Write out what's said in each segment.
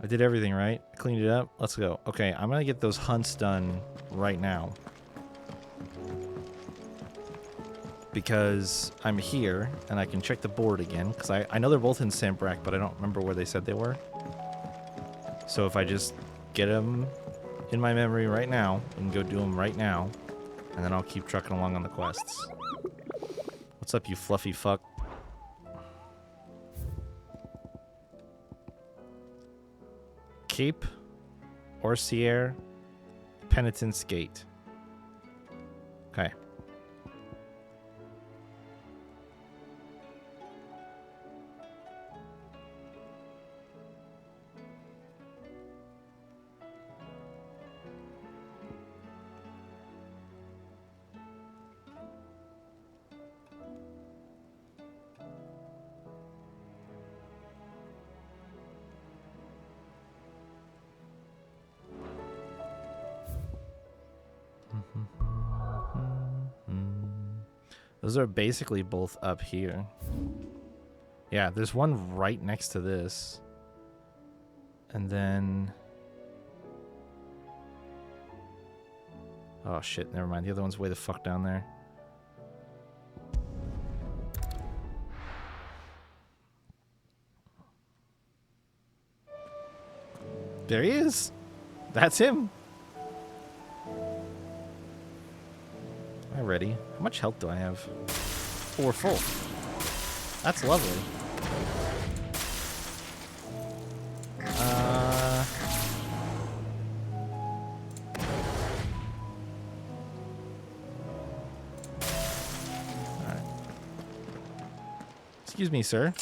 did everything right. I cleaned it up. Let's go. Okay, I'm gonna get those hunts done right now. Because I'm here, and I can check the board again. Because I know they're both in Sambrack, but I don't remember where they said they were. So if I just get them in my memory right now, and go do them right now, and then I'll keep trucking along on the quests. What's up, you fluffy fuck? Cape, Orsier, Penitence Gate. Okay. Those are basically both up here. Yeah, there's one right next to this. And then... oh shit, never mind. The other one's way the fuck down there. There he is. That's him. Am I ready? How much health do I have? Oh, we're full. That's lovely. Alright. Excuse me, sir.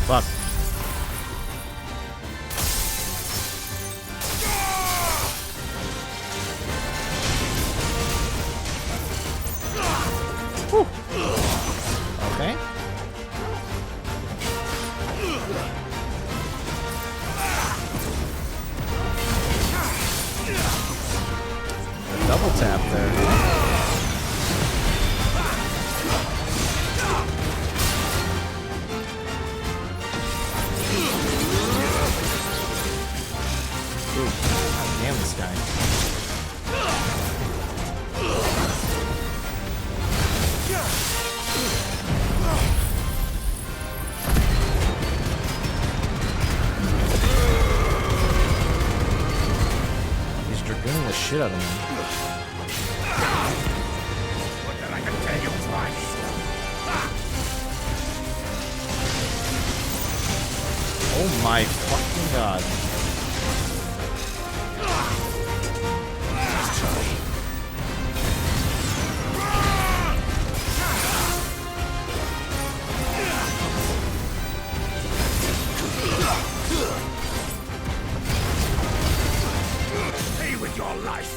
Fuck. Whew. Okay. Double tap there. Damn this guy. He's dragooning the shit out of me. What did I tell you twice? Oh my fucking god. Stay with your life.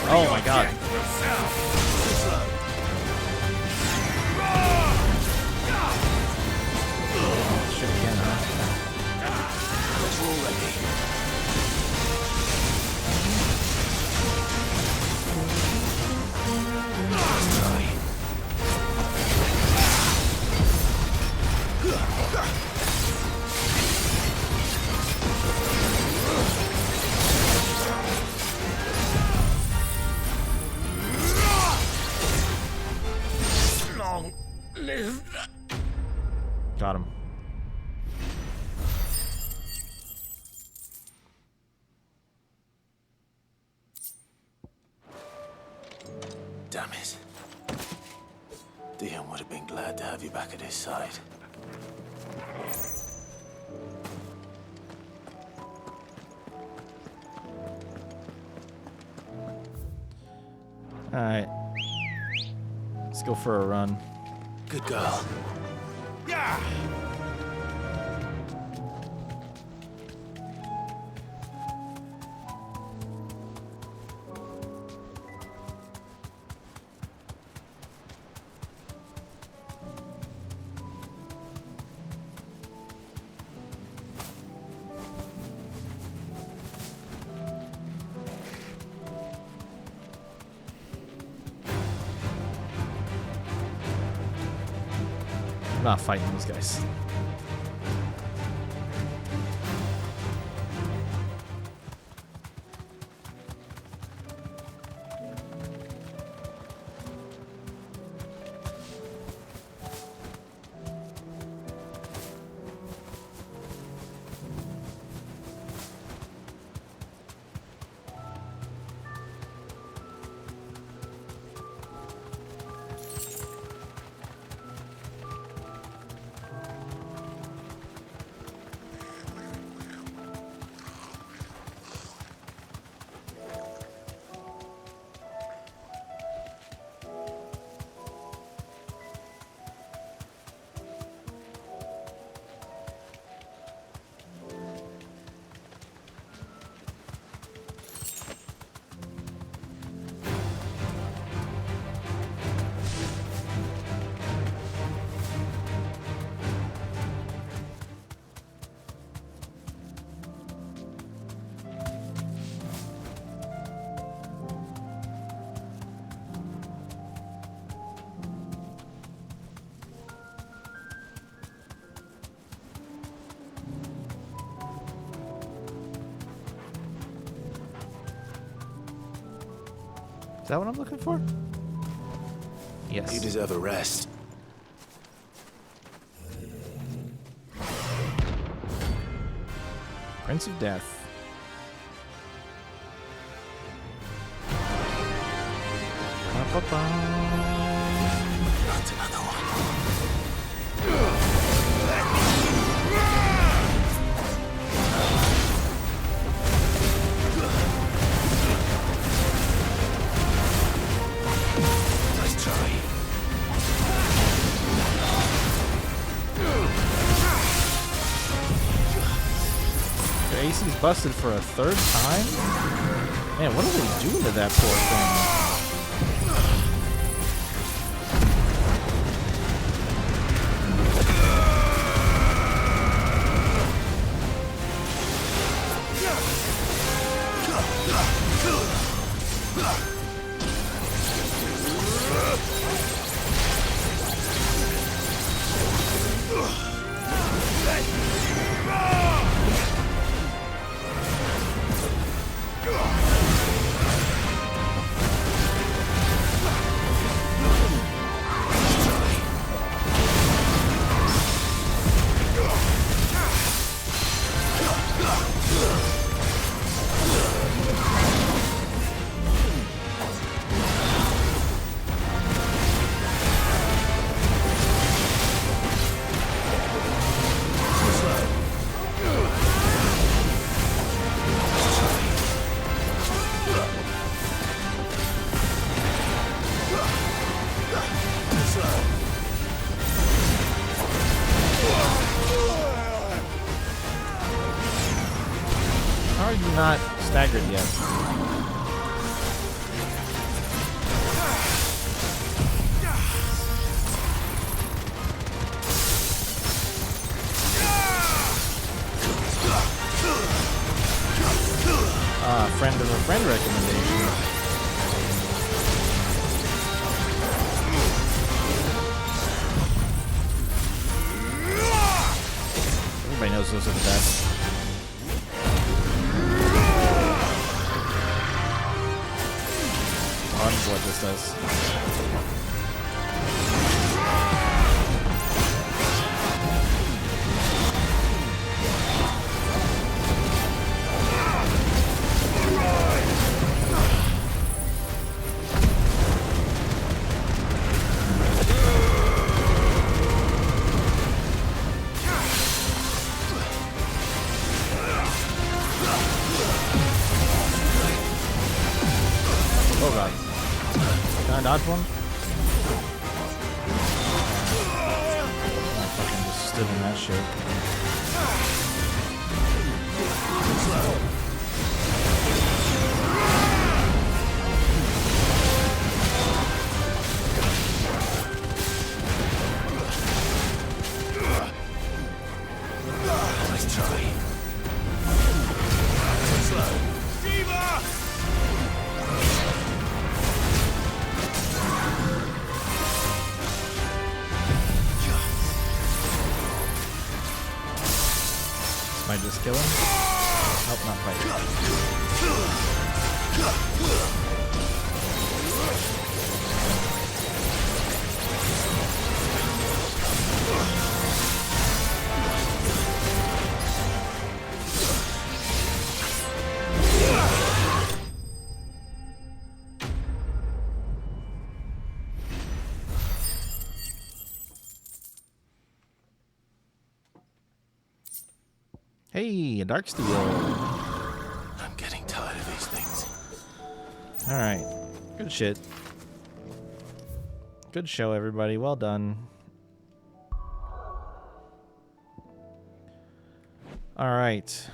Oh my god. Shit again, huh? Long live. Got him. Damn it. Dion would have been glad to have you back at his side. Alright. Let's go for a run. Good girl. Yeah. I'm not fighting these guys. Is that what I'm looking for? Yes. You deserve a rest. Prince of Death. Not another one. Nice try. The AC's busted for a third time? Man, what are they doing to that poor thing? How are you not staggered yet? friend recommendation. Everybody knows those are the best. On what this does. Oh god. Can I dodge one? I fucking just stood in that shit. Nice try. Slow. Might just kill him? Nope, not quite. Hey, a dark steel. I'm getting tired of these things. Alright. Good shit. Good show, everybody. Well done. Alright.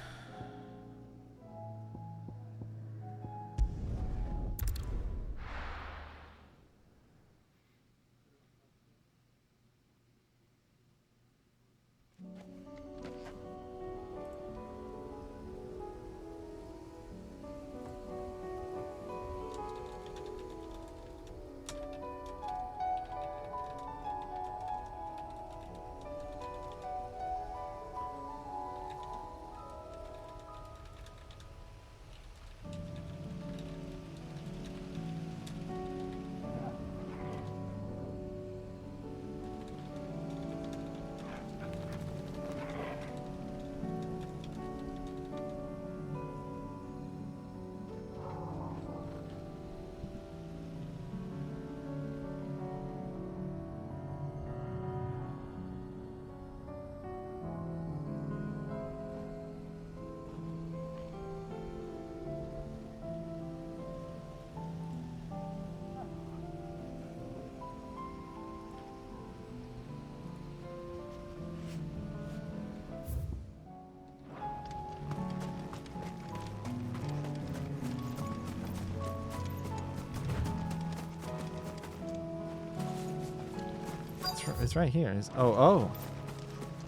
It's right here. Oh.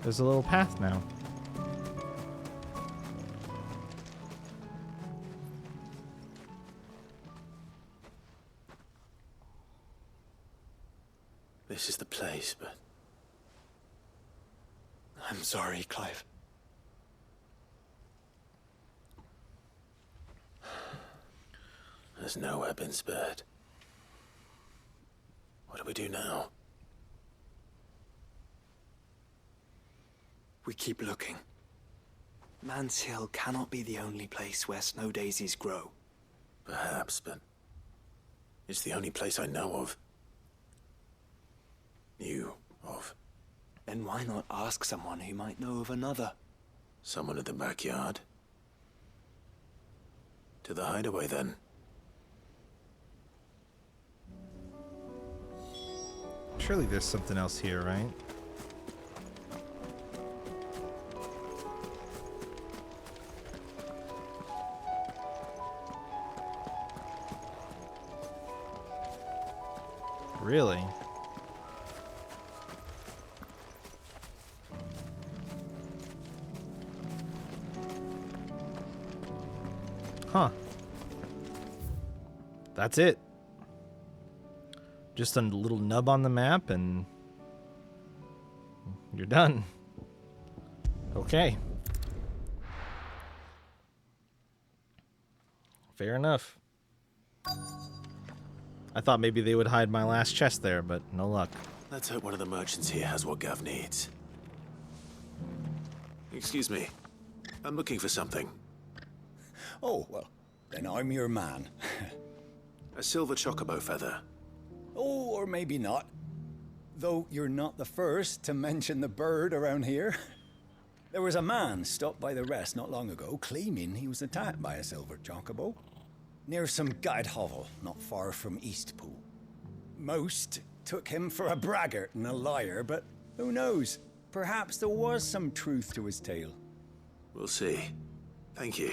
There's a little path now. This is the place, but... I'm sorry, Clive. There's nowhere been spared. What do we do now? We keep looking. Man's Hill cannot be the only place where snow daisies grow. Perhaps, but... it's the only place I know of. Knew of. Then why not ask someone who might know of another? Someone at the backyard? To the hideaway, then. Surely there's something else here, right? Really? Huh. that's it. Just a little nub on the map and you're done. Okay. Fair enough. I thought maybe they would hide my last chest there, but no luck. Let's hope one of the merchants here has what Gav needs. Excuse me. I'm looking for something. Oh, well, then I'm your man. A silver chocobo feather. Oh, or maybe not. Though you're not the first to mention the bird around here. There was a man stopped by the rest not long ago claiming he was attacked by a silver chocobo near some gad hovel not far from Eastpool. Most took him for a braggart and a liar, but who knows? Perhaps there was some truth to his tale. We'll see. Thank you.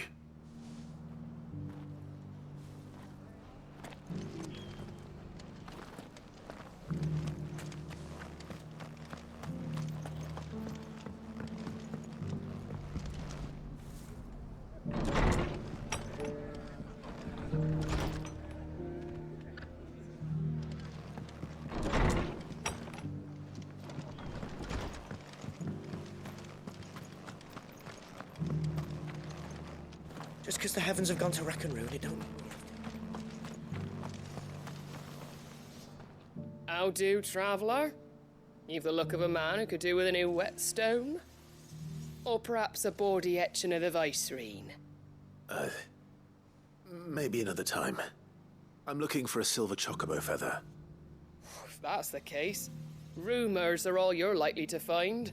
Just because the heavens have gone to wreck and ruin, it don't. How do, traveller? You've the look of a man who could do with a new whetstone. Or perhaps a bawdy etching of the Vicerine. Maybe another time. I'm looking for a silver chocobo feather. If that's the case, rumours are all you're likely to find.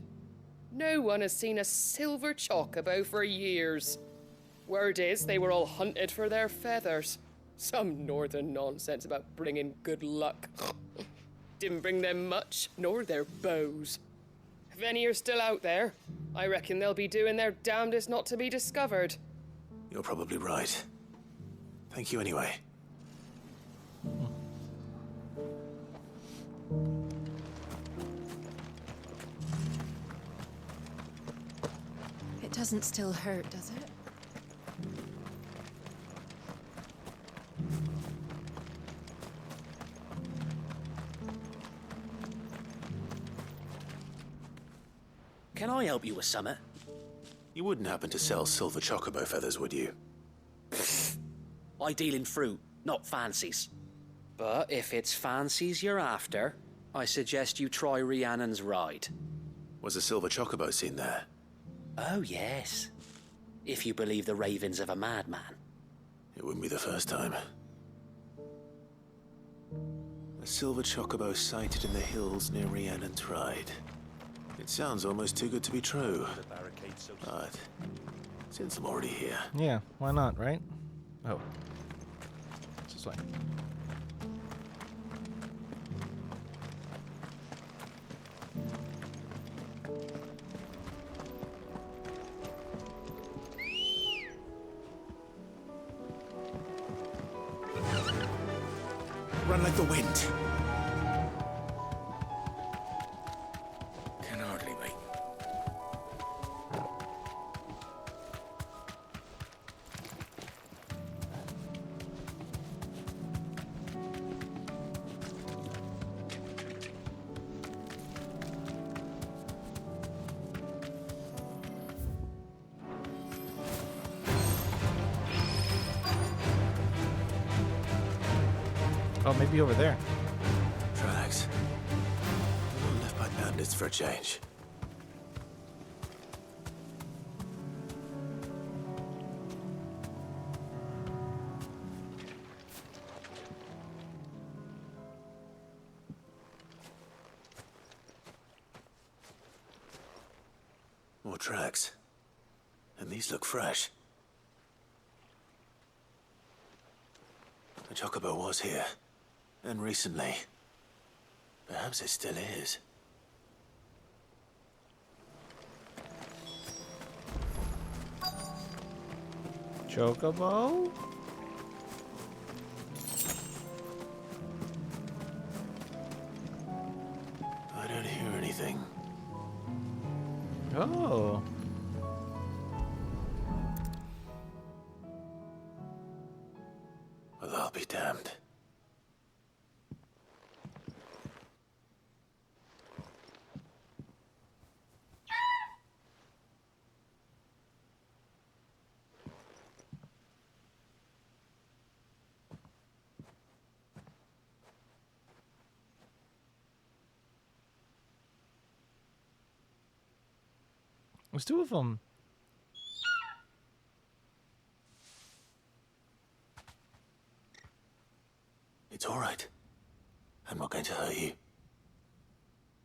No one has seen a silver chocobo for years. Word is they were all hunted for their feathers. Some northern nonsense about bringing good luck. Didn't bring them much, nor their bows. If any are still out there, I reckon they'll be doing their damnedest not to be discovered. You're probably right. Thank you anyway. It doesn't still hurt, does it? Can I help you with something? You wouldn't happen to sell silver chocobo feathers, would you? I deal in fruit, not fancies. But if it's fancies you're after, I suggest you try Rhiannon's ride. Was a silver chocobo seen there? Oh, yes. If you believe the ravings of a madman. It wouldn't be the first time. A silver chocobo sighted in the hills near Rhiannon's ride. It sounds almost too good to be true. But since I'm already here, Yeah, why not, right? Oh. This way. run like the wind. Can hardly wait. Oh, maybe over there. Tracks. One left by bandits for a change. More tracks. And these look fresh. The chocobo was here. And recently. Perhaps it still is. Chocobo? I don't hear anything. Oh. Well, I'll be damned. There's two of them. It's all right. I'm not going to hurt you.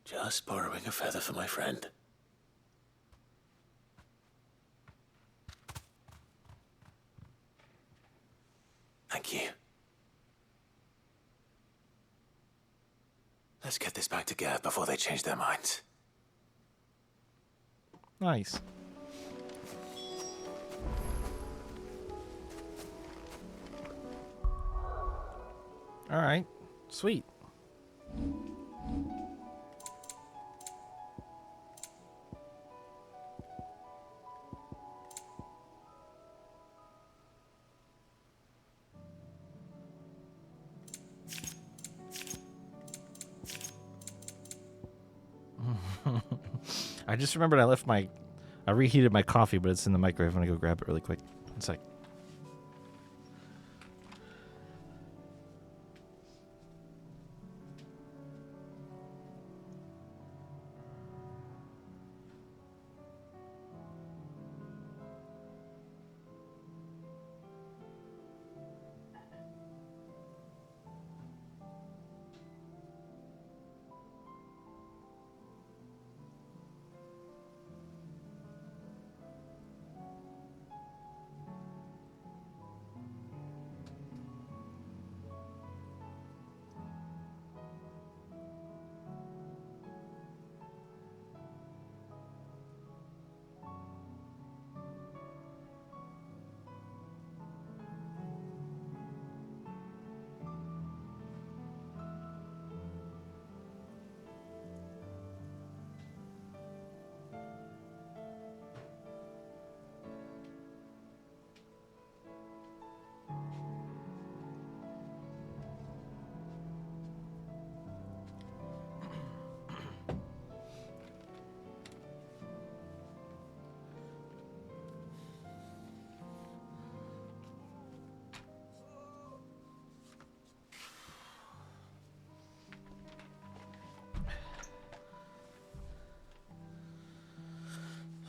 Just borrowing a feather for my friend. Thank you. Let's get this back to Gav before they change their minds. Nice. All right. Sweet. I just remembered I reheated my coffee, but it's in the microwave. I'm gonna go grab it really quick. One sec.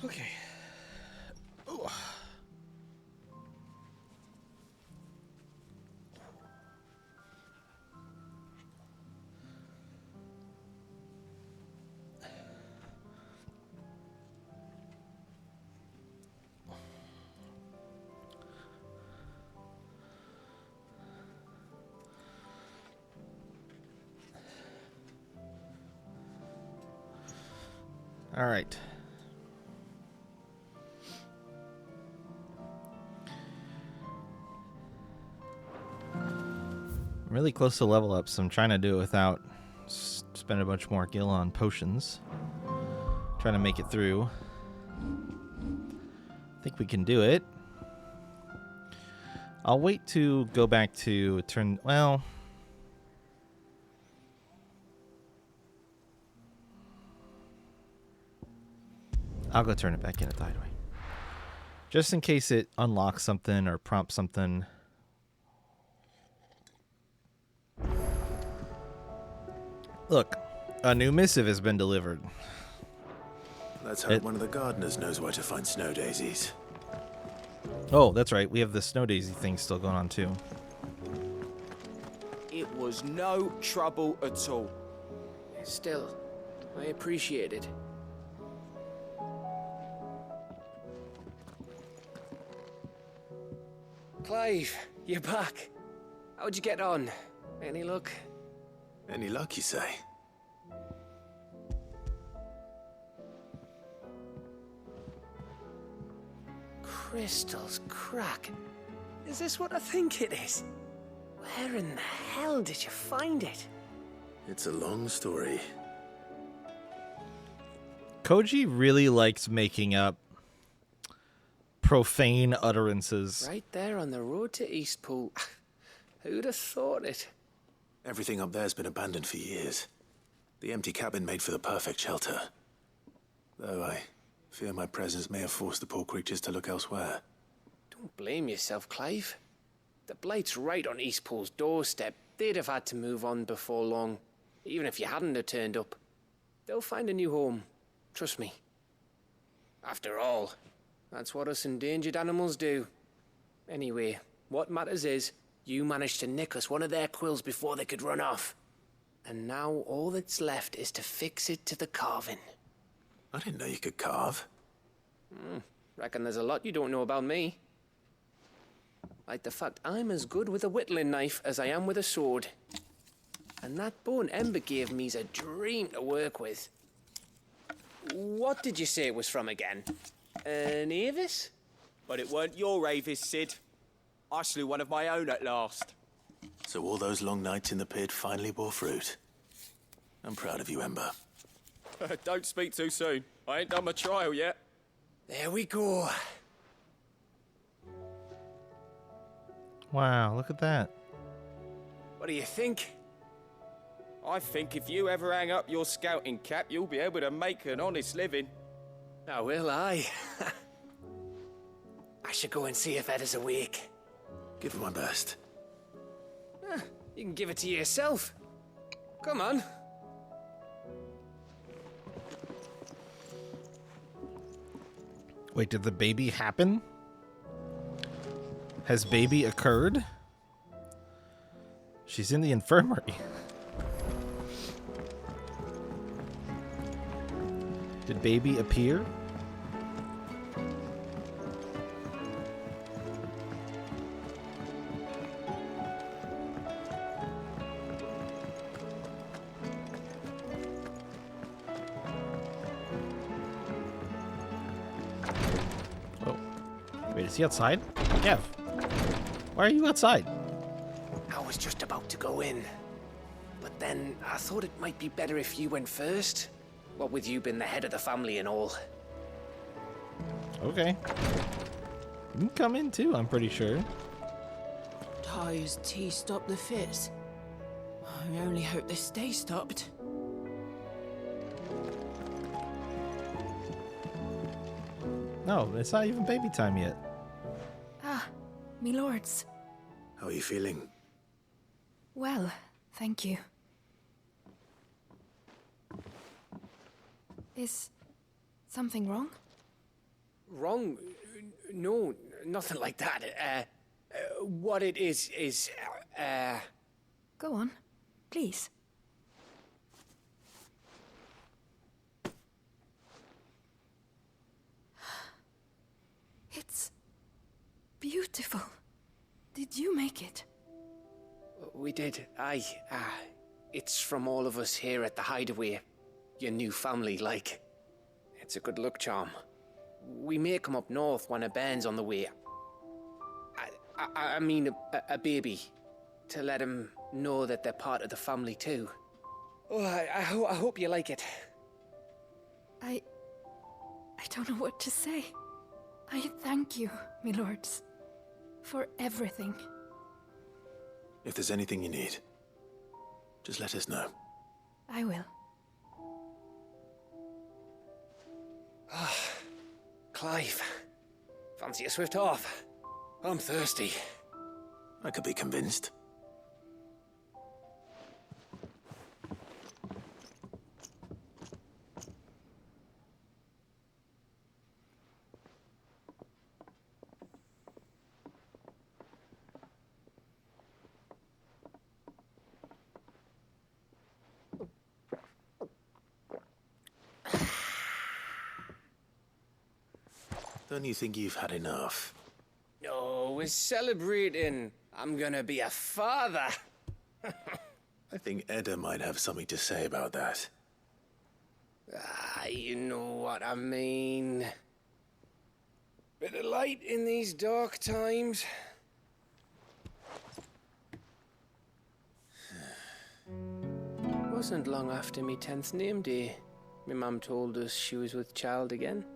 Okay. Ooh. All right. I'm really close to level up, so I'm trying to do it without spending a bunch more gil on potions. Trying to make it through. I think we can do it. I'll wait to go back to turn... Well... I'll go turn it back in at the hideaway. Just in case it unlocks something or prompts something. Look, a new missive has been delivered. Let's hope one of the gardeners knows where to find snow daisies. Oh, that's right. We have the snow daisy thing still going on, too. It was no trouble at all. Still, I appreciate it. Clive, you're back. How'd you get on? Any luck? Any luck, you say? Crystals crack. Is this what I think it is? Where in the hell did you find it? It's a long story. Koji really likes making up profane utterances. Right there on the road to Eastpool. Who'd have thought it? Everything up there's been abandoned for years. The empty cabin made for the perfect shelter. Though I fear my presence may have forced the poor creatures to look elsewhere. Don't blame yourself, Clive. The Blight's right on Eastpool's doorstep. They'd have had to move on before long, even if you hadn't have turned up. They'll find a new home. Trust me. After all, that's what us endangered animals do. Anyway, what matters is, you managed to nick us one of their quills before they could run off. And now all that's left is to fix it to the carving. I didn't know you could carve. Reckon there's a lot you don't know about me. Like the fact I'm as good with a whittling knife as I am with a sword. And that bone Ember gave me's a dream to work with. What did you say it was from again? An Avis? But it weren't your Avis, Sid. I slew one of my own at last. So all those long nights in the pit finally bore fruit. I'm proud of you, Ember. Don't speak too soon. I ain't done my trial yet. There we go. Wow, look at that. What do you think? I think if you ever hang up your scouting cap, you'll be able to make an honest living. Oh, will I? I should go and see if Ed is awake. Give it my best. You can give it to yourself. Come on. Wait, did the baby happen? Has baby occurred? She's in the infirmary. Did baby appear? Oh. Wait, is he outside? Kev. Why are you outside? I was just about to go in. But then I thought it might be better if you went first. What with you being the head of the family and all. Okay. You can come in too, I'm pretty sure. Ty's tea stopped the fits. I only hope they stay stopped. No, it's not even baby time yet. Ah, me lords. How are you feeling? Well, thank you. Is something wrong? Wrong? No, nothing like that. What it is, Go on, please. It's beautiful. Did you make it? We did. It's from all of us here at the Hideaway. Your new family, like. It's a good luck charm. We may come up north when a band's on the way. I mean a baby. To let him know that they're part of the family too. Oh, I hope you like it. I don't know what to say. I thank you, my lords, for everything. If there's anything you need, just let us know. I will. Clive, fancy a swift off? I'm thirsty. I could be convinced. Don't you think you've had enough? No, we're celebrating. I'm gonna be a father. I think Edda might have something to say about that. You know what I mean. Bit of light in these dark times. Wasn't long after me 10th name day. My mum told us she was with child again.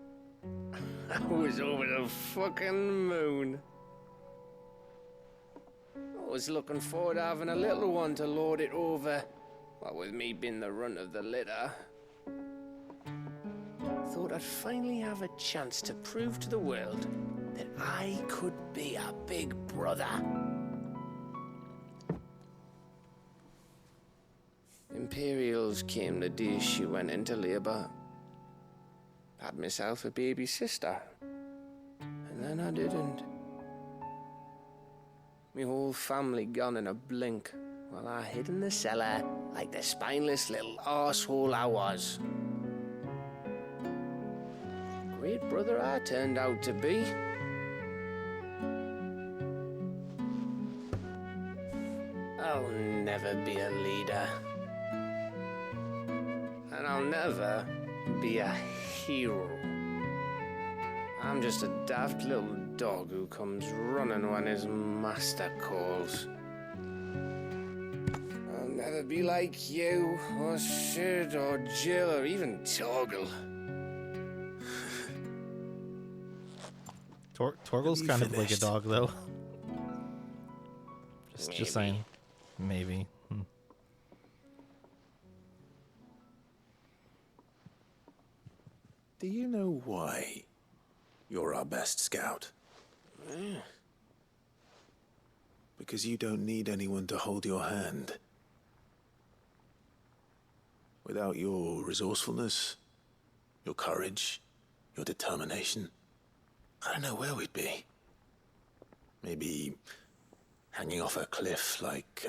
I was over the fucking moon. was looking forward to having a little one to lord it over. What with me being the runt of the litter. Thought I'd finally have a chance to prove to the world that I could be a big brother. Imperials came the day she went into labour. Had myself a baby sister. And then I didn't. My whole family gone in a blink, while I hid in the cellar like the spineless little arsehole I was. Great brother I turned out to be. I'll never be a leader. And I'll never be a hero. I'm just a daft little dog who comes running when his master calls. I'll never be like you, or Sid, or Jill, or even Torgal. Torgal's kind of like a dog, though. Just saying. Maybe. Do you know why you're our best scout? Because you don't need anyone to hold your hand. Without your resourcefulness, your courage, your determination, I don't know where we'd be. Maybe hanging off a cliff like,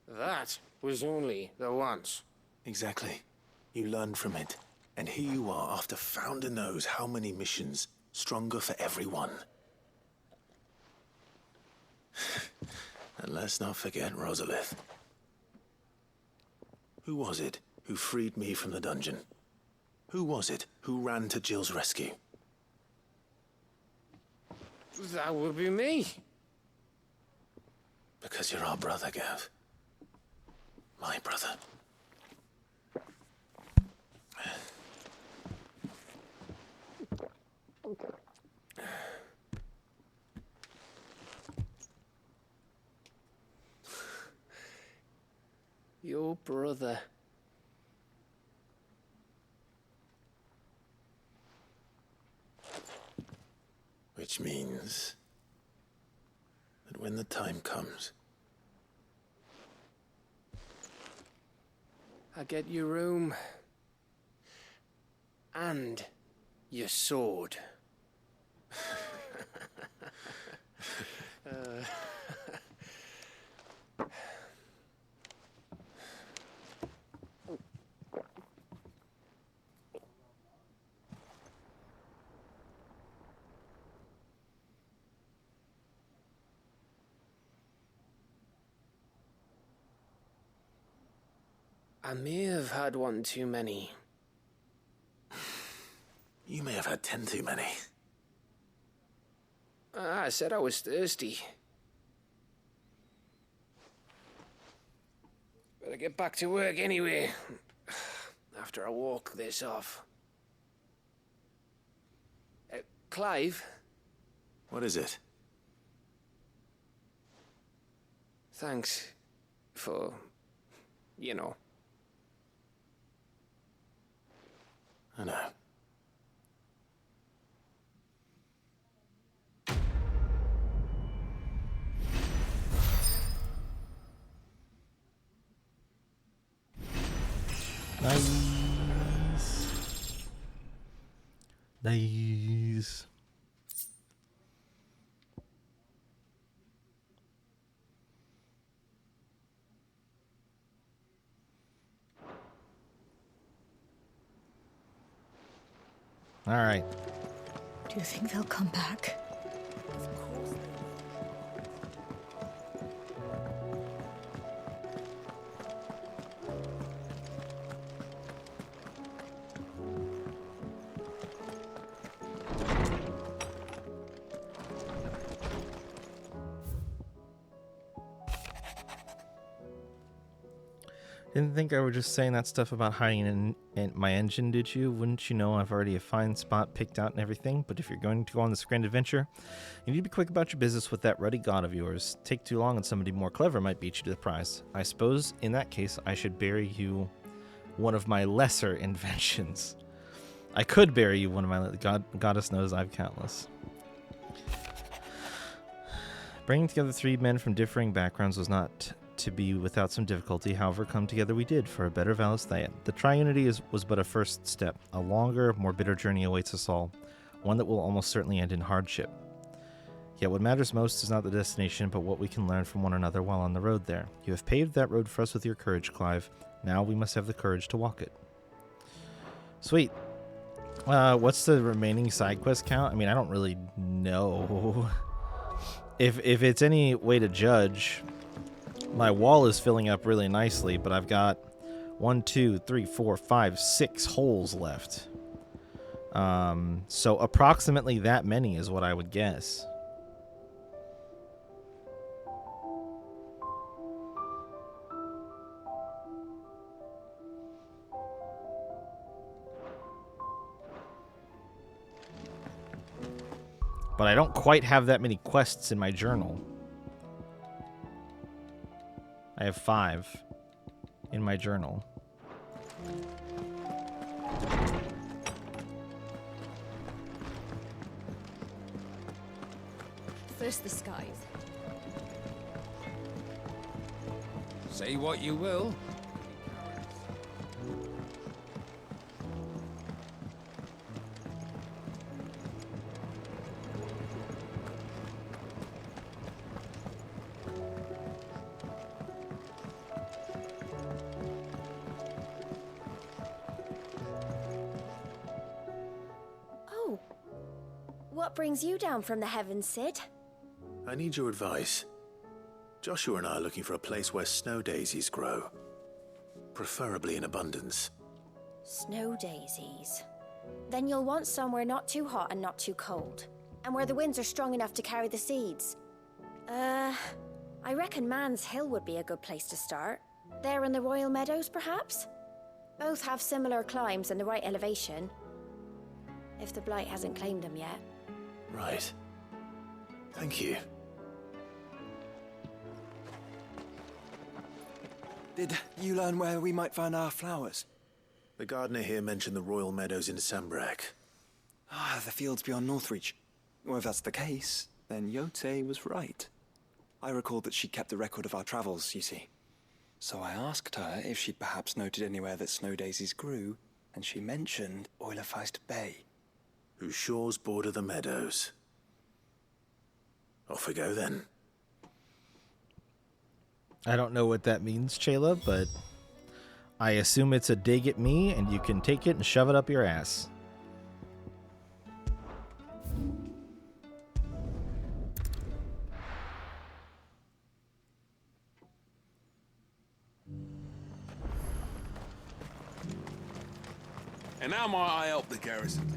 That was only the once. Exactly. You learned from it. And here you are, after Founder knows how many missions, stronger for everyone. And let's not forget Rosalith. Who was it who freed me from the dungeon? Who was it who ran to Jill's rescue? That would be me. Because you're our brother, Gav. My brother. Your brother. Which means that when the time comes, I get your room. And your sword. I may have had one too many. you may have had 10 too many. I said I was thirsty. Better get back to work anyway. After I walk this off. Clive? What is it? Thanks for, you know. I know. Nice. Nice. All right. Do you think they'll come back? Didn't think I was just saying that stuff about hiding in my engine, did you? Wouldn't you know I've already a fine spot picked out and everything? But if you're going to go on this grand adventure, you need to be quick about your business with that ruddy god of yours. Take too long and somebody more clever might beat you to the prize. I suppose, in that case, I should bury you one of my lesser inventions. I could bury you one of my... Goddess knows I've countless. Bringing together 3 men from differing backgrounds was not to be without some difficulty. However, come together we did for a better Valesthea. The triunity was but a first step. A longer, more bitter journey awaits us all, one that will almost certainly end in hardship. Yet what matters most is not the destination, but what we can learn from one another while on the road there. You have paved that road for us with your courage, Clive. Now we must have the courage to walk it. Sweet. What's the remaining side quest count? I mean, I don't really know. If it's any way to judge, my wall is filling up really nicely, but I've got 1, 2, 3, 4, 5, 6 holes left. So approximately that many is what I would guess. But I don't quite have that many quests in my journal. I have 5 in my journal. First the skies. Say what you will. What brings you down from the heavens, Sid? I need your advice. Joshua and I are looking for a place where snow daisies grow. Preferably in abundance. Snow daisies. Then you'll want somewhere not too hot and not too cold. And where the winds are strong enough to carry the seeds. I reckon Man's Hill would be a good place to start. There in the Royal Meadows, perhaps? Both have similar climbs and the right elevation. If the Blight hasn't claimed them yet. Right. Thank you. Did you learn where we might find our flowers? The gardener here mentioned the Royal Meadows in Sambrak. Ah, the fields beyond Northreach. Well, if that's the case, then Yote was right. I recalled that she kept a record of our travels, you see. So I asked her if she'd perhaps noted anywhere that snow daisies grew, and she mentioned Oilerfeist Bay. Whose shores border the meadows. Off we go then. I don't know what that means, Chayla, but I assume it's a dig at me, and you can take it and shove it up your ass. And now might I help the garrison?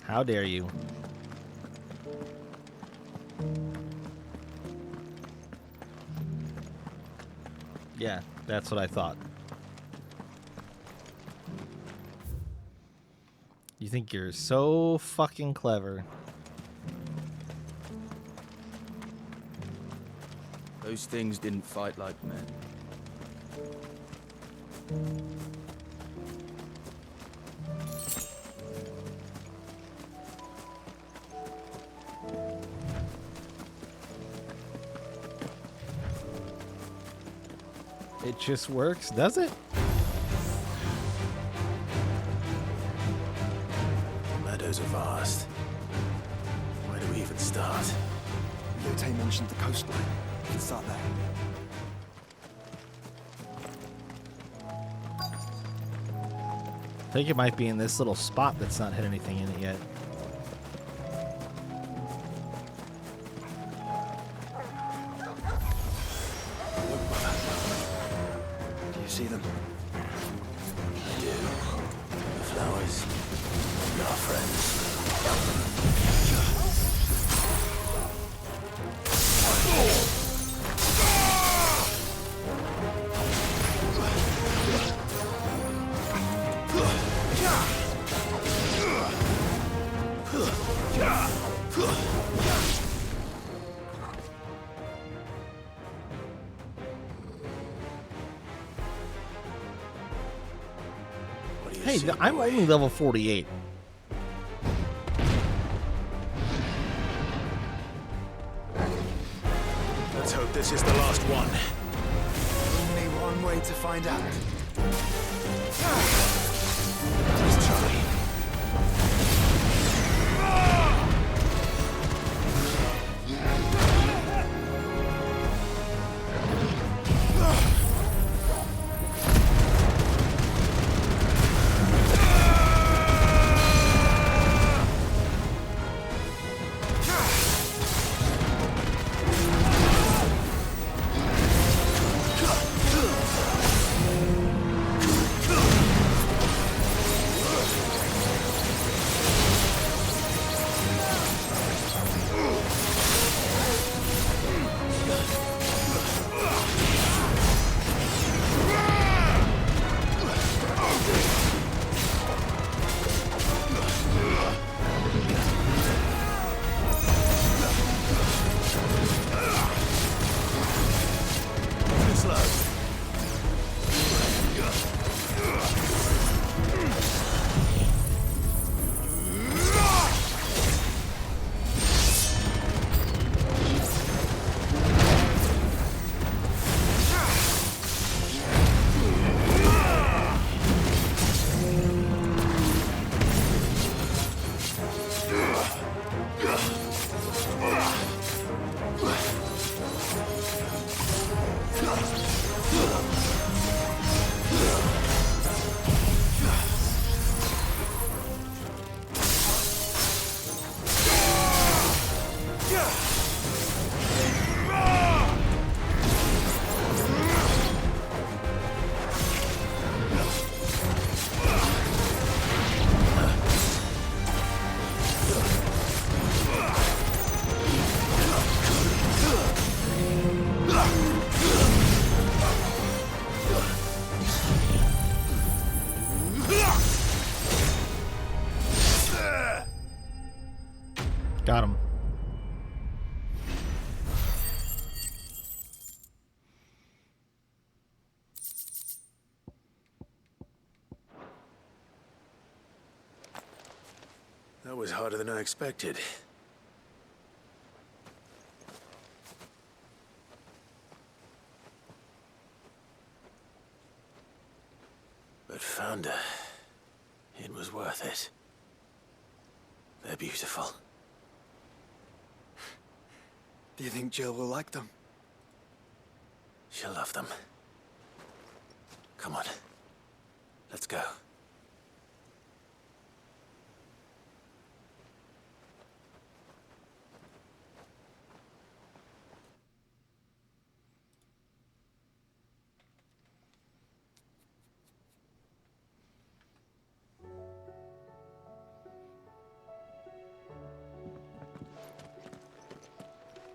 How dare you? Yeah, that's what I thought. You think you're so fucking clever. Those things didn't fight like men. It just works, does it? The meadows are vast. Where do we even start? Yote mentioned the coastline. We can start there. I think it might be in this little spot that's not had anything in it yet. Do you see them? I do. The flowers. And our friends. Hey, I'm only level 48. Let's hope this is the last one. Only one way to find out. Let's try. Got him. That was harder than I expected. But Founder, it was worth it. They're beautiful. Do you think Jill will like them? She'll love them. Come on. Let's go.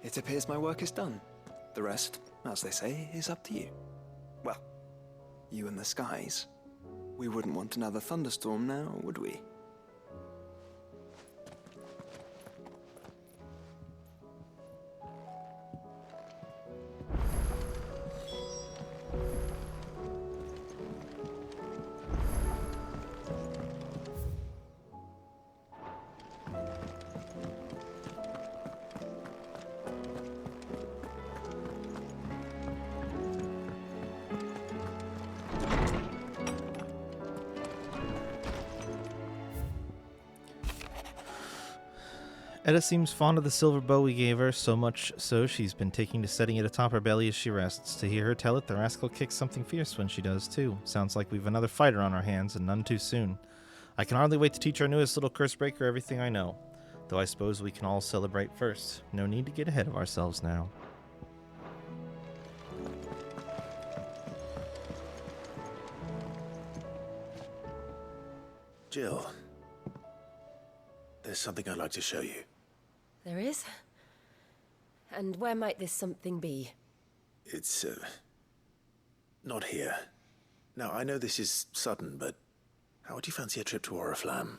It appears my work is done. The rest, as they say, is up to you. Well, you and the skies. We wouldn't want another thunderstorm now, would we? Etta seems fond of the silver bow we gave her, so much so she's been taking to setting it atop her belly as she rests. To hear her tell it, the rascal kicks something fierce when she does, too. Sounds like we've another fighter on our hands, and none too soon. I can hardly wait to teach our newest little curse breaker everything I know. Though I suppose we can all celebrate first. No need to get ahead of ourselves now. Jill, there's something I'd like to show you. There is? And where might this something be? It's, not here. Now, I know this is sudden, but how would you fancy a trip to Oriflamme?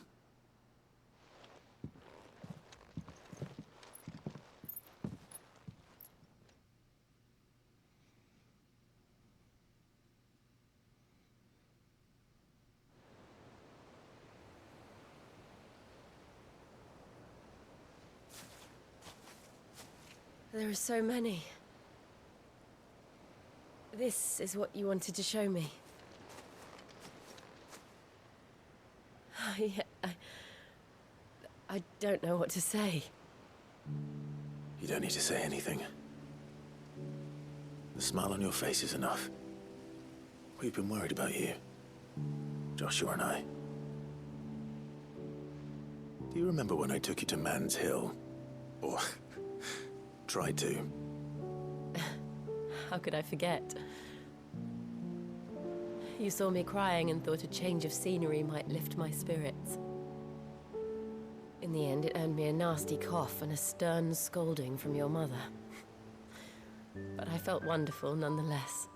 There are so many. This is what you wanted to show me. I don't know what to say. You don't need to say anything. The smile on your face is enough. We've been worried about you, Joshua and I. Do you remember when I took you to Man's Hill? Or tried to? How could I forget? You saw me crying and thought a change of scenery might lift my spirits. In the end, it earned me a nasty cough and a stern scolding from your mother. But I felt wonderful nonetheless.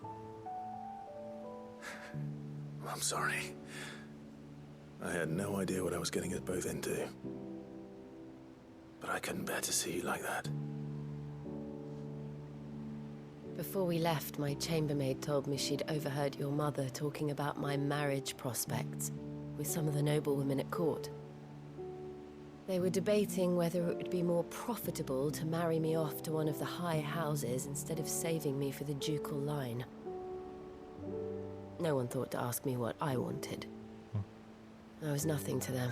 I'm sorry. I had no idea what I was getting us both into. But I couldn't bear to see you like that. Before we left, my chambermaid told me she'd overheard your mother talking about my marriage prospects with some of the noblewomen at court. They were debating whether it would be more profitable to marry me off to one of the high houses instead of saving me for the ducal line. No one thought to ask me what I wanted. I was nothing to them.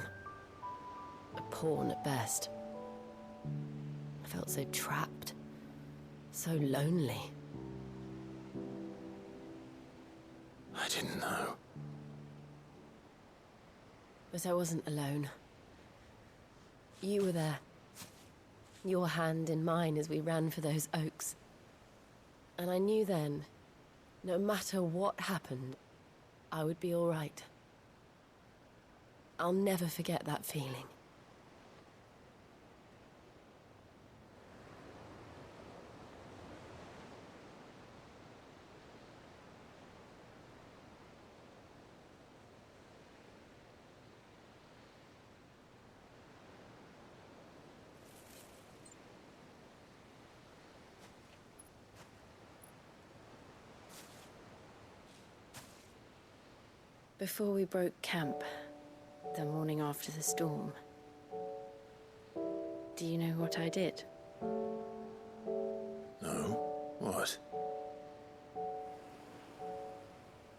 A pawn at best. I felt so trapped, so lonely. I didn't know. But I wasn't alone. You were there. Your hand in mine as we ran for those oaks. And I knew then, no matter what happened, I would be all right. I'll never forget that feeling. Before we broke camp, the morning after the storm, do you know what I did? No? What?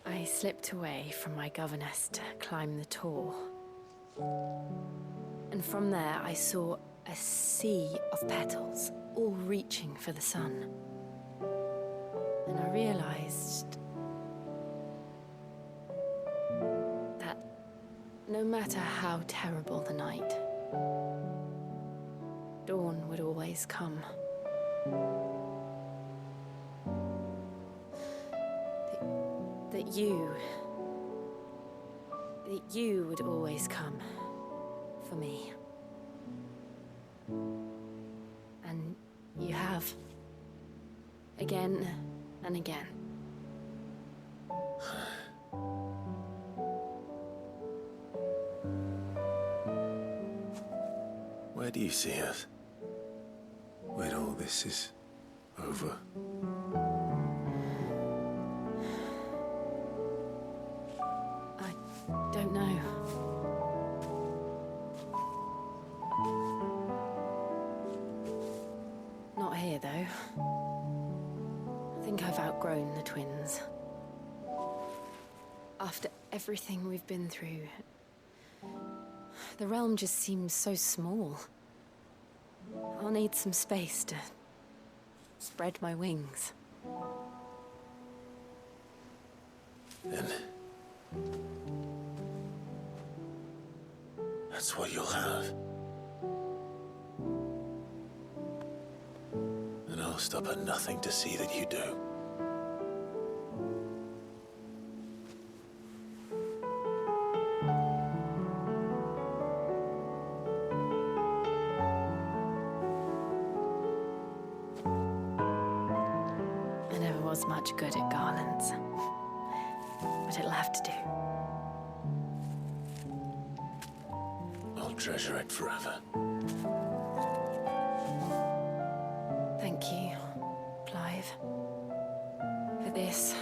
I slipped away from my governess to climb the tor. And from there I saw a sea of petals, all reaching for the sun. And I realized that no matter how terrible the night, dawn would always come. That you would always come for me. And you have. Again and again. Where do you see us? When all this is over? I don't know. Not here, though. I think I've outgrown the twins. After everything we've been through, the realm just seems so small. I'll need some space to spread my wings. Then that's what you'll have. And I'll stop at nothing to see that you do. I never was much good at garlands, but it'll have to do. I'll treasure it forever. Thank you, Clive. For this,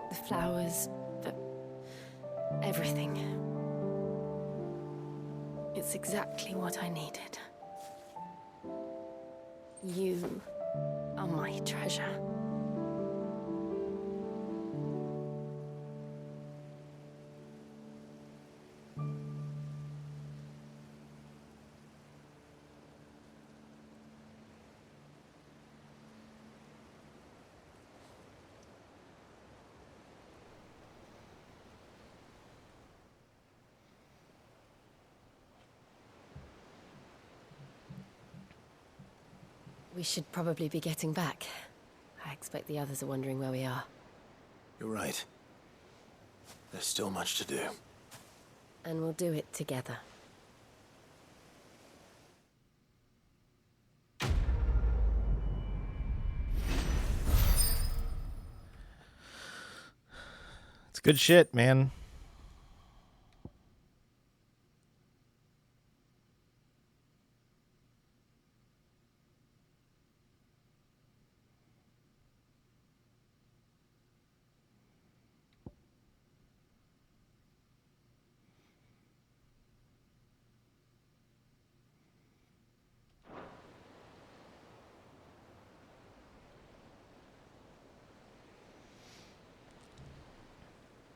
the flowers, for everything. It's exactly what I needed. You Oh, my treasure. We should probably be getting back. I expect the others are wondering where we are. You're right. There's still much to do. And we'll do it together. It's good shit, man.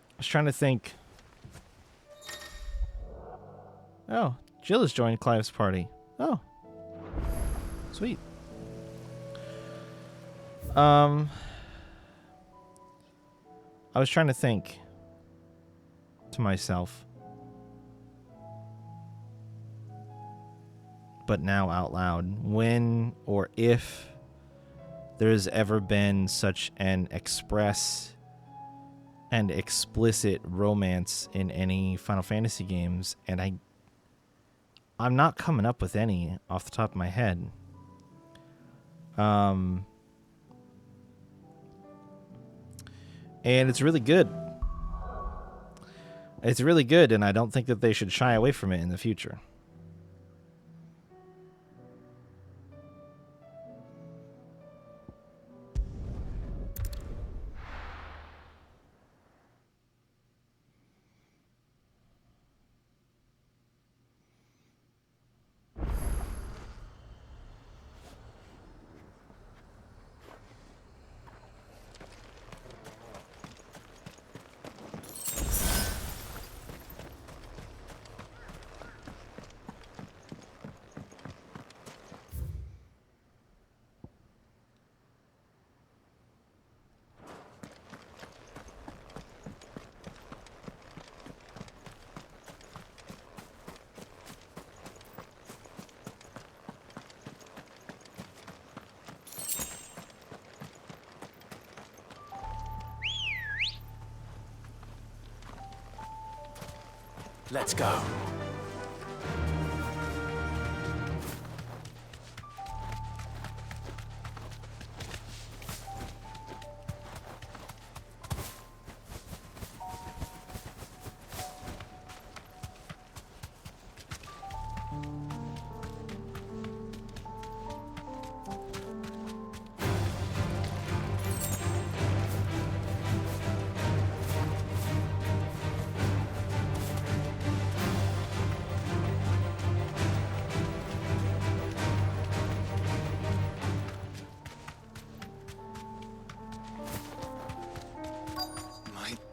I was trying to think. Oh, Jill has joined Clive's party. Oh. Sweet. I was trying to think to myself, but now out loud, when or if there's ever been such an express and explicit romance in any Final Fantasy games, and I'm not coming up with any off the top of my head. And it's really good. It's really good, and I don't think that they should shy away from it in the future. Let's go.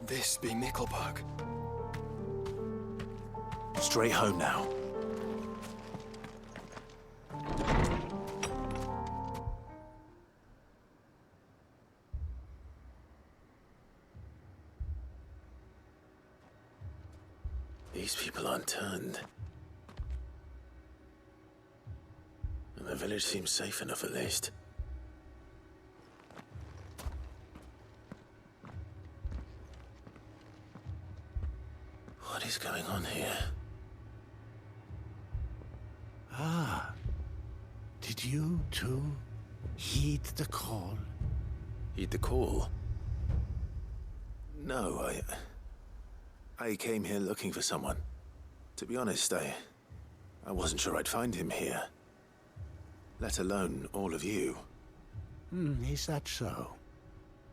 This be Mickelberg. Straight home now. These people aren't turned. And the village seems safe enough at least. What is going on here? Ah. Did you, too, heed the call? Heed the call? No, I came here looking for someone. To be honest, I wasn't sure I'd find him here. Let alone all of you. Is that so?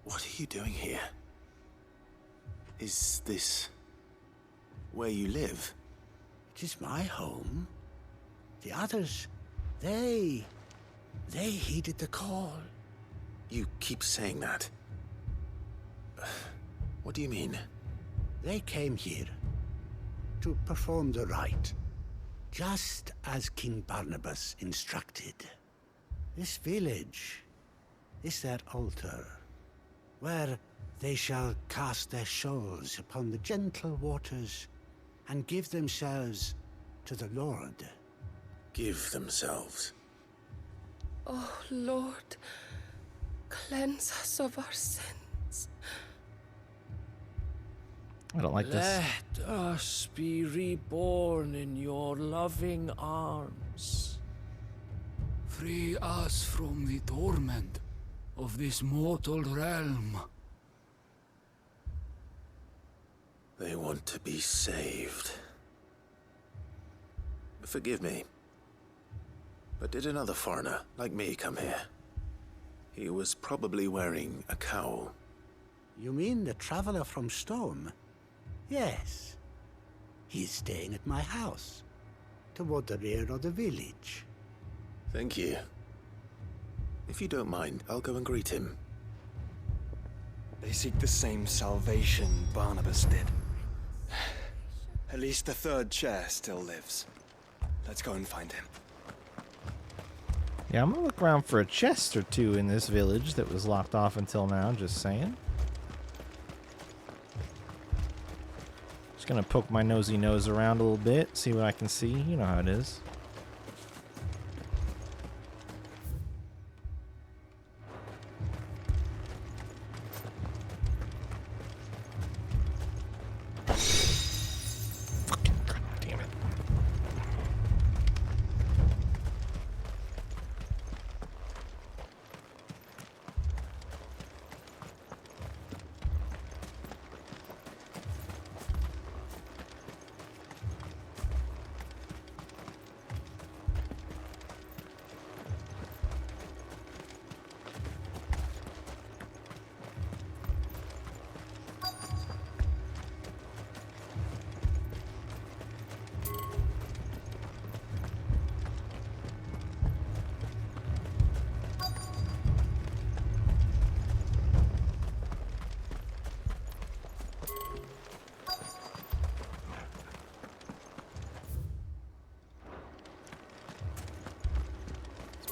What are you doing here? Is this where you live? It is my home. The others, they They heeded the call. You keep saying that. What do you mean? They came here to perform the rite, just as King Barnabas instructed. This village is their altar, where they shall cast their souls upon the gentle waters and give themselves to the Lord. Give themselves? Oh, Lord, cleanse us of our sins. I don't like this. Let us be reborn in your loving arms. Free us from the torment of this mortal realm. They want to be saved. Forgive me, but did another foreigner like me come here? He was probably wearing a cowl. You mean the traveler from Storm? Yes. He's staying at my house, toward the rear of the village. Thank you. If you don't mind, I'll go and greet him. They seek the same salvation Barnabas did. At least the third chair still lives. Let's go and find him. Yeah, I'm gonna look around for a chest or two in this village that was locked off until now, just saying. Just gonna poke my nosy nose around a little bit, see what I can see. You know how it is.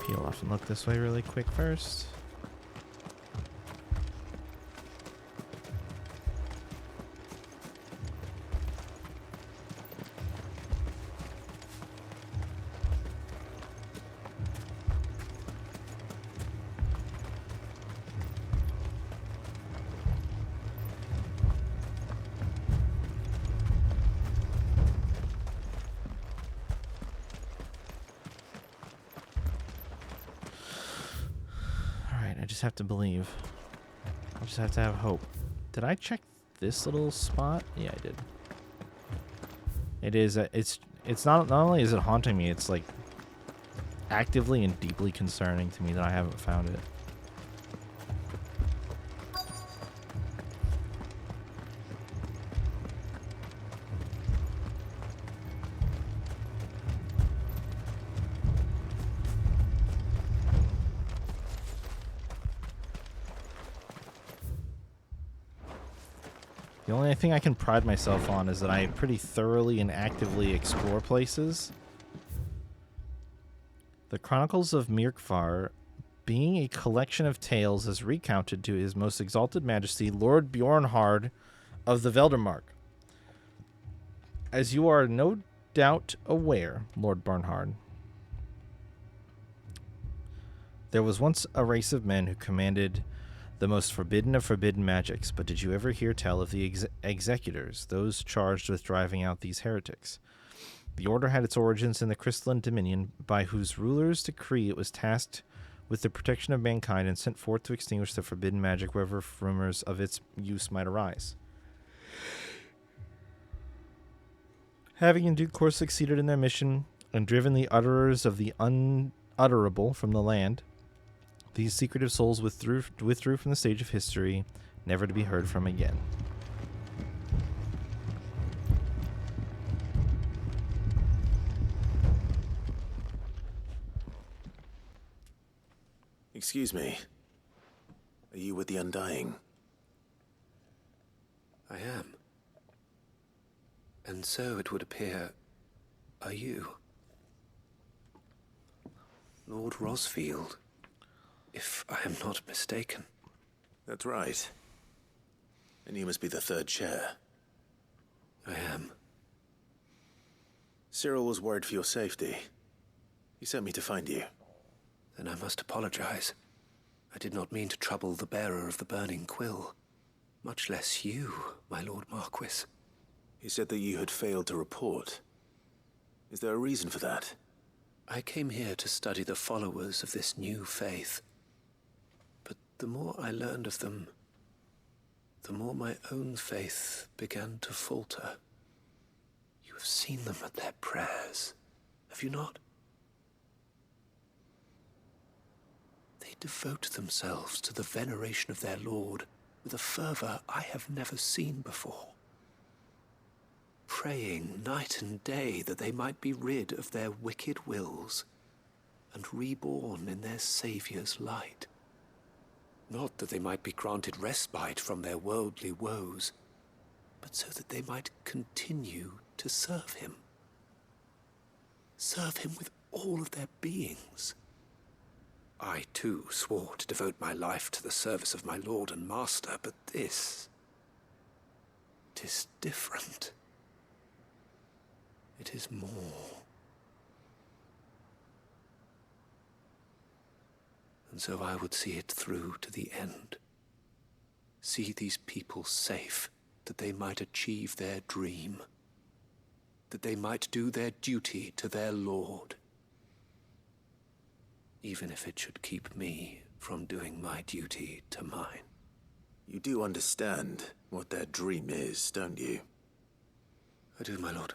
Peel off and look this way really quick first. I just have to believe. I just have to have hope. Did I check this little spot? Yeah, I did. It is. It's not only is it haunting me, it's like actively and deeply concerning to me that I haven't found it. The only thing I can pride myself on is that I pretty thoroughly and actively explore places. The Chronicles of Mirkvar, being a collection of tales as recounted to His Most Exalted Majesty, Lord Bjornhard of the Veldermark. As you are no doubt aware, Lord Bernhard, there was once a race of men who commanded the most forbidden of forbidden magics, but did you ever hear tell of the executors, those charged with driving out these heretics? The order had its origins in the crystalline dominion, by whose ruler's decree it was tasked with the protection of mankind and sent forth to extinguish the forbidden magic wherever rumors of its use might arise. Having in due course succeeded in their mission and driven the utterers of the unutterable from the land, these secretive souls withdrew from the stage of history, never to be heard from again. Excuse me. Are you with the Undying? I am. And so it would appear, are you? Lord Rosfield, if I am not mistaken. That's right. And you must be the third chair. I am. Cyril was worried for your safety. He sent me to find you. Then I must apologize. I did not mean to trouble the bearer of the burning quill. Much less you, my Lord Marquis. He said that you had failed to report. Is there a reason for that? I came here to study the followers of this new faith. But the more I learned of them, the more my own faith began to falter. You have seen them at their prayers, have you not? They devote themselves to the veneration of their Lord with a fervor I have never seen before. Praying night and day that they might be rid of their wicked wills and reborn in their Saviour's light. Not that they might be granted respite from their worldly woes, but so that they might continue to serve him. Serve him with all of their beings. I, too, swore to devote my life to the service of my Lord and Master, but this... 'tis different. It is more. And so I would see it through to the end. See these people safe, that they might achieve their dream. That they might do their duty to their Lord. Even if it should keep me from doing my duty to mine. You do understand what their dream is, don't you? I do, my lord.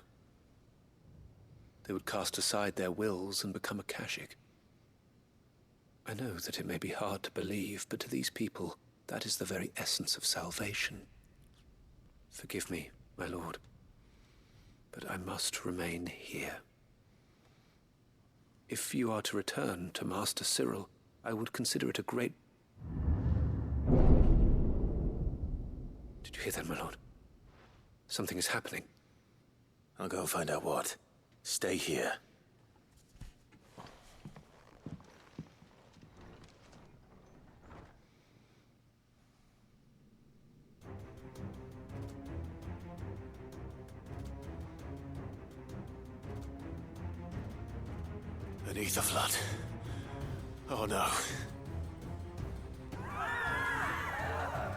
They would cast aside their wills and become Akashic. I know that it may be hard to believe, but to these people, that is the very essence of salvation. Forgive me, my lord, but I must remain here. If you are to return to Master Cyril, I would consider it a great... Did you hear that, my lord? Something is happening. I'll go and find out what. Stay here. Beneath the flood. Oh no.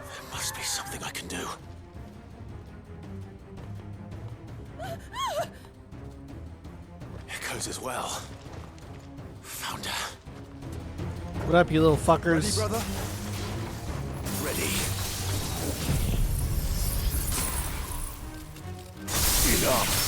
There must be something I can do. Echoes as well. Found her. What up, you little fuckers? Ready, brother? Ready. Enough.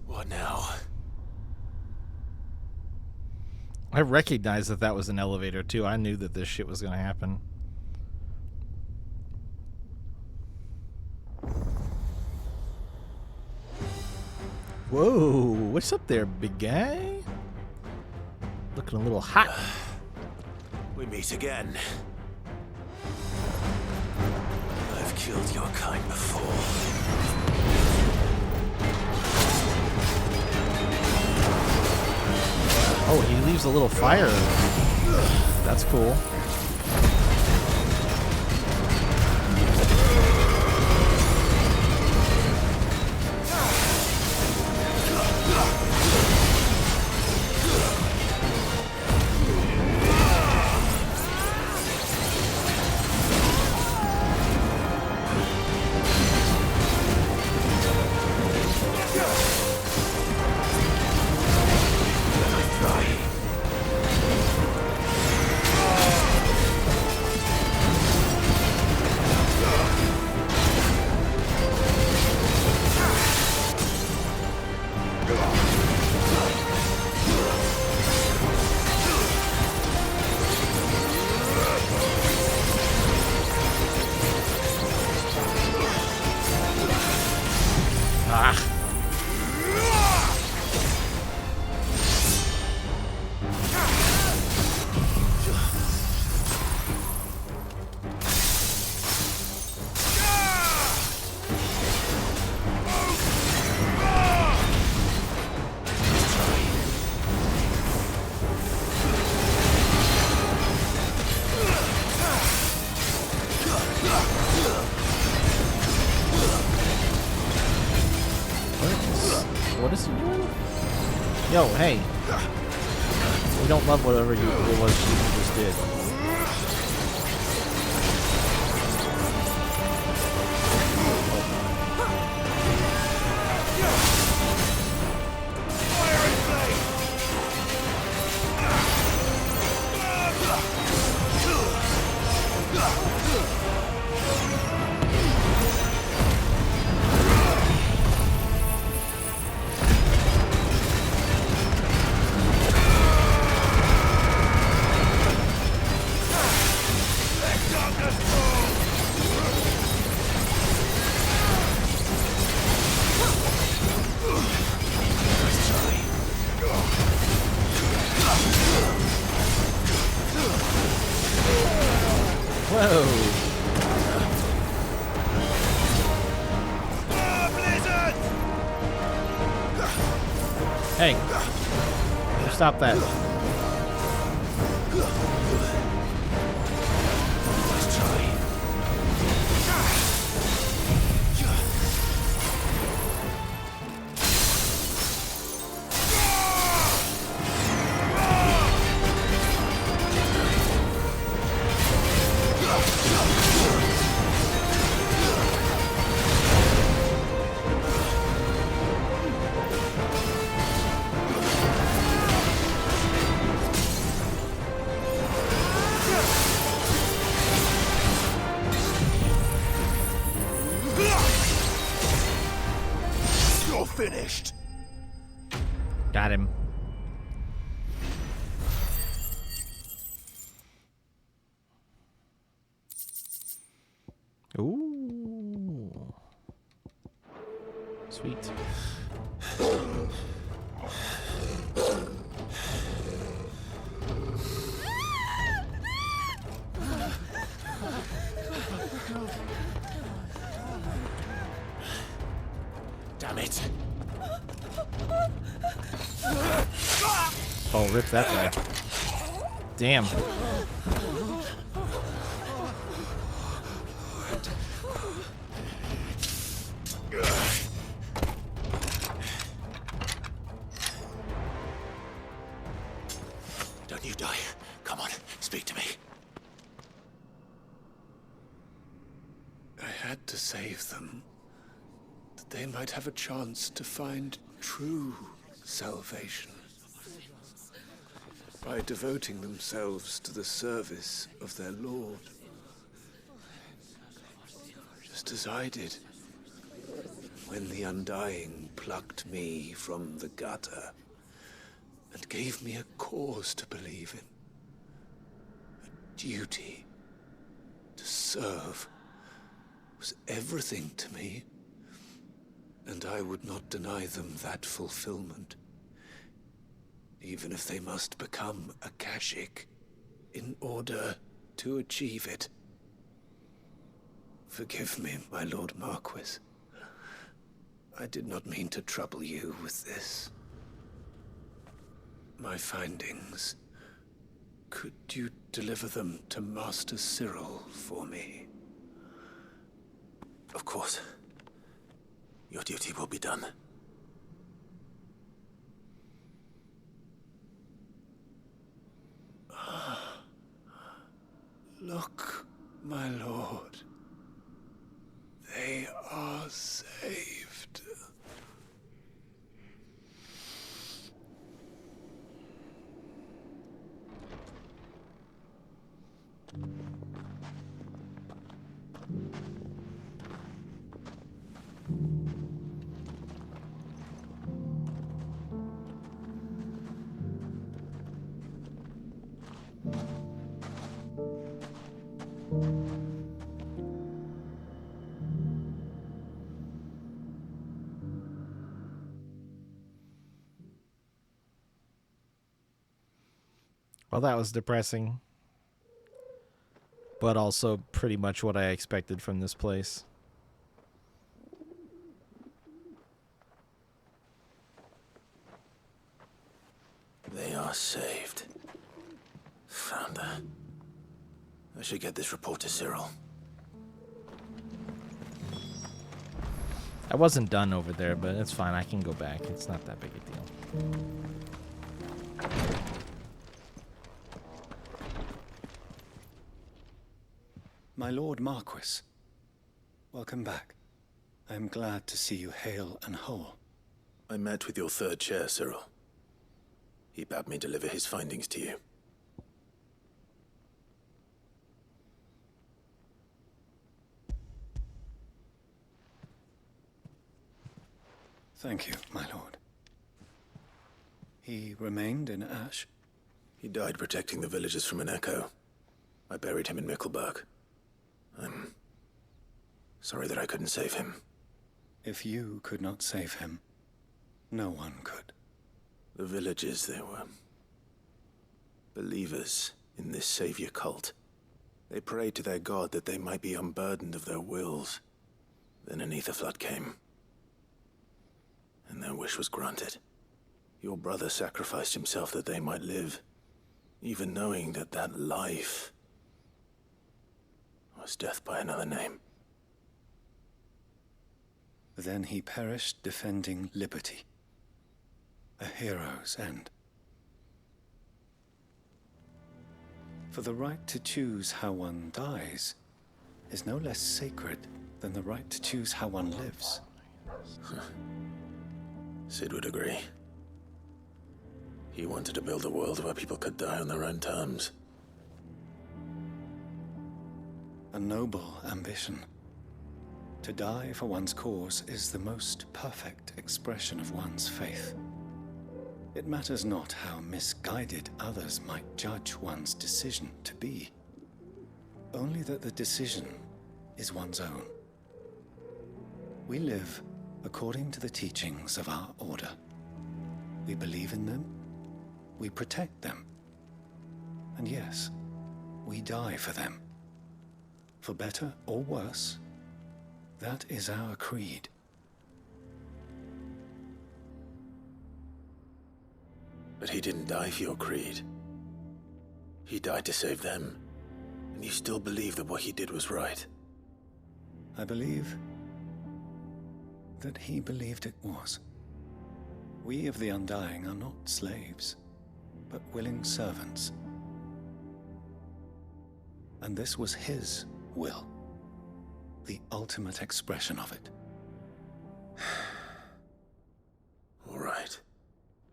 What now? I recognized that that was an elevator too. I knew that this shit was gonna happen. Whoa, what's up there, big guy? Looking a little hot. We meet again. I've killed your kind before. Oh, he leaves a little fire. That's cool. Ah. What is he doing? Yo, hey. We don't love whatever it was you just did. Whoa! Hey! Stop that. You're finished. Got him. Ooh. Sweet. Damn it. Oh, rip that guy. Damn. Don't you die. Come on, speak to me. I had to save them, that they might have a chance to find true salvation. By devoting themselves to the service of their Lord. Just as I did, when the Undying plucked me from the gutter and gave me a cause to believe in. A duty to serve was everything to me, and I would not deny them that fulfillment, even if they must become a Kashik in order to achieve it. Forgive me, my Lord Marquis. I did not mean to trouble you with this. My findings. Could you deliver them to Master Cyril for me? Of course. Your duty will be done. Look, my lord. They are saved. Well, that was depressing. But also pretty much what I expected from this place. They are saved. Founder. I should get this report to Cyril. I wasn't done over there, but it's fine. I can go back. It's not that big a deal. My Lord Marquis, welcome back. I am glad to see you hale and whole. I met with your third chair, Cyril. He bade me deliver his findings to you. Thank you, my lord. He remained in Ash? He died protecting the villagers from an echo. I buried him in Mickelberg. I'm sorry that I couldn't save him. If you could not save him, no one could. The villagers, they were believers in this savior cult. They prayed to their god that they might be unburdened of their wills. Then an ether flood came, and their wish was granted. Your brother sacrificed himself that they might live, even knowing that that life was death by another name. Then he perished defending liberty. A hero's end. For the right to choose how one dies is no less sacred than the right to choose how one lives. Sid would agree. He wanted to build a world where people could die on their own terms. A noble ambition. To die for one's cause is the most perfect expression of one's faith. It matters not how misguided others might judge one's decision to be. Only that the decision is one's own. We live according to the teachings of our order. We believe in them, we protect them, and yes, we die for them. For better or worse, that is our creed. But he didn't die for your creed. He died to save them, and you still believe that what he did was right. I believe that he believed it was. We of the Undying are not slaves, but willing servants. And this was his will, the ultimate expression of it. All right.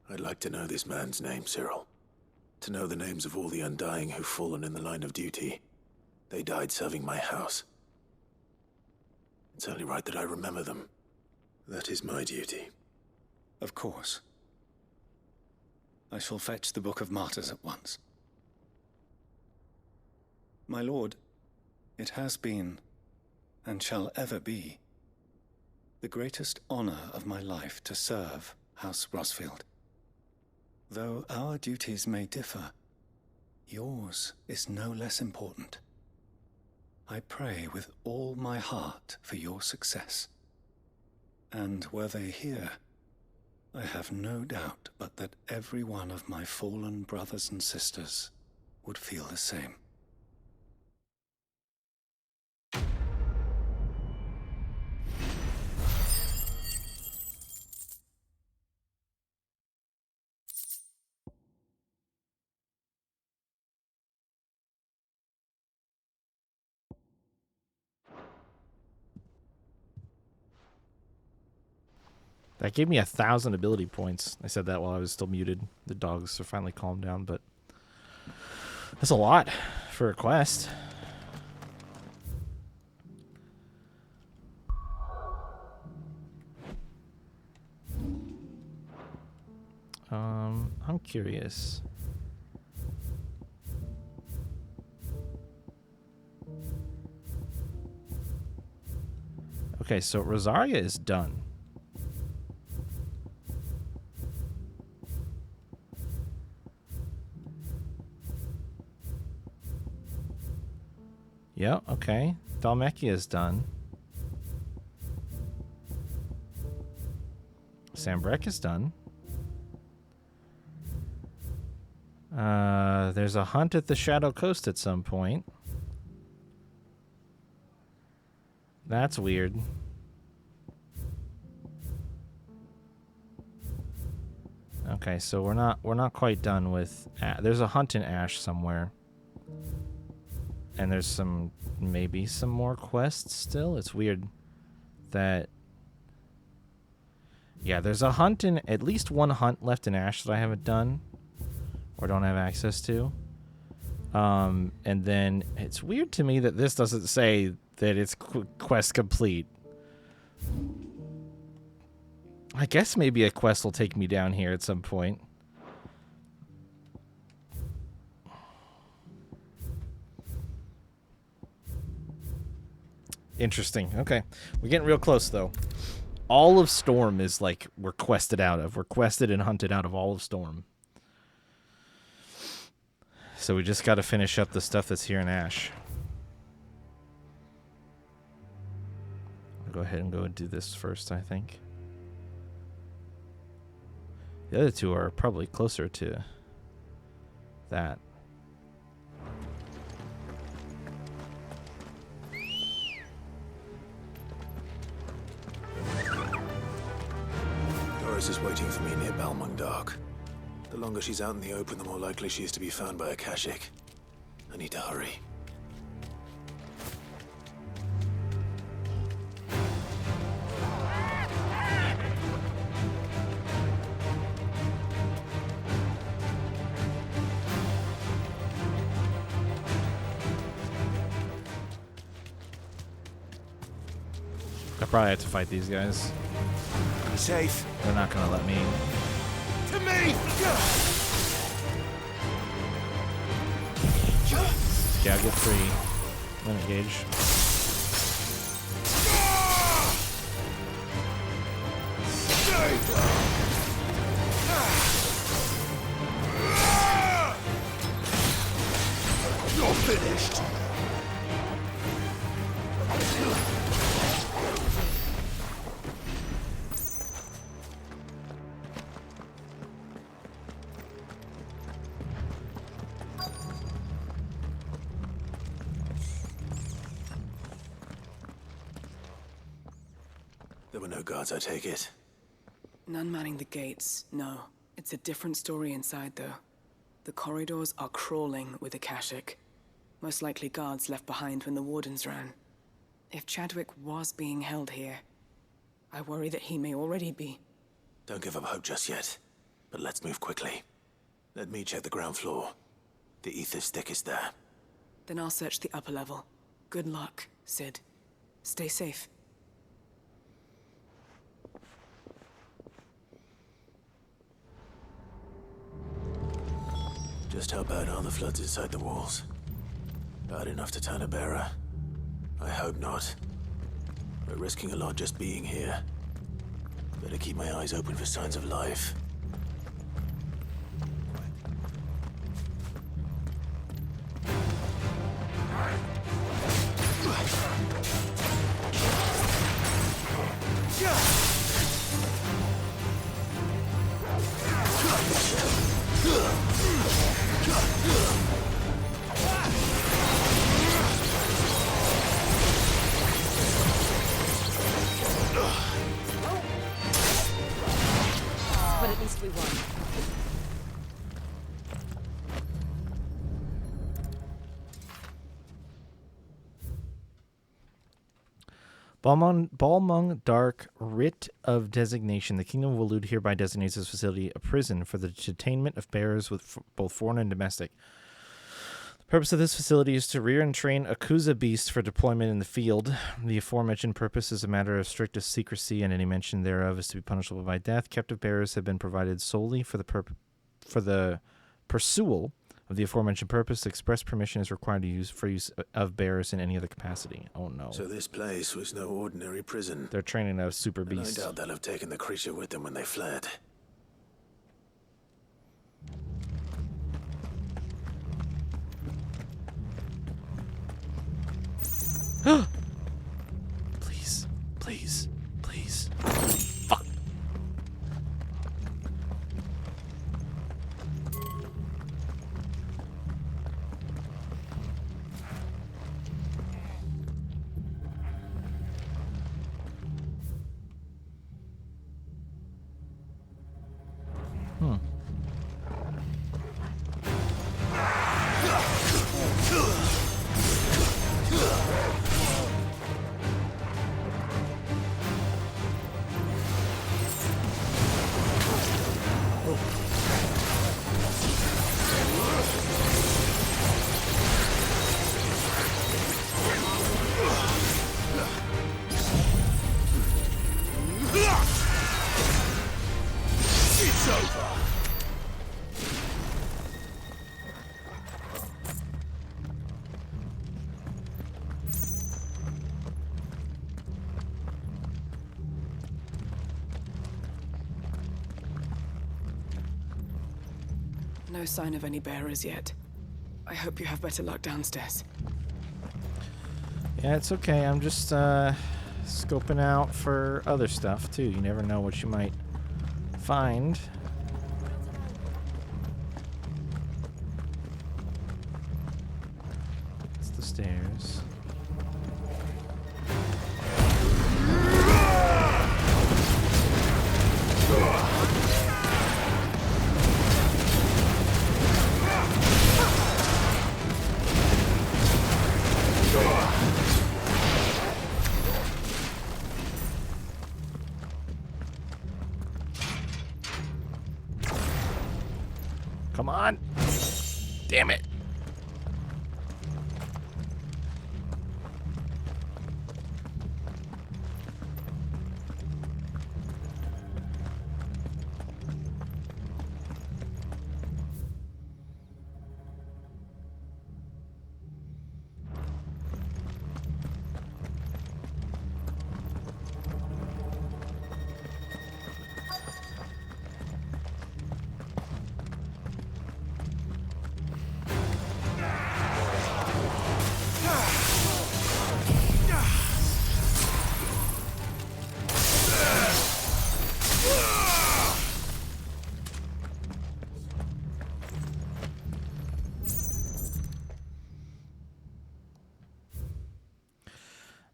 I'd like to know this man's name, Cyril. To know the names of all the Undying who've fallen in the line of duty. They died serving my house. It's only right that I remember them. That is my duty. Of course. I shall fetch the Book of Martyrs at once. My lord, it has been, and shall ever be, the greatest honor of my life to serve House Rosfield. Though our duties may differ, yours is no less important. I pray with all my heart for your success. And were they here, I have no doubt but that every one of my fallen brothers and sisters would feel the same. That gave me 1,000 ability points. I said that while I was still muted. The dogs are finally calmed down, but that's a lot for a quest. I'm curious. Okay, so Rosaria is done. Yeah, okay. Dhalmekia is done. Sambrek is done. There's a hunt at the Shadow Coast at some point. That's weird. Okay, so we're not quite done with. There's a hunt in Ash somewhere, and there's maybe some more quests still. It's weird that. Yeah, there's a hunt in at least one hunt left in Ash that I haven't done or don't have access to. And then it's weird to me that this doesn't say that it's quest complete. I guess maybe a quest will take me down here at some point. Interesting. Okay. We're getting real close, though. All of Storm is like we're quested out of. We're quested and hunted out of all of Storm. So we just got to finish up the stuff that's here in Ash. I'll go ahead and go and do this first, I think. The other two are probably closer to that. Doris is waiting for me near Balmung Dark. The longer she's out in the open, the more likely she is to be found by a Kashik. I need to hurry. I probably have to fight these guys. Be safe. They're not gonna let me. To me! Yeah, I'll get 3 limit gauge. You're finished. There were no guards, I take it. None manning the gates, no. It's a different story inside, though. The corridors are crawling with Akashic. Most likely guards left behind when the wardens ran. If Chadwick was being held here, I worry that he may already be. Don't give up hope just yet, but let's move quickly. Let me check the ground floor. The ether's thickest there. Then I'll search the upper level. Good luck, Sid. Stay safe. Just how bad are the floods inside the walls? Bad enough to turn a bearer? I hope not. We're risking a lot just being here. Better keep my eyes open for signs of life. But at least we won. Balmung Dark Writ of Designation. The Kingdom of Waloed hereby designates this facility a prison for the detainment of bearers with both foreign and domestic. The purpose of this facility is to rear and train Akuza beasts for deployment in the field. The aforementioned purpose is a matter of strictest secrecy, and any mention thereof is to be punishable by death. Captive bearers have been provided solely for the pursual of the aforementioned purpose. Express permission is required to use of bearers in any other capacity. Oh no. So this place was no ordinary prison. They're training a super And I beast. doubt they'll have taken the creature with them when they fled. Please. Please. Please. Fuck. It's over. No sign of any bearers yet. I hope you have better luck downstairs. Yeah, it's okay. I'm just scoping out for other stuff too. You never know what you might find. It's the stairs. Come on. Damn it.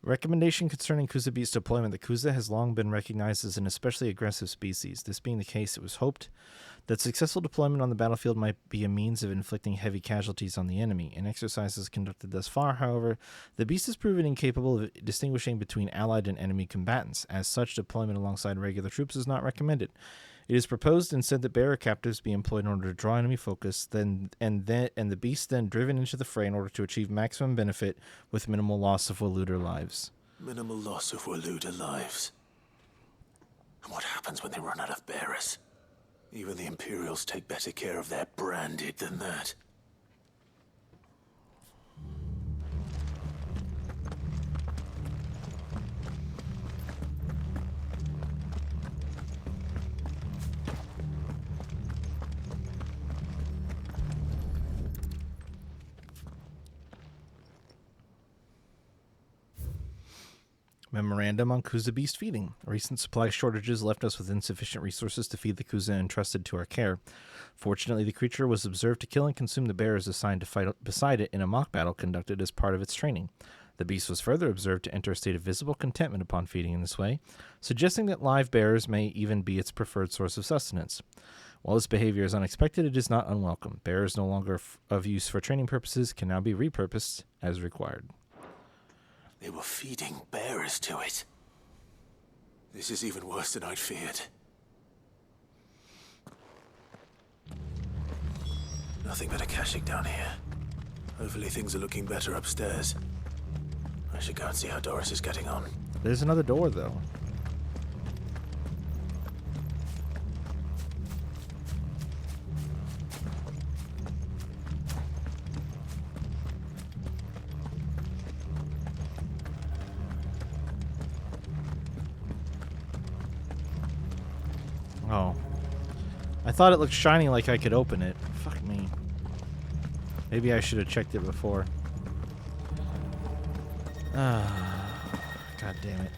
Recommendation concerning Kuza beast deployment. The Kuza has long been recognized as an especially aggressive species. This being the case, it was hoped that successful deployment on the battlefield might be a means of inflicting heavy casualties on the enemy. In exercises conducted thus far, however, the beast has proven incapable of distinguishing between allied and enemy combatants. As such, deployment alongside regular troops is not recommended. It is proposed instead that bearer captives be employed in order to draw enemy focus, and the beast then driven into the fray in order to achieve maximum benefit with minimal loss of Waluder lives. Minimal loss of Waluder lives. And what happens when they run out of bearers? Even the Imperials take better care of their branded than that. Memorandum on Kuza beast feeding. Recent supply shortages left us with insufficient resources to feed the Kuza entrusted to our care. Fortunately, the creature was observed to kill and consume the bearers assigned to fight beside it in a mock battle conducted as part of its training. The beast was further observed to enter a state of visible contentment upon feeding in this way, suggesting that live bearers may even be its preferred source of sustenance. While this behavior is unexpected, it is not unwelcome. Bearers no longer of use for training purposes can now be repurposed as required. They were feeding bearers to it. This is even worse than I'd feared. Nothing but a Kashyyyk down here. Hopefully things are looking better upstairs. I should go and see how Doris is getting on. There's another door, though. Oh. I thought it looked shiny like I could open it. Fuck me. Maybe I should have checked it before. God damn it.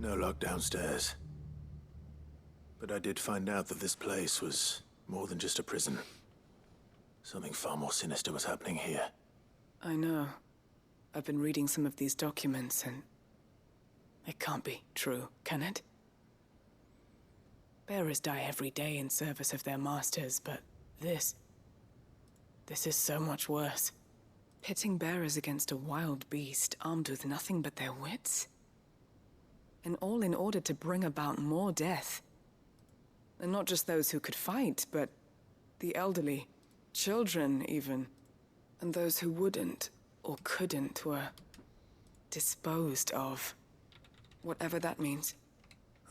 No luck downstairs. But I did find out that this place was more than just a prison. Something far more sinister was happening here. I know. I've been reading some of these documents and... it can't be true, can it? Bearers die every day in service of their masters, but this is so much worse. Pitting bearers against a wild beast armed with nothing but their wits? And all in order to bring about more death. And not just those who could fight, but the elderly, children even. And those who wouldn't or couldn't were disposed of. Whatever that means.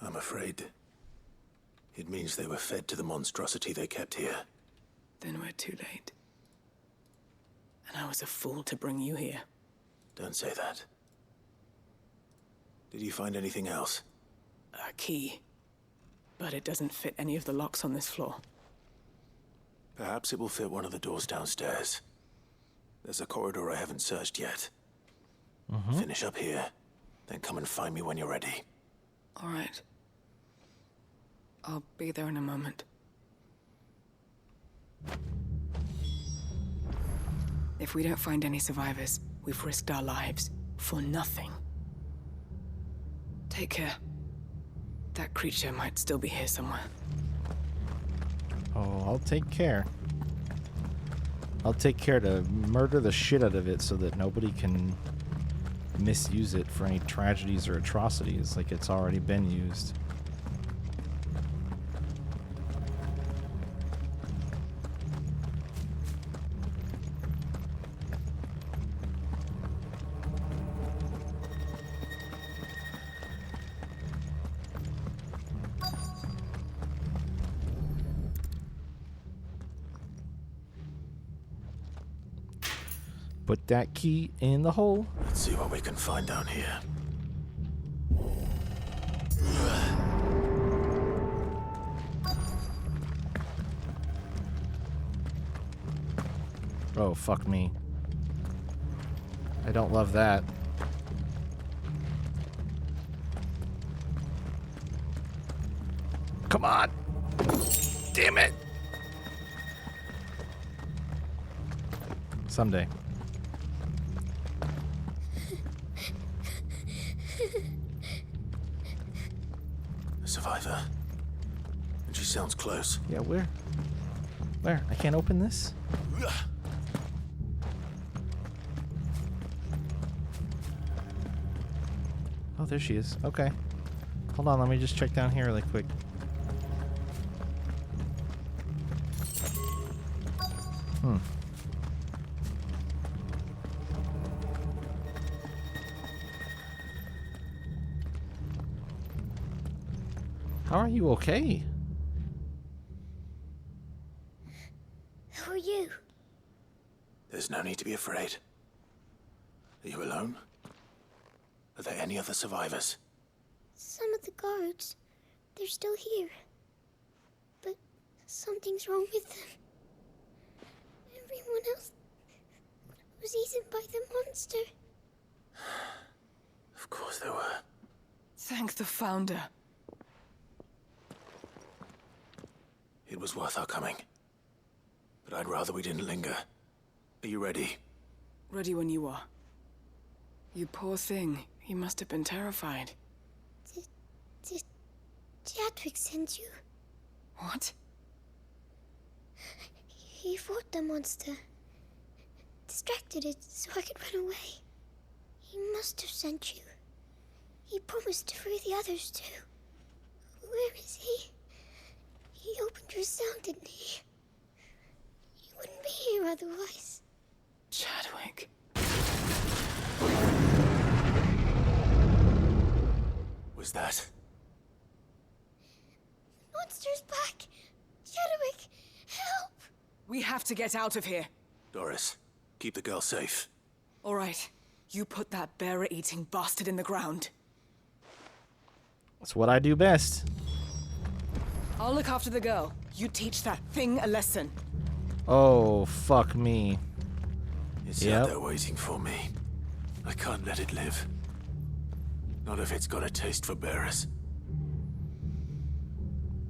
I'm afraid it means they were fed to the monstrosity they kept here. Then we're too late. And I was a fool to bring you here. Don't say that. Did you find anything else? A key. But it doesn't fit any of the locks on this floor. Perhaps it will fit one of the doors downstairs. There's a corridor I haven't searched yet. Finish up here, then come and find me when you're ready. All right. I'll be there in a moment. If we don't find any survivors, we've risked our lives for nothing. Take care. That creature might still be here somewhere. Oh, I'll take care. I'll take care to murder the shit out of it so that nobody can misuse it for any tragedies or atrocities like it's already been used. Put that key in the hole. Let's see what we can find down here. Oh, fuck me. I don't love that. Come on! Damn it! Someday. A survivor. And she sounds close. Yeah, where? Where? I can't open this? Oh, there she is. Okay. Hold on, let me just check down here really quick. How are you okay? Who are you? There's no need to be afraid. Are you alone? Are there any other survivors? Some of the guards. They're still here. But something's wrong with them. Everyone else was eaten by the monster. Of course there were. Thank the Founder. It was worth our coming. But I'd rather we didn't linger. Are you ready? Ready when you are. You poor thing. You must have been terrified. Did Chadwick send you? What? He fought the monster. Distracted it so I could run away. He must have sent you. He promised to free the others too. Where is he? He opened your cell, didn't he? You wouldn't be here otherwise. Chadwick. Was that We have to get out of here. Doris, keep the girl safe. All right. You put that bearer-eating bastard in the ground. That's what I do best. I'll look after the girl. You teach that thing a lesson. Oh, fuck me. It's out there waiting for me. I can't let it live. Not if it's got a taste for bearers.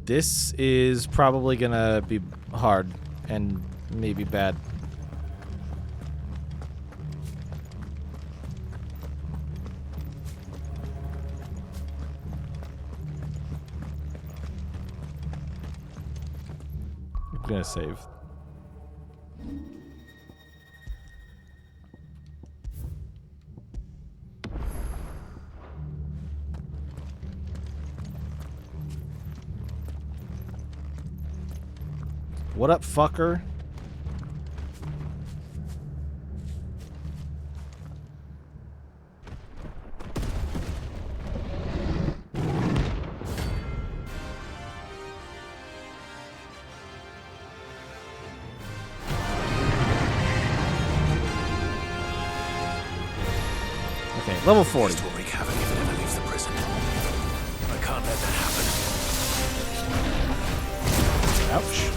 This is probably gonna be hard and maybe bad. I'm gonna save. What up, fucker? Okay, level 40. This will wreak havoc if it ever leaves the prison. I can't let that happen. Ouch.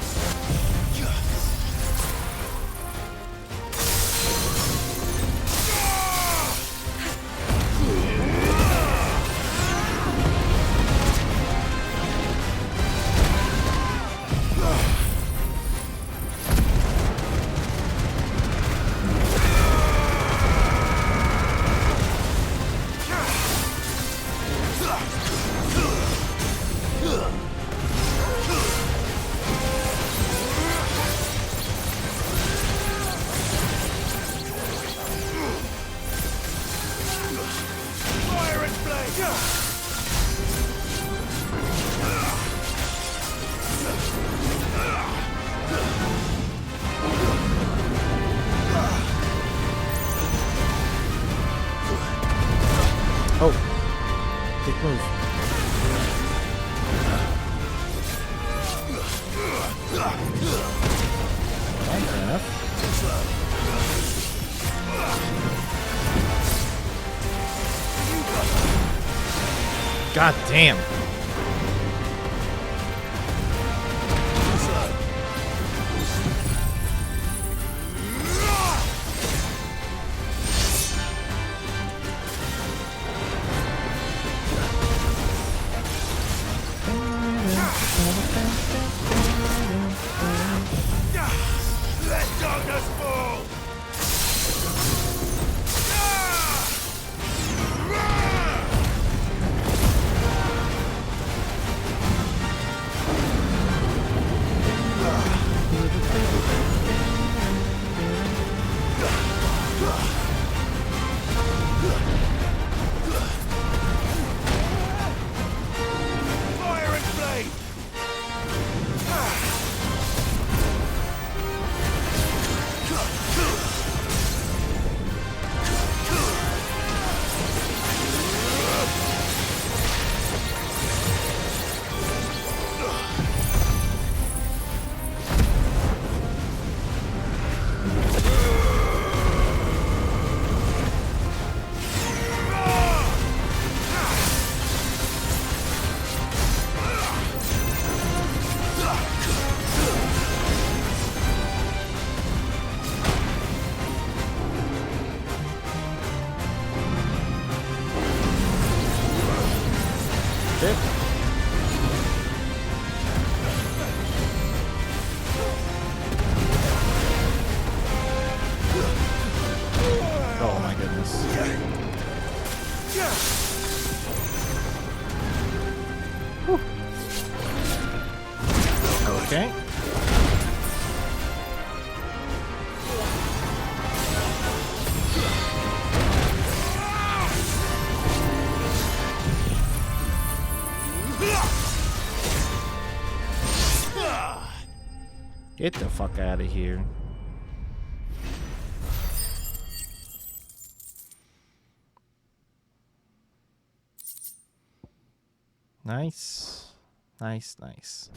Oh, big move. Fair enough. God damn. Let darkness fall! Fire and flame! Oh my goodness. Whew. Okay. Get the fuck out of here. Nice. Nice, nice.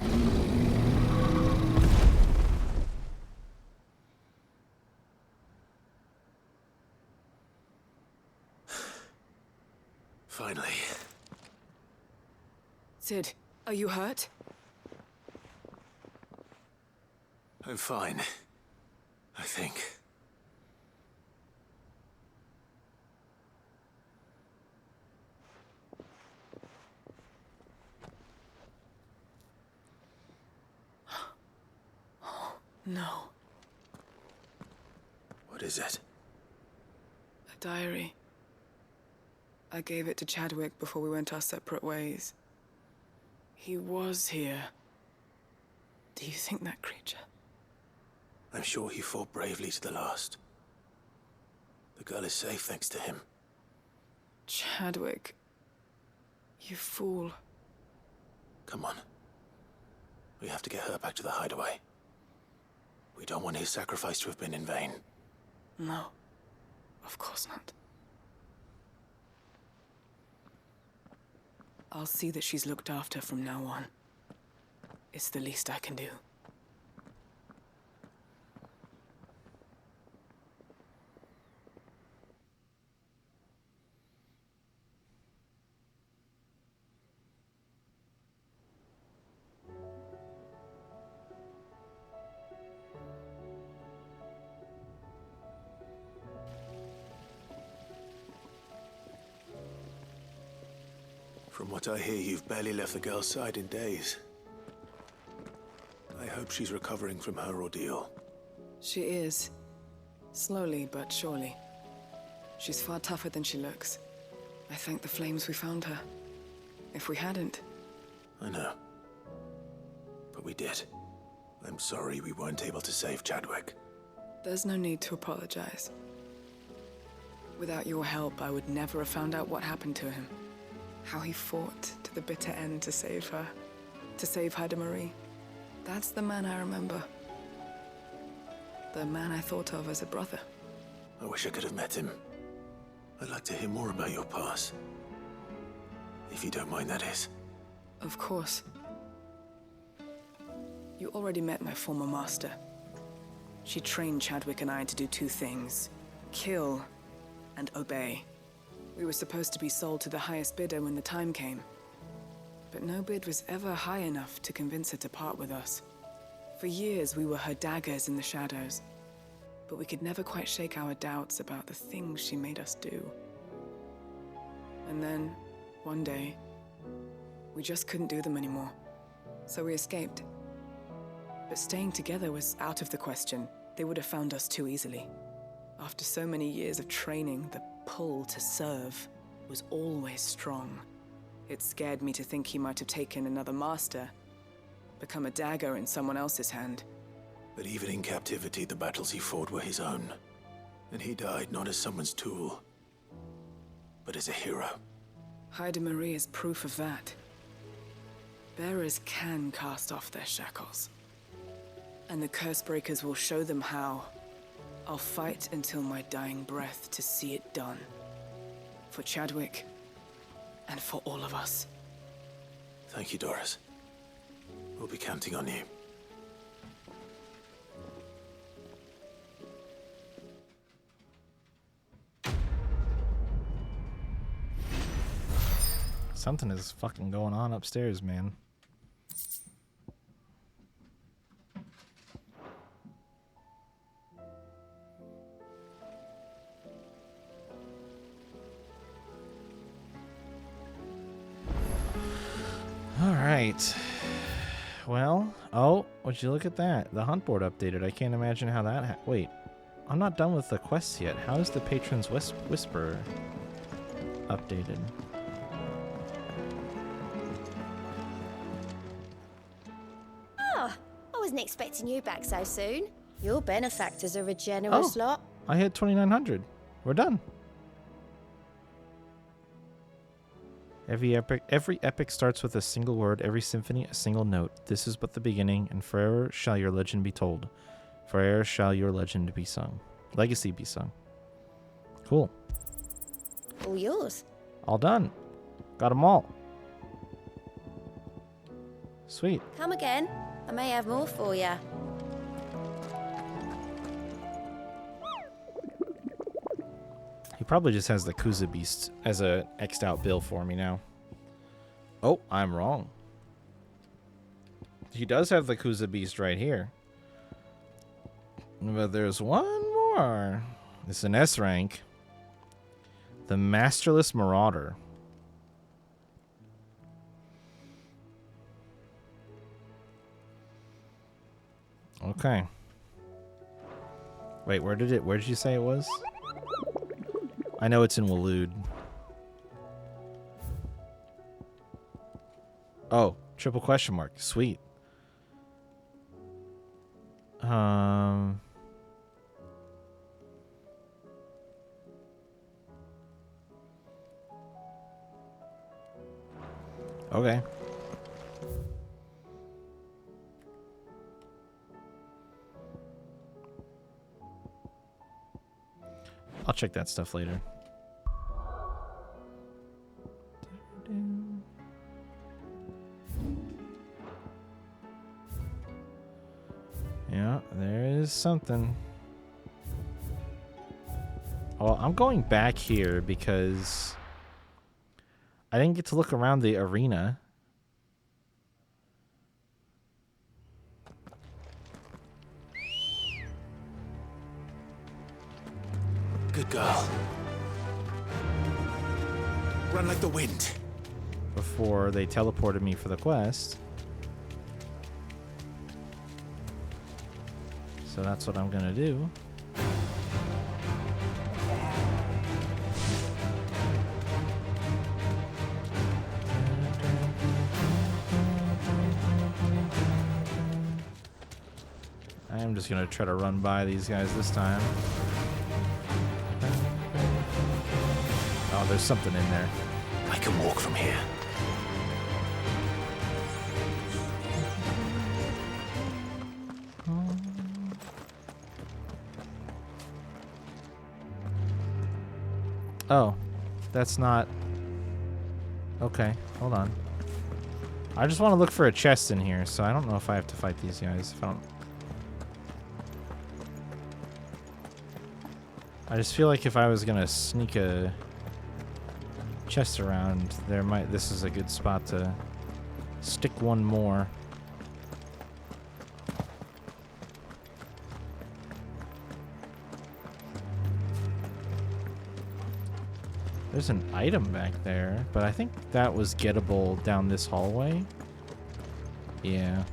Finally. Sid, are you hurt? I'm fine. I think. No. What is it? A diary. I gave it to Chadwick before we went our separate ways. He was here. Do you think that creature? I'm sure he fought bravely to the last. The girl is safe thanks to him. Chadwick. You fool. Come on. We have to get her back to the hideaway. We don't want his sacrifice to have been in vain. No. Of course not. I'll see that she's looked after from now on. It's the least I can do. From what I hear, you've barely left the girl's side in days. I hope she's recovering from her ordeal. She is. Slowly but surely. She's far tougher than she looks. I thank the flames we found her. If we hadn't... I know. But we did. I'm sorry we weren't able to save Chadwick. There's no need to apologize. Without your help, I would never have found out what happened to him. How he fought to the bitter end to save her. To save Haida Marie. That's the man I remember. The man I thought of as a brother. I wish I could have met him. I'd like to hear more about your past. If you don't mind, that is. Of course. You already met my former master. She trained Chadwick and I to do two things. Kill and obey. We were supposed to be sold to the highest bidder when the time came. But no bid was ever high enough to convince her to part with us. For years, we were her daggers in the shadows. But we could never quite shake our doubts about the things she made us do. And then, one day, we just couldn't do them anymore. So we escaped. But staying together was out of the question. They would have found us too easily. After so many years of training, the pull to serve was always strong. It scared me to think he might have taken another master, become a dagger in someone else's hand. But even in captivity, the battles he fought were his own. And he died not as someone's tool, but as a hero. Haida Marie is proof of that. Bearers can cast off their shackles. And the Cursebreakers will show them how. I'll fight until my dying breath to see it done. For Chadwick, and for all of us. Thank you, Doris. We'll be counting on you. Something is fucking going on upstairs, man. Alright. Well, oh, would you look at that? The hunt board updated. I can't imagine how that wait. I'm not done with the quests yet. How is the Patron's Whisper updated? Ah, I wasn't expecting you back so soon. Your benefactors are a generous lot. I hit 2,900. We're done. Every epic starts with a single word, every symphony a single note. This is but the beginning, and forever shall your legend be told. Forever shall your legend be sung. Legacy be sung. Cool. All yours. All done. Got them all. Sweet. Come again. I may have more for you. He probably just has the Kuza Beast as a X'd out bill for me now. Oh, I'm wrong. He does have the Kuza Beast right here. But there's one more. It's an S rank. The Masterless Marauder. Okay. Wait, where did you say it was? I know it's in Waloed. Oh, triple question mark. Sweet. Okay. I'll check that stuff later. Yeah, there is something. Oh, I'm going back here because I didn't get to look around the arena. Good girl. Run like the wind. Before they teleported me for the quest. So that's what I'm gonna do. I'm just gonna try to run by these guys this time. Oh, there's something in there. I can walk from here. Oh, that's not... Okay, hold on. I just want to look for a chest in here, so I don't know if I have to fight these guys. If I don't... I just feel like if I was gonna sneak a chest around, this is a good spot to stick one more. There's an item back there, but I think that was gettable down this hallway. Yeah.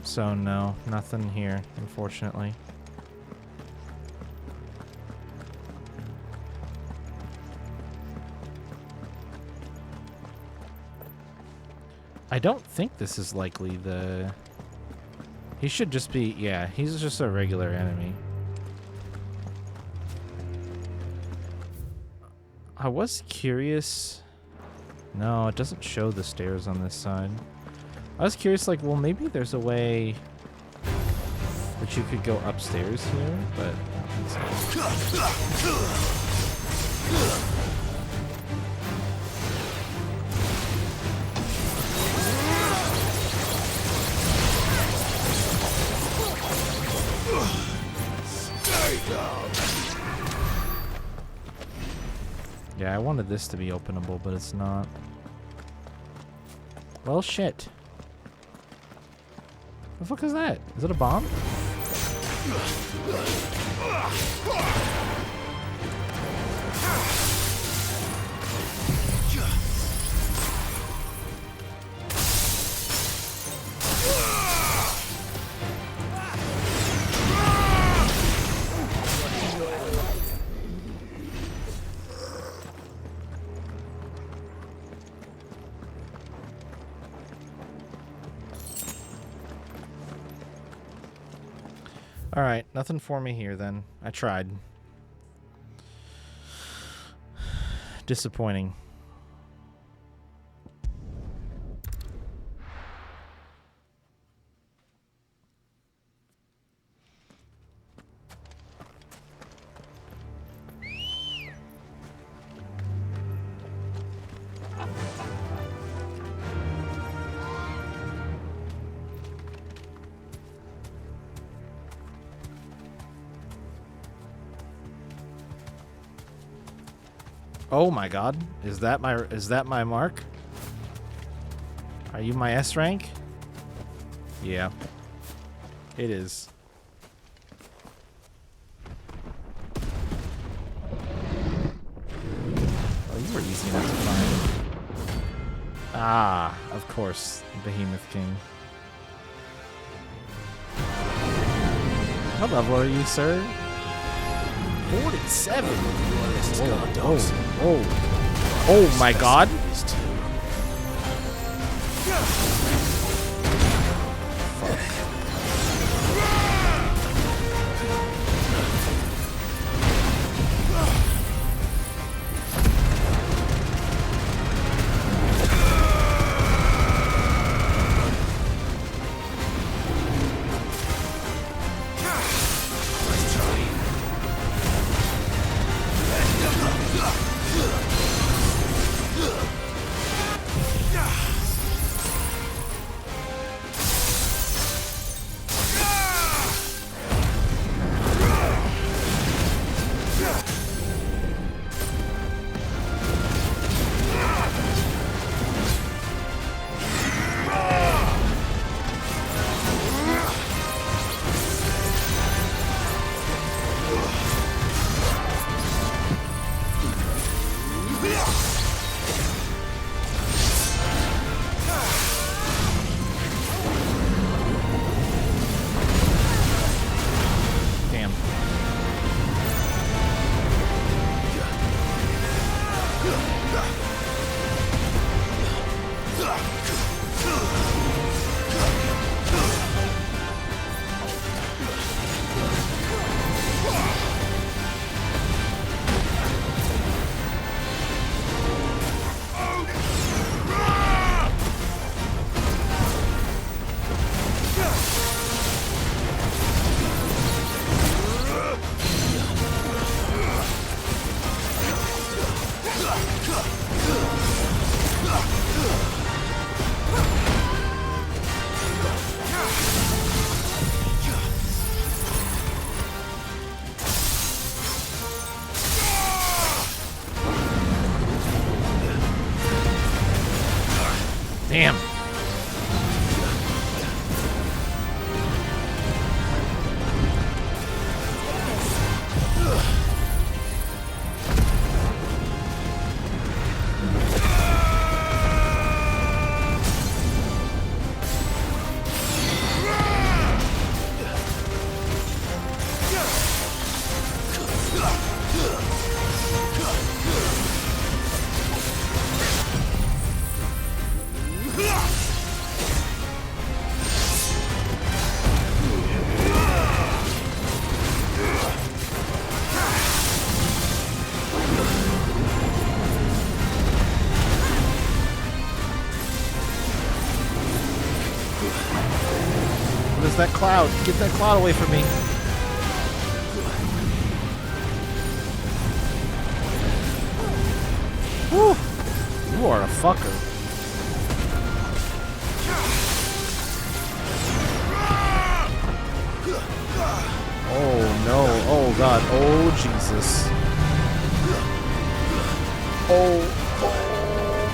So no, nothing here, unfortunately. I don't think this is likely the... He should just be... Yeah, he's just a regular enemy. I was curious... No, it doesn't show the stairs on this side. I was curious, like, well, maybe there's a way that you could go upstairs here, but I don't think so. Yeah, I wanted this to be openable, but it's not. Well, shit. The fuck is that? Is it a bomb? Alright, nothing for me here then. I tried. Disappointing. Oh my god. Is that my mark? Are you my S rank? Yeah. It is. Oh, you were easy enough to find. Ah, of course. Behemoth King. What level are you, sir? 47. Oh my god. Damn. That cloud. Get that cloud away from me. Woo! You are a fucker. Oh no. Oh god. Oh Jesus. Oh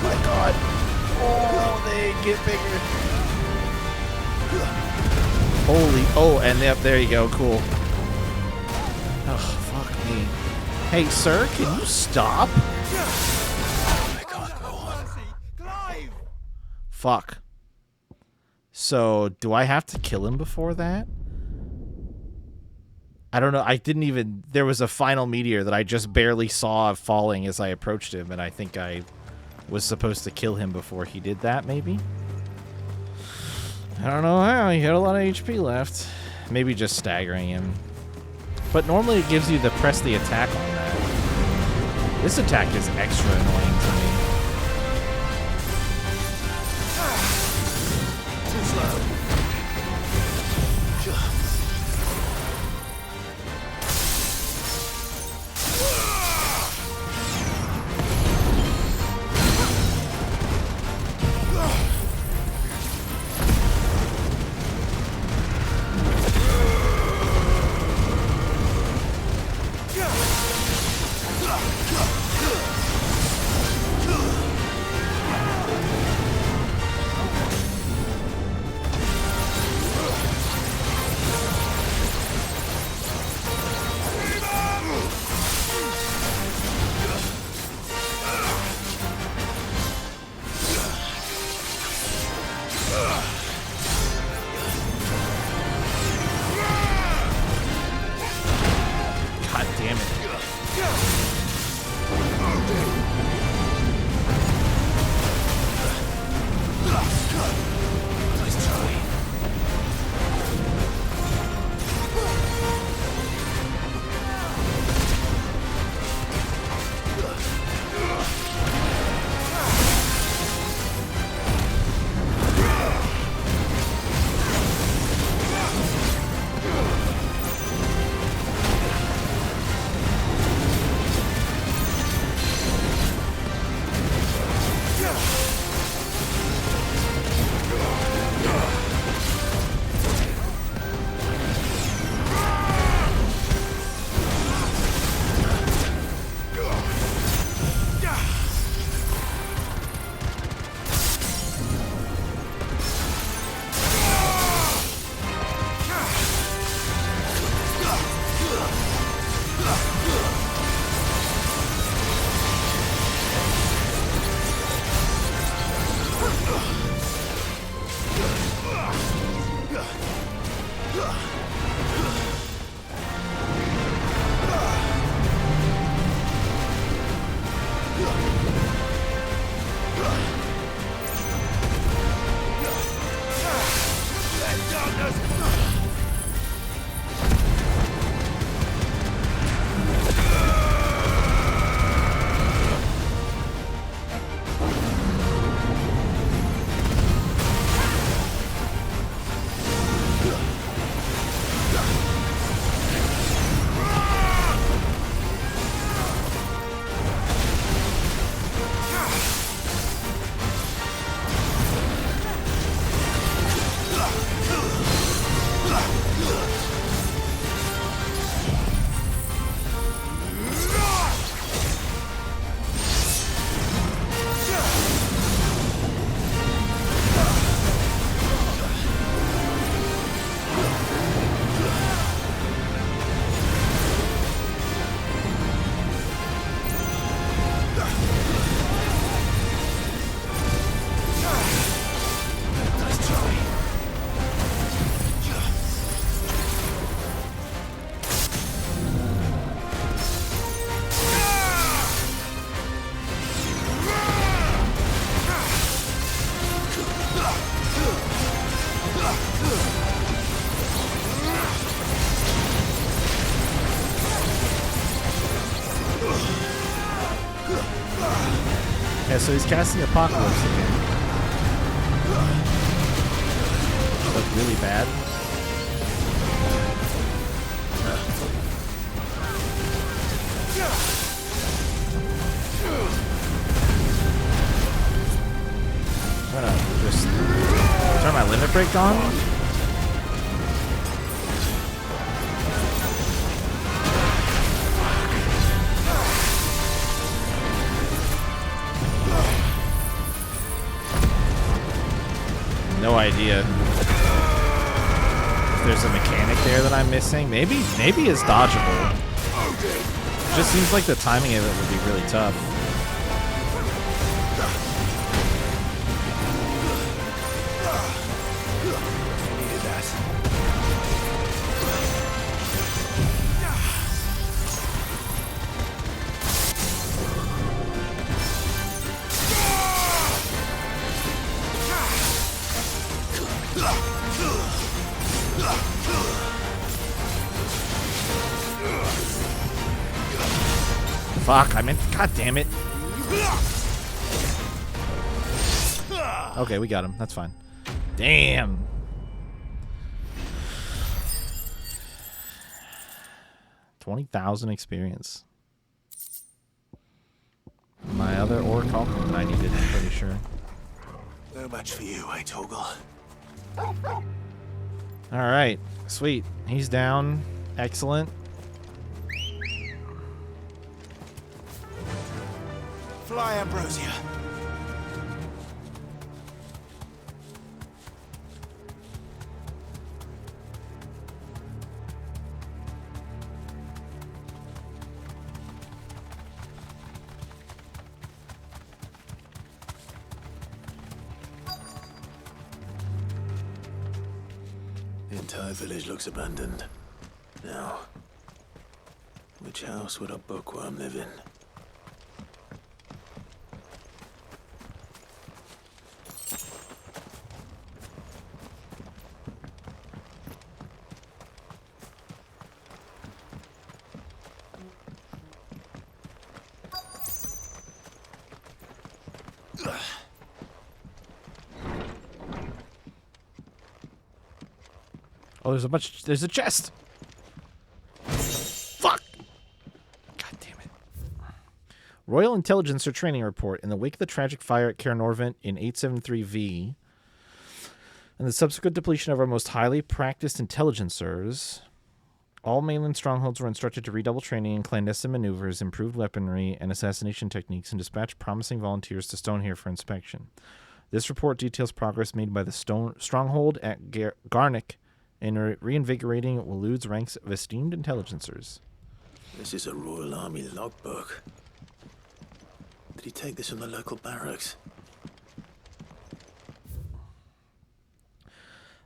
my god. Oh, they get bigger. Holy, oh, and yep, there you go, cool. Oh, fuck me. Hey, sir, can you stop? I can't go on. Fuck. So, do I have to kill him before that? I don't know, I didn't even, there was a final meteor that I just barely saw falling as I approached him, and I think I was supposed to kill him before he did that, maybe? I don't know how. He had a lot of HP left. Maybe just staggering him. But normally it gives you the press the attack on that. This attack is extra annoying to me. Too slow. Yeah, so he's casting Apocalypse again. Look really bad. I'm gonna just turn my limit break on. No idea if there's a mechanic there that I'm missing. Maybe it's dodgeable. It just seems like the timing of it would be really tough. Fuck, I meant, god damn it. Okay, we got him. That's fine. Damn. $20,000 experience. My other orc Hulkman I needed, I'm pretty sure. No match for you, eh, Torgal? Alright, sweet. He's down. Excellent. Fly, Ambrosia. The entire village looks abandoned. Now, which house would a bookworm live in? Oh, there's a chest. Fuck. God damn it. Royal Intelligencer Training Report. In the wake of the tragic fire at Cairnorvent in 873V and the subsequent depletion of our most highly practiced intelligencers, all mainland strongholds were instructed to redouble training in clandestine maneuvers, improved weaponry, and assassination techniques, and dispatch promising volunteers to Stonehere for inspection. This report details progress made by the stronghold at Garnick in reinvigorating Waloed's ranks of esteemed intelligencers. This is a Royal Army logbook. Did he take this from the local barracks?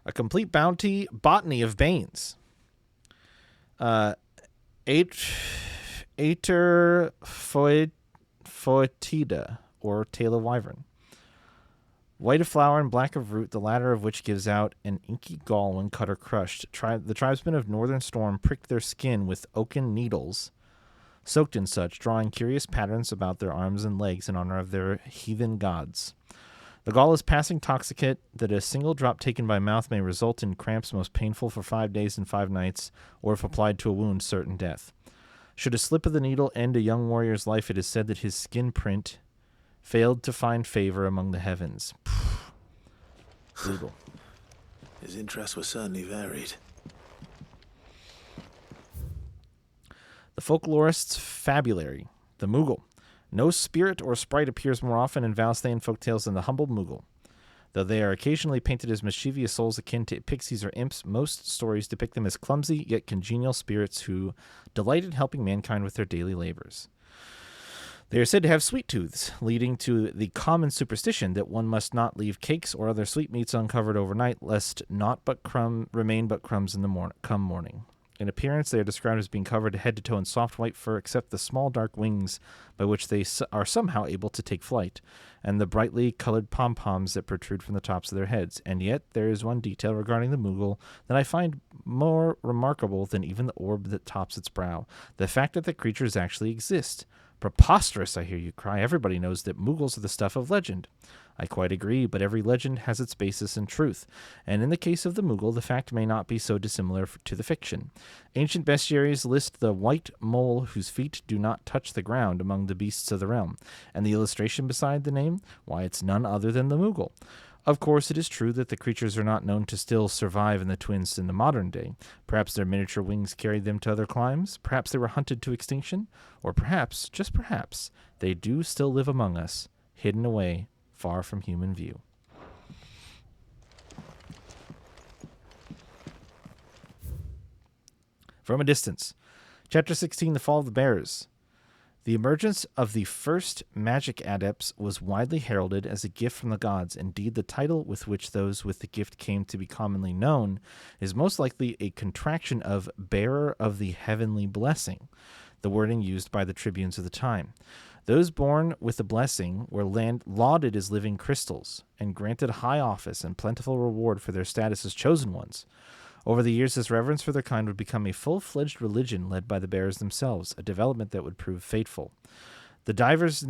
A complete botany of Banes. Ater Foetida, or tail of wyvern. White of flower and black of root, the latter of which gives out an inky gall when cut or crushed. The tribesmen of Northern Storm pricked their skin with oaken needles, soaked in such, drawing curious patterns about their arms and legs in honor of their heathen gods. The gall is passing toxicant that a single drop taken by mouth may result in cramps most painful for 5 days and 5 nights, or if applied to a wound, certain death. Should a slip of the needle end a young warrior's life, it is said that his skin print failed to find favor among the heavens. Brutal. His interests were certainly varied. The folklorist's fabulary, the Moogle. No spirit or sprite appears more often in Valsthean folktales than the humble Moogle. Though they are occasionally painted as mischievous souls akin to pixies or imps, most stories depict them as clumsy yet congenial spirits who delight in helping mankind with their daily labors. They are said to have sweet tooths, leading to the common superstition that one must not leave cakes or other sweetmeats uncovered overnight, lest naught but remain but crumbs in the come morning. In appearance, they are described as being covered head to toe in soft white fur, except the small dark wings by which they are somehow able to take flight, and the brightly colored pom-poms that protrude from the tops of their heads. And yet, there is one detail regarding the Moogle that I find more remarkable than even the orb that tops its brow: the fact that the creatures actually exist. Preposterous, I hear you cry. Everybody knows that Moogles are the stuff of legend. I quite agree, but every legend has its basis in truth, and in the case of the Moogle, the fact may not be so dissimilar to the fiction. Ancient bestiaries list the white mole whose feet do not touch the ground among the beasts of the realm, and the illustration beside the name, why, it's none other than the Moogle. Of course, it is true that the creatures are not known to still survive in the Twins in the modern day. Perhaps their miniature wings carried them to other climes, perhaps they were hunted to extinction, or perhaps, just perhaps, they do still live among us, hidden away, far from human view. From a distance. Chapter 16, The Fall of the Bears. The emergence of the first magic adepts was widely heralded as a gift from the gods. Indeed, the title with which those with the gift came to be commonly known is most likely a contraction of bearer of the heavenly blessing, the wording used by the tribunes of the time. Those born with the blessing were lauded as living crystals and granted high office and plentiful reward for their status as chosen ones. Over the years, this reverence for their kind would become a full-fledged religion led by the bearers themselves, a development that would prove fateful. The diverse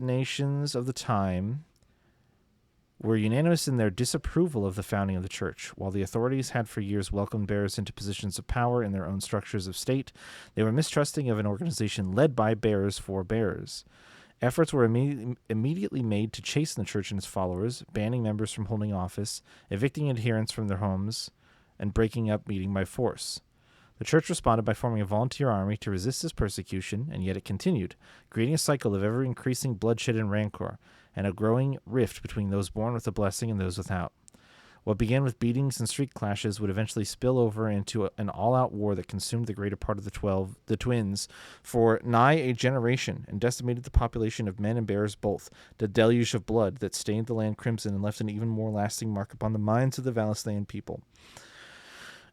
nations of the time were unanimous in their disapproval of the founding of the church. While the authorities had for years welcomed bearers into positions of power in their own structures of state, they were mistrusting of an organization led by bearers for bearers. Efforts were immediately made to chasten the church and its followers, banning members from holding office, evicting adherents from their homes, and breaking up meeting by force. The church responded by forming a volunteer army to resist this persecution, and yet it continued, creating a cycle of ever-increasing bloodshed and rancor, and a growing rift between those born with a blessing and those without. What began with beatings and street clashes would eventually spill over into an all-out war that consumed the greater part of the Twins for nigh a generation and decimated the population of men and bears both. The deluge of blood that stained the land crimson and left an even more lasting mark upon the minds of the Valsthean people.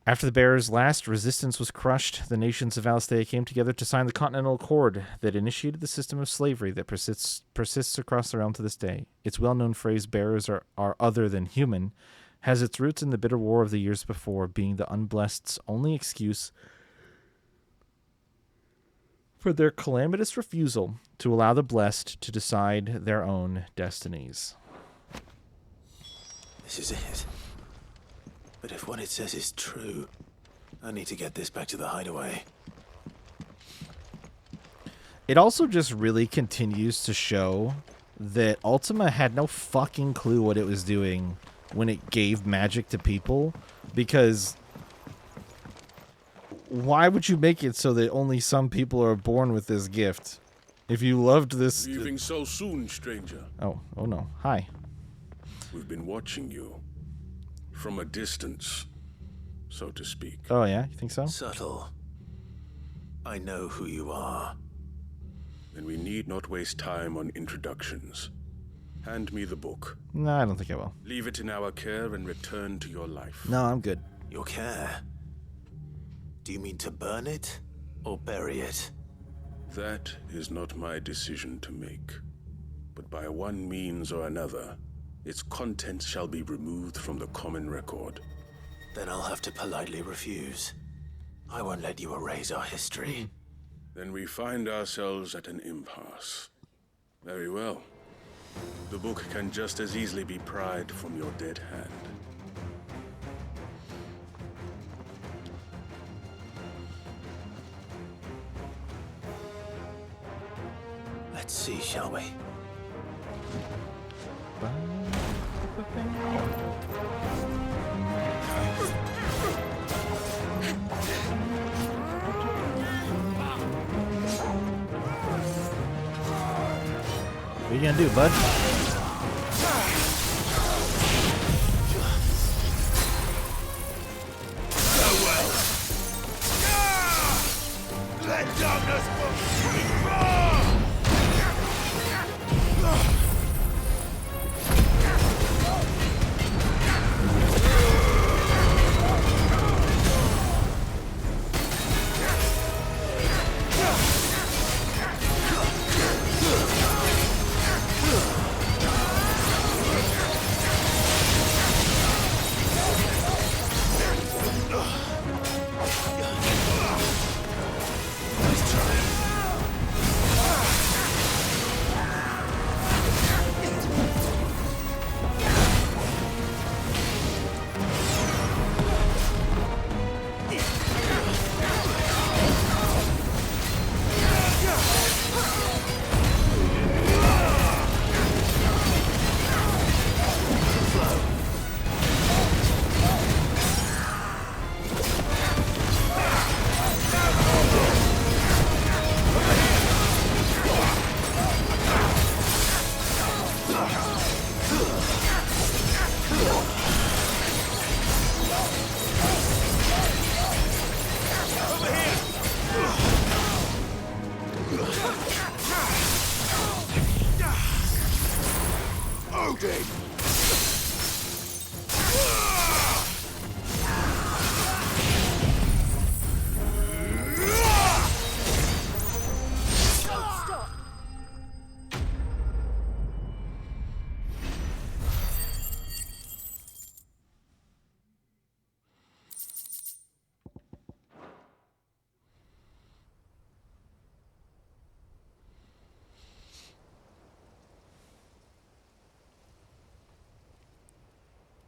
After the bearers' last resistance was crushed, the nations of Valisthea came together to sign the Continental Accord that initiated the system of slavery that persists across the realm to this day. Its well-known phrase, bearers are other than human, has its roots in the bitter war of the years before, being the unblessed's only excuse for their calamitous refusal to allow the blessed to decide their own destinies. This is it. But if what it says is true, I need to get this back to the hideaway. It also just really continues to show that Ultima had no fucking clue what it was doing when it gave magic to people, because why would you make it so that only some people are born with this gift? If you loved this... Leaving so soon, stranger. Oh no. Hi. We've been watching you. From a distance, so to speak. Oh yeah? You think so? Subtle. I know who you are. Then we need not waste time on introductions. Hand me the book. No, I don't think I will. Leave it in our care and return to your life. No, I'm good. Your care? Do you mean to burn it or bury it? That is not my decision to make. But by one means or another, its contents shall be removed from the common record. Then I'll have to politely refuse. I won't let you erase our history. Then we find ourselves at an impasse. Very well. The book can just as easily be pried from your dead hand. Let's see, shall we? What are you gonna do, bud? Let darkness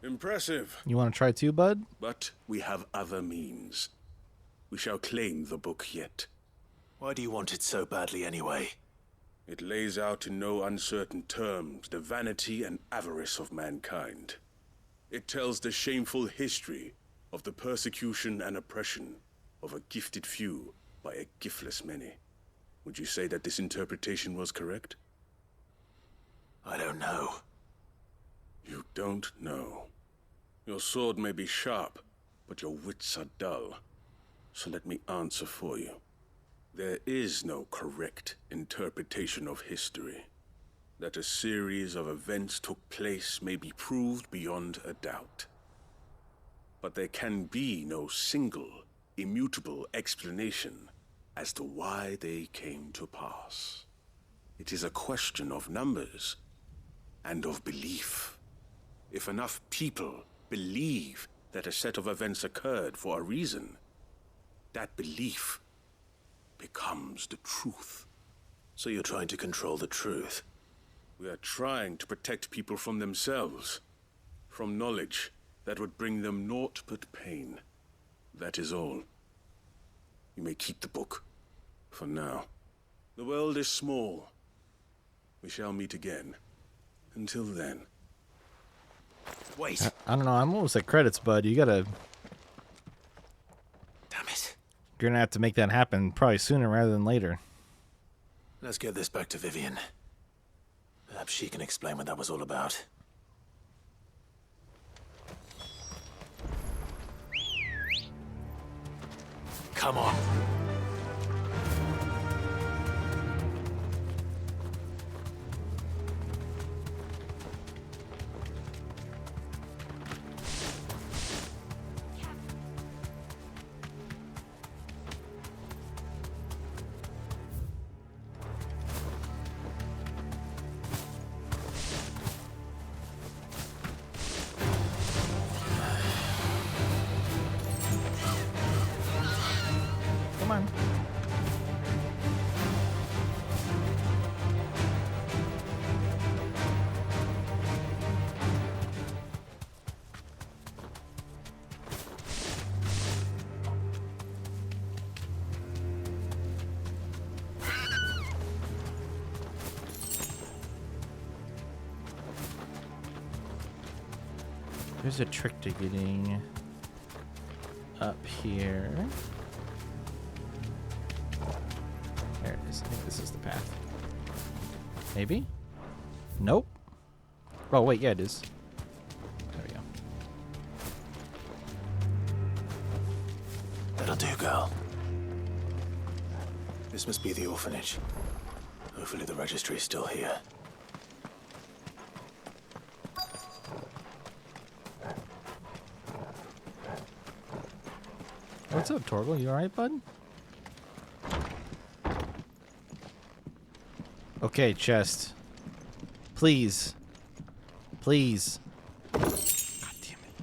Impressive. You want to try too, bud? But we have other means. We shall claim the book yet. Why do you want it so badly anyway? It lays out in no uncertain terms the vanity and avarice of mankind. It tells the shameful history of the persecution and oppression of a gifted few by a giftless many. Would you say that this interpretation was correct? I don't know. You don't know. Your sword may be sharp, but your wits are dull. So let me answer for you. There is no correct interpretation of history. That a series of events took place may be proved beyond a doubt. But there can be no single, immutable explanation as to why they came to pass. It is a question of numbers and of belief. If enough people believe that a set of events occurred for a reason, that belief becomes the truth. So you're trying to control the truth? We are trying to protect people from themselves, from knowledge that would bring them naught but pain. That is all. You may keep the book, for now. The world is small. We shall meet again. Until then. Wait. I don't know. I'm almost at credits, bud. You gotta... Damn it. You're gonna have to make that happen probably sooner rather than later. Let's get this back to Vivian. Perhaps she can explain what that was all about. Come on. There's a trick to getting up here. There it is. I think this is the path. Maybe? Nope. Oh, wait, yeah, it is. There we go. That'll do, girl. This must be the orphanage. Hopefully the registry is still here. What's up, Torgal? You alright, bud? Okay, chest. Please. Please. God damn it.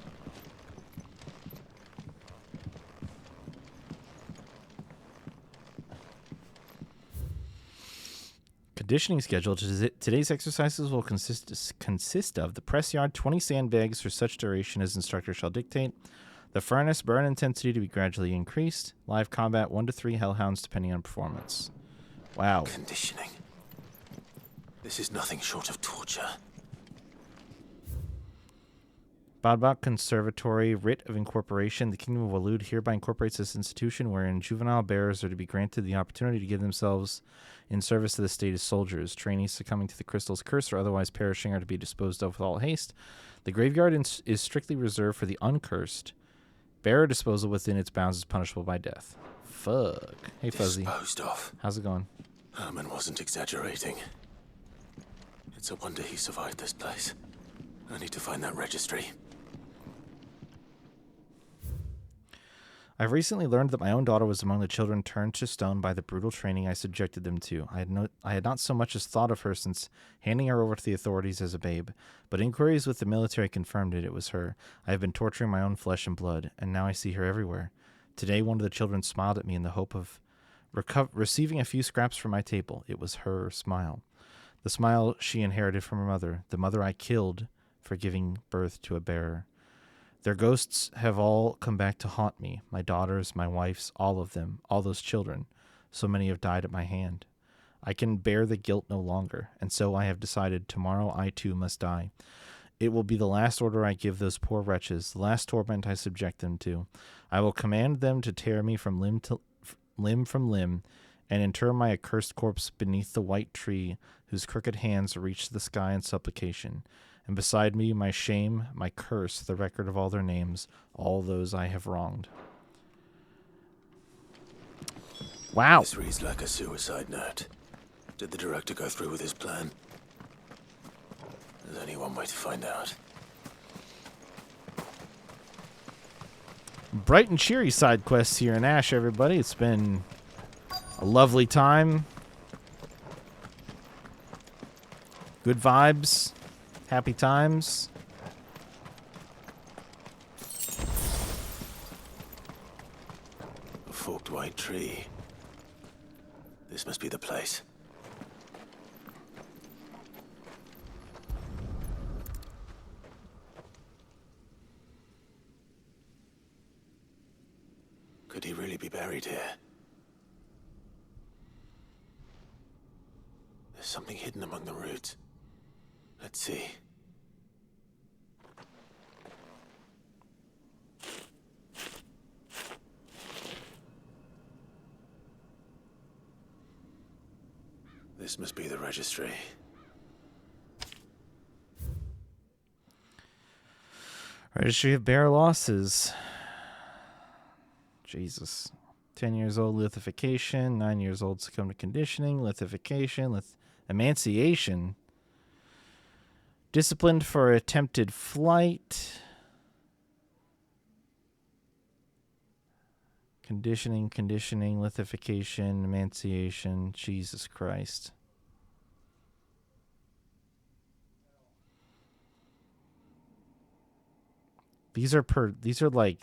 Conditioning schedule. Today's exercises will consist of the press yard, 20 sandbags for such duration as instructor shall dictate. The furnace, burn intensity to be gradually increased. Live combat, 1 to 3 hellhounds depending on performance. Wow. Conditioning. This is nothing short of torture. Bodbach Conservatory, Writ of Incorporation. The Kingdom of Walud hereby incorporates this institution wherein juvenile bearers are to be granted the opportunity to give themselves in service to the state as soldiers. Trainees succumbing to the crystal's curse or otherwise perishing are to be disposed of with all haste. The graveyard is strictly reserved for the uncursed. Bearer disposal within its bounds is punishable by death. Fuck. Hey, Fuzzy. Disposed of. How's it going? Herman wasn't exaggerating. It's a wonder he survived this place. I need to find that registry. I've recently learned that my own daughter was among the children turned to stone by the brutal training I subjected them to. I had not so much as thought of her since handing her over to the authorities as a babe, but inquiries with the military confirmed it was her. I have been torturing my own flesh and blood, and now I see her everywhere. Today one of the children smiled at me in the hope of receiving a few scraps from my table. It was her smile. The smile she inherited from her mother, the mother I killed for giving birth to a bearer. Their ghosts have all come back to haunt me, my daughters, my wife's, all of them, all those children. So many have died at my hand. I can bear the guilt no longer, and so I have decided tomorrow I too must die. It will be the last order I give those poor wretches, the last torment I subject them to. I will command them to tear me from limb from limb, and inter my accursed corpse beneath the white tree whose crooked hands reach the sky in supplication. And beside me, my shame, my curse, the record of all their names, all those I have wronged. Wow. This reads like a suicide note. Did the director go through with his plan? There's only one way to find out. Bright and cheery side quests here in Ash, everybody. It's been a lovely time. Good vibes. Happy times. A forked white tree. This must be the place. Could he really be buried here? There's something hidden among the roots. Let's see. This must be the registry. Registry of Bear Losses. Jesus. 10 years old, lithification. 9 years old, succumb to conditioning. Lithification. Emanciation. Disciplined for attempted flight. Conditioning, lithification, emanciation. Jesus Christ. These are like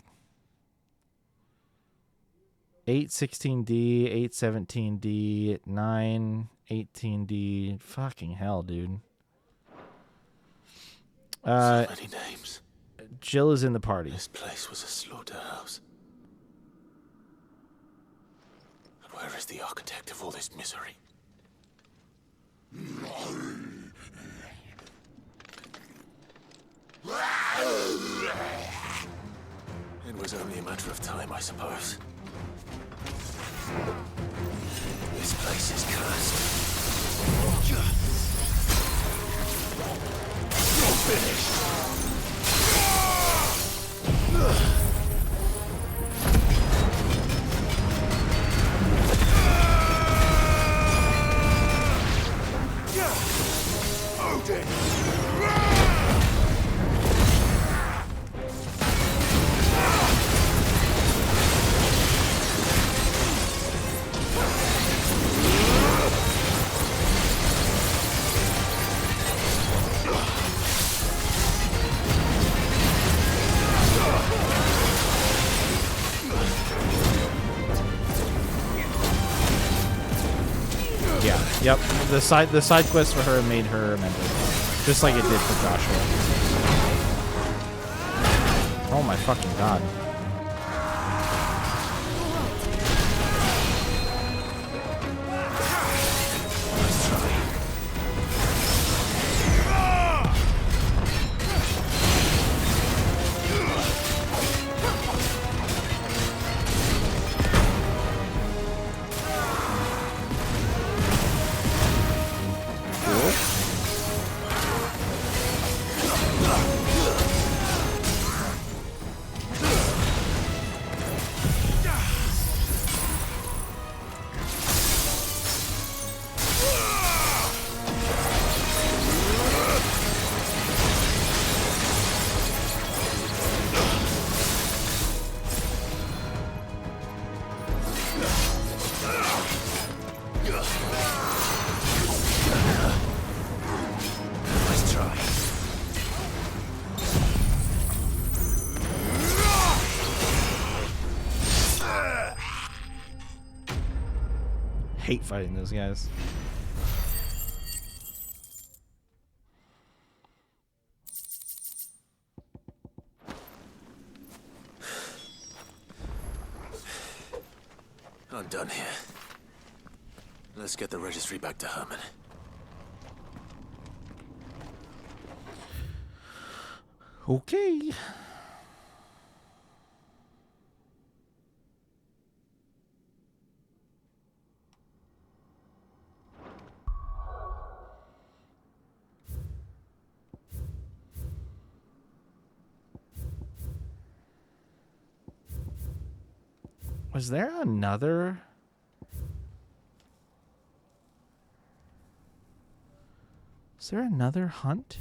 816D, 817D, 918D. Fucking hell, dude. So many names. Jill is in the party. This place was a slaughterhouse. And where is the architect of all this misery? It was only a matter of time, I suppose. This place is cursed. You're finished. Odin! Yep. The side quest for her made her a member, just like it did for Joshua. Oh my fucking god. Hate fighting those guys. I'm done here. Let's get the registry back to Herman. Okay. Was there another? Is there another hunt?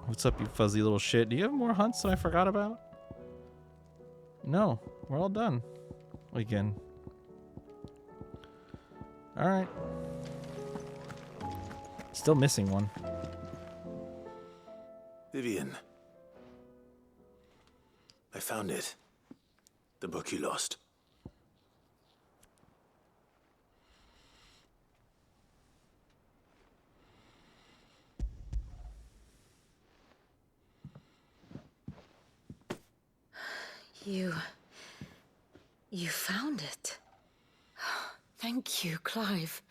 What's up, you fuzzy little shit? Do you have more hunts that I forgot about? No, we're all done. Again. Alright. Still missing one. Vivian. I found it. The book you lost. You found it. Thank you, Clive.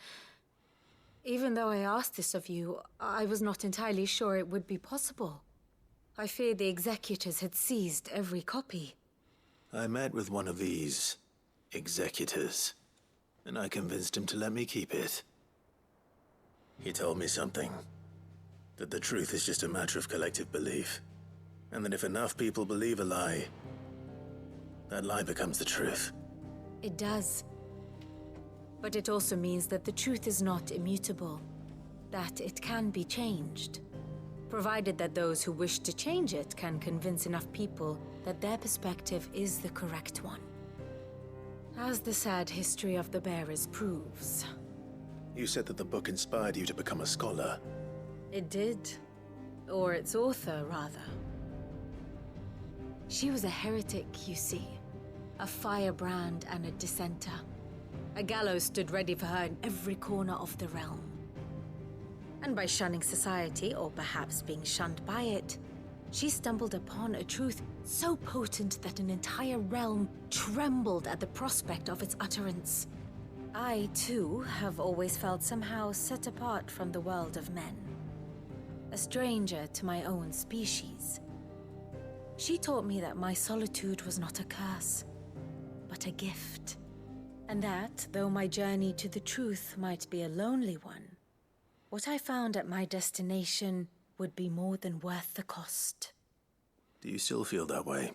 Even though I asked this of you, I was not entirely sure it would be possible. I feared the executors had seized every copy. I met with one of these executors, and I convinced him to let me keep it. He told me something. That the truth is just a matter of collective belief. And that if enough people believe a lie, that lie becomes the truth. It does. But it also means that the truth is not immutable. That it can be changed. Provided that those who wish to change it can convince enough people that their perspective is the correct one. As the sad history of the Bearers proves. You said that the book inspired you to become a scholar. It did. Or its author, rather. She was a heretic, you see. A firebrand and a dissenter. A gallows stood ready for her in every corner of the realm. And by shunning society, or perhaps being shunned by it, she stumbled upon a truth so potent that an entire realm trembled at the prospect of its utterance. I, too, have always felt somehow set apart from the world of men. A stranger to my own species. She taught me that my solitude was not a curse, but a gift. And that, though my journey to the truth might be a lonely one, what I found at my destination would be more than worth the cost. Do you still feel that way?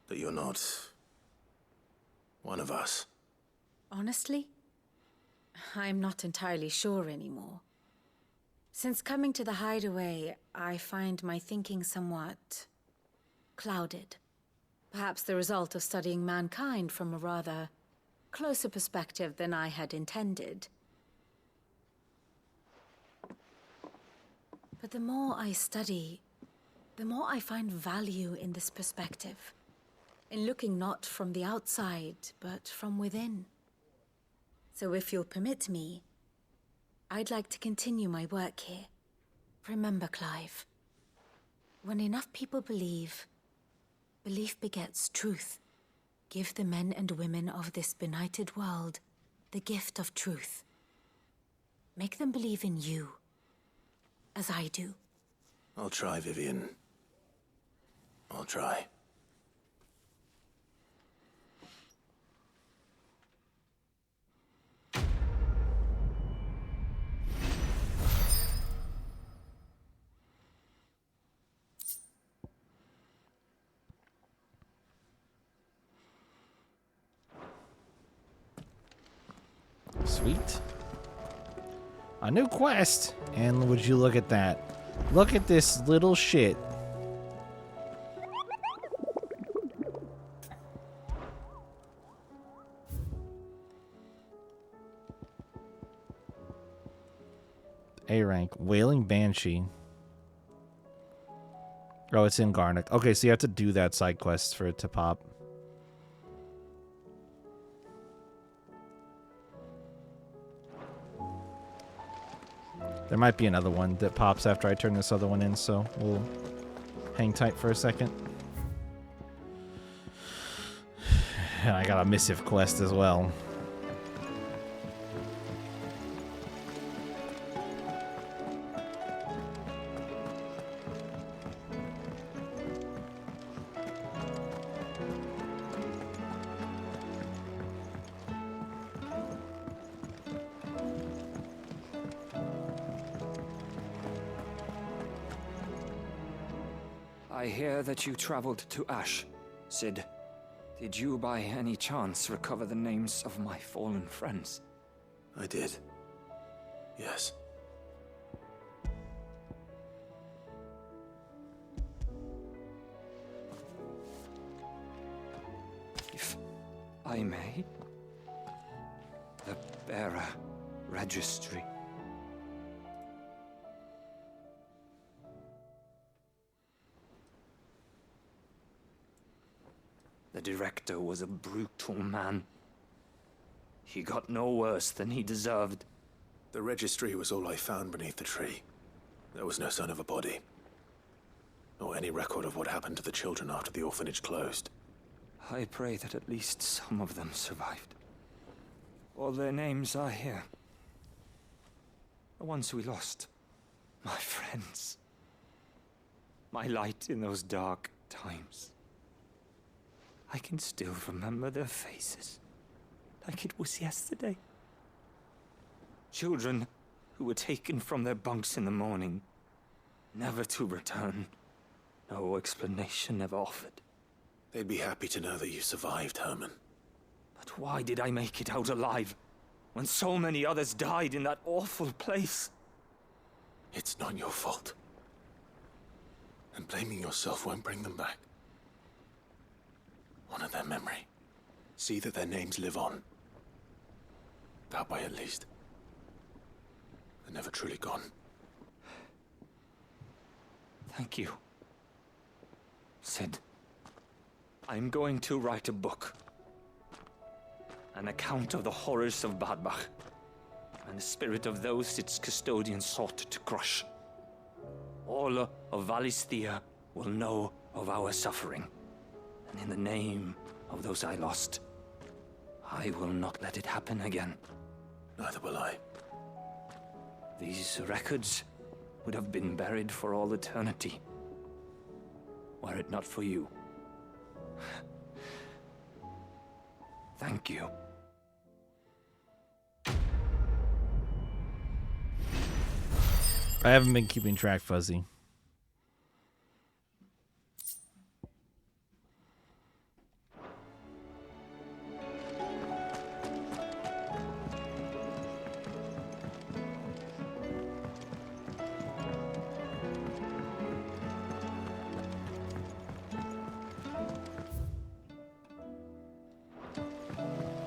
That you're not one of us? Honestly, I'm not entirely sure anymore. Since coming to the hideaway, I find my thinking somewhat clouded. Perhaps the result of studying mankind from a rather closer perspective than I had intended. But the more I study, the more I find value in this perspective. In looking not from the outside, but from within. So if you'll permit me, I'd like to continue my work here. Remember, Clive, when enough people believe, belief begets truth. Give the men and women of this benighted world the gift of truth. Make them believe in you, as I do. I'll try, Vivian. I'll try. Sweet. A new quest! And would you look at that? Look at this little shit. A rank. Wailing Banshee. Oh, it's in Garnock. Okay, so you have to do that side quest for it to pop. There might be another one that pops after I turn this other one in, so we'll hang tight for a second. And I got a missive quest as well. I hear that you traveled to Ash, Sid. Did you by any chance recover the names of my fallen friends? I did. Yes. If I may, the bearer registry. The director was a brutal man. He got no worse than he deserved. The registry was all I found beneath the tree. There was no sign of a body. Nor any record of what happened to the children after the orphanage closed. I pray that at least some of them survived. All their names are here. The ones we lost. My friends. My light in those dark times. I can still remember their faces, like it was yesterday. Children who were taken from their bunks in the morning, never to return. No explanation ever offered. They'd be happy to know that you survived, Herman. But why did I make it out alive, when so many others died in that awful place? It's not your fault. And blaming yourself won't bring them back. Honor their memory. See that their names live on. That way, at least. They're never truly gone. Thank you. Sid, I'm going to write a book. An account of the horrors of Badbach, and the spirit of those its custodians sought to crush. All of Valisthea will know of our suffering, and in the name of those I lost, I will not let it happen again. Neither will I. These records would have been buried for all eternity, were it not for you. Thank you. I haven't been keeping track, Fuzzy.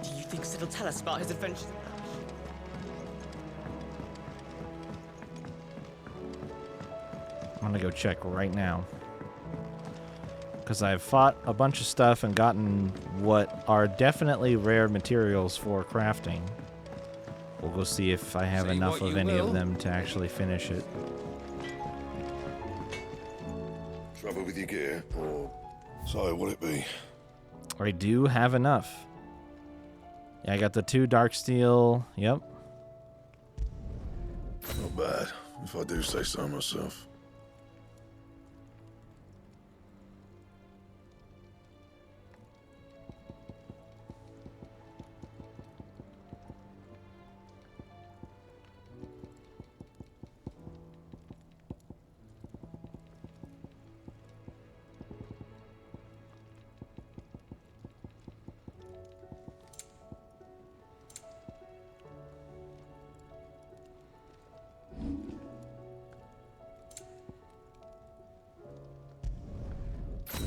Do you think Sid will tell us about his adventures? I'm gonna go check right now. Because I've fought a bunch of stuff and gotten what are definitely rare materials for crafting. We'll go see if I have Say enough what of you any will. of them to actually finish it. Trouble with your gear, or so will it be? I do have enough. Yeah, I got the 2 dark steel. Yep. Not bad, if I do say so myself.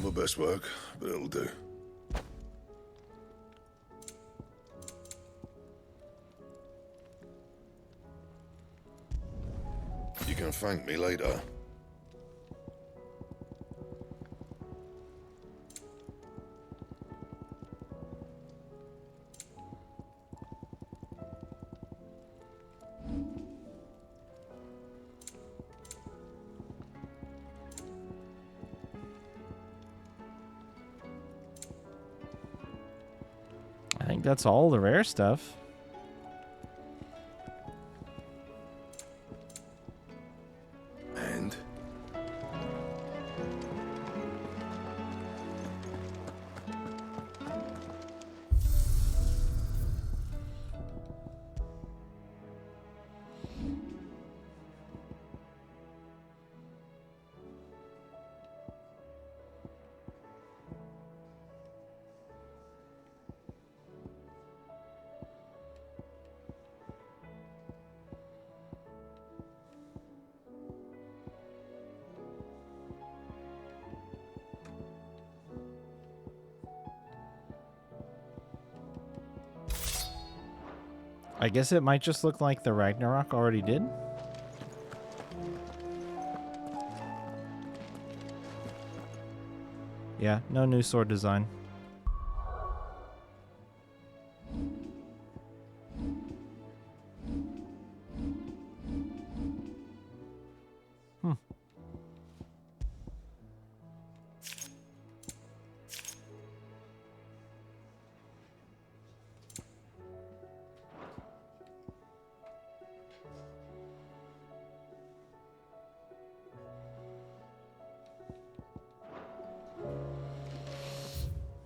My best work, but it'll do. You can thank me later. I think that's all the rare stuff. And? I guess it might just look like the Ragnarok already did. Yeah, no new sword design. Hmm.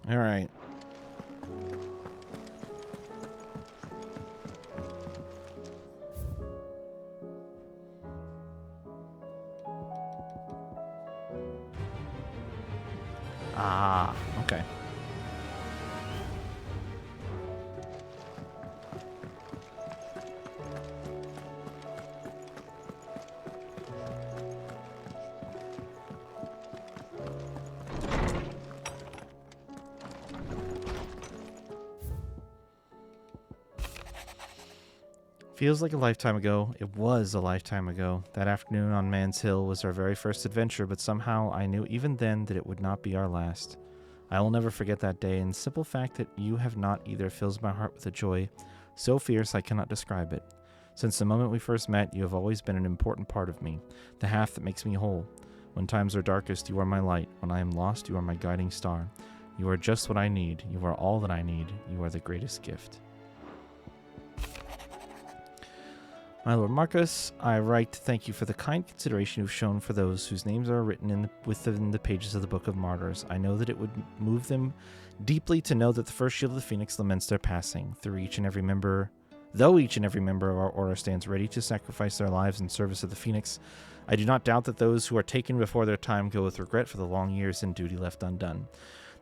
All right. Ah, okay. Feels like a lifetime ago. It was a lifetime ago. That afternoon on Man's Hill was our very first adventure, but somehow I knew even then that it would not be our last. I will never forget that day, and the simple fact that you have not either fills my heart with a joy so fierce I cannot describe it. Since the moment we first met, you have always been an important part of me, the half that makes me whole. When times are darkest, you are my light. When I am lost, you are my guiding star. You are just what I need. You are all that I need. You are the greatest gift. My Lord Marcus, I write to thank you for the kind consideration you've shown for those whose names are written within the pages of the Book of Martyrs. I know that it would move them deeply to know that the first Shield of the Phoenix laments their passing. Though each and every member of our order stands ready to sacrifice their lives in service of the Phoenix, I do not doubt that those who are taken before their time go with regret for the long years and duty left undone.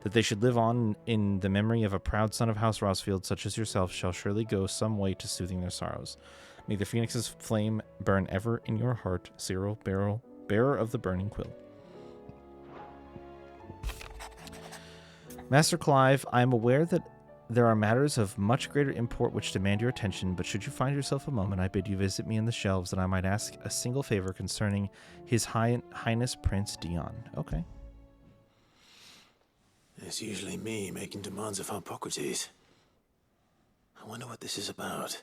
That they should live on in the memory of a proud son of House Rosfield such as yourself shall surely go some way to soothing their sorrows. May the Phoenix's flame burn ever in your heart, Cyril, bearer of the burning quill. Master Clive, I am aware that there are matters of much greater import which demand your attention, but should you find yourself a moment, I bid you visit me in the shelves that I might ask a single favor concerning His Highness Prince Dion. Okay. It's usually me making demands of Hippocrates. I wonder what this is about.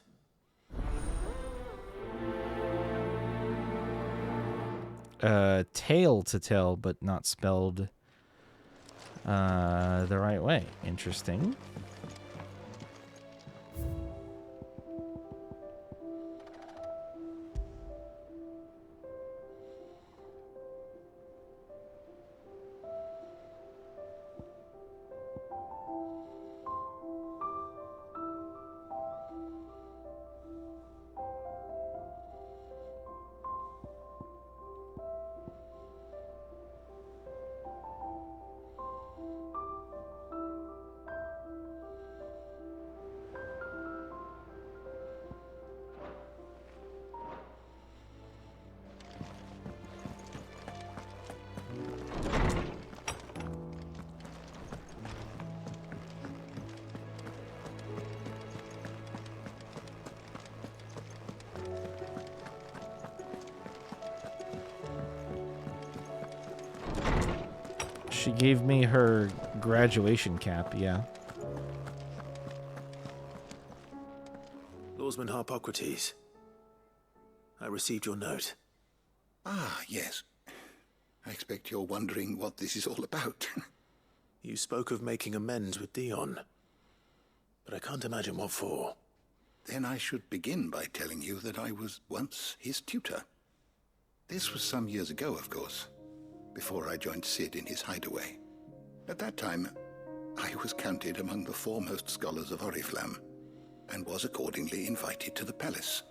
Tale to tell, but not spelled the right way. Interesting. She gave me her graduation cap, yeah. Lawsman Hippocrates, I received your note. Ah, yes. I expect you're wondering what this is all about. You spoke of making amends with Dion, but I can't imagine what for. Then I should begin by telling you that I was once his tutor. This was some years ago, of course, before I joined Sid in his hideaway. At that time, I was counted among the foremost scholars of Oriflamme, and was accordingly invited to the palace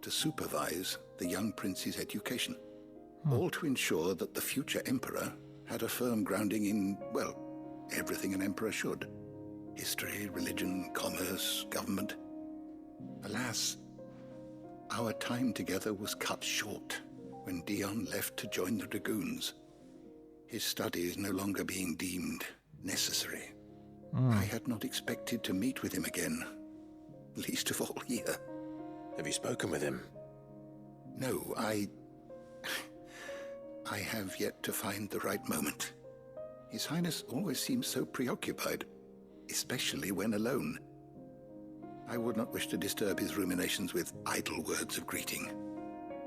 to supervise the young prince's education, all to ensure that the future emperor had a firm grounding in, well, everything an emperor should. History, religion, commerce, government. Alas, our time together was cut short when Dion left to join the Dragoons, his studies no longer being deemed necessary. I had not expected to meet with him again, least of all here. Have you spoken with him? No, I have yet to find the right moment. His Highness always seems so preoccupied, especially when alone. I would not wish to disturb his ruminations with idle words of greeting.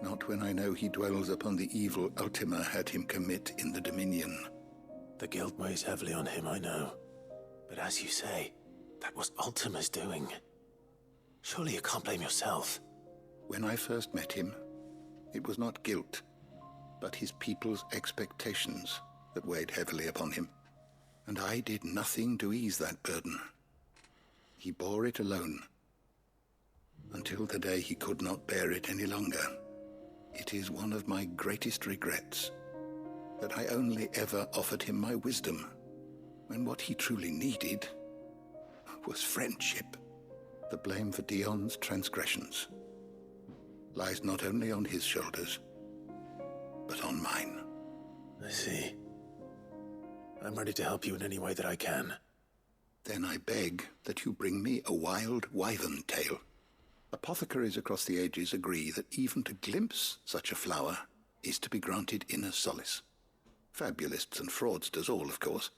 Not when I know he dwells upon the evil Ultima had him commit in the Dominion. The guilt weighs heavily on him, I know. But as you say, that was Ultima's doing. Surely you can't blame yourself. When I first met him, it was not guilt, but his people's expectations that weighed heavily upon him. And I did nothing to ease that burden. He bore it alone, until the day he could not bear it any longer. It is one of my greatest regrets that I only ever offered him my wisdom, when what he truly needed was friendship. The blame for Dion's transgressions lies not only on his shoulders, but on mine. I see. I'm ready to help you in any way that I can. Then I beg that you bring me a wild wyvern tale Apothecaries across the ages agree that even to glimpse such a flower is to be granted inner solace. Fabulists and fraudsters all, of course.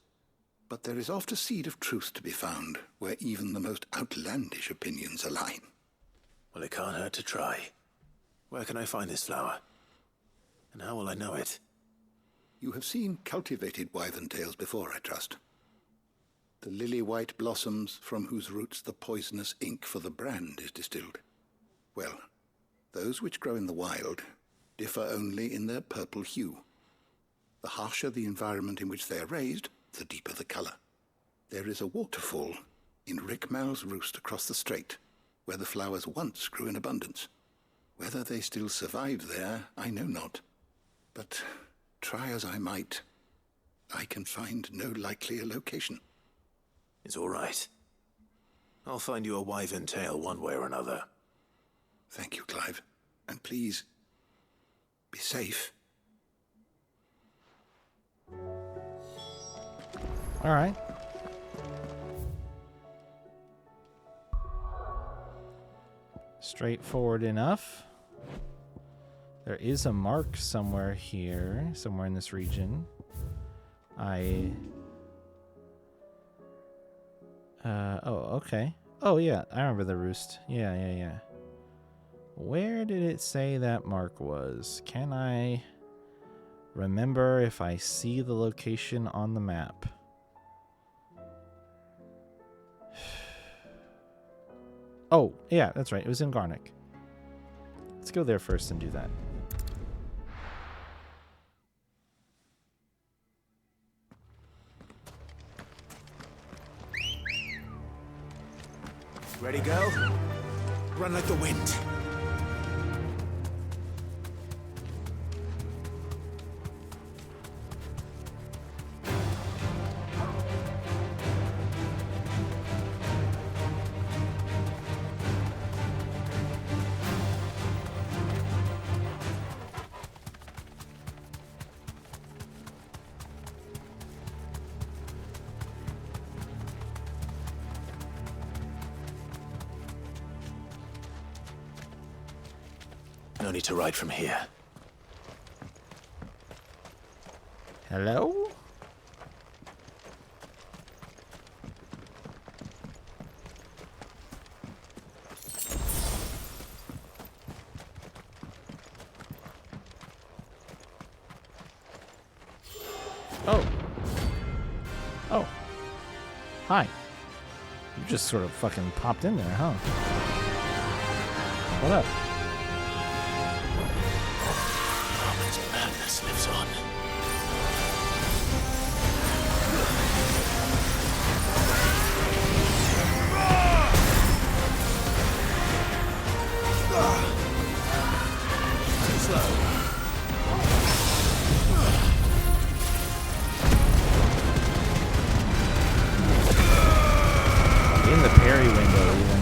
But there is oft a seed of truth to be found where even the most outlandish opinions align. Well, it can't hurt to try. Where can I find this flower? And how will I know it? You have seen cultivated wyvern tails before, I trust. The lily-white blossoms from whose roots the poisonous ink for the brand is distilled. Well, those which grow in the wild differ only in their purple hue. The harsher the environment in which they are raised, the deeper the colour. There is a waterfall in Rickmal's Roost across the strait, where the flowers once grew in abundance. Whether they still survive there, I know not. But try as I might, I can find no likelier location. It's all right. I'll find you a wyvern tail one way or another. Thank you, Clive. And please, be safe. All right. Straightforward enough. There is a mark somewhere here, somewhere in this region. Oh, okay. Oh, yeah, I remember the roost. Yeah. Where did it say that mark was? Can I remember if I see the location on the map? Oh, yeah, that's right. It was in Garnick. Let's go there first and do that. Ready, go? Run like the wind. No need to ride from here. Hello? Oh. Hi. You just sort of fucking popped in there, huh? What up? Madness lives on. Too slow. In the parry window, even.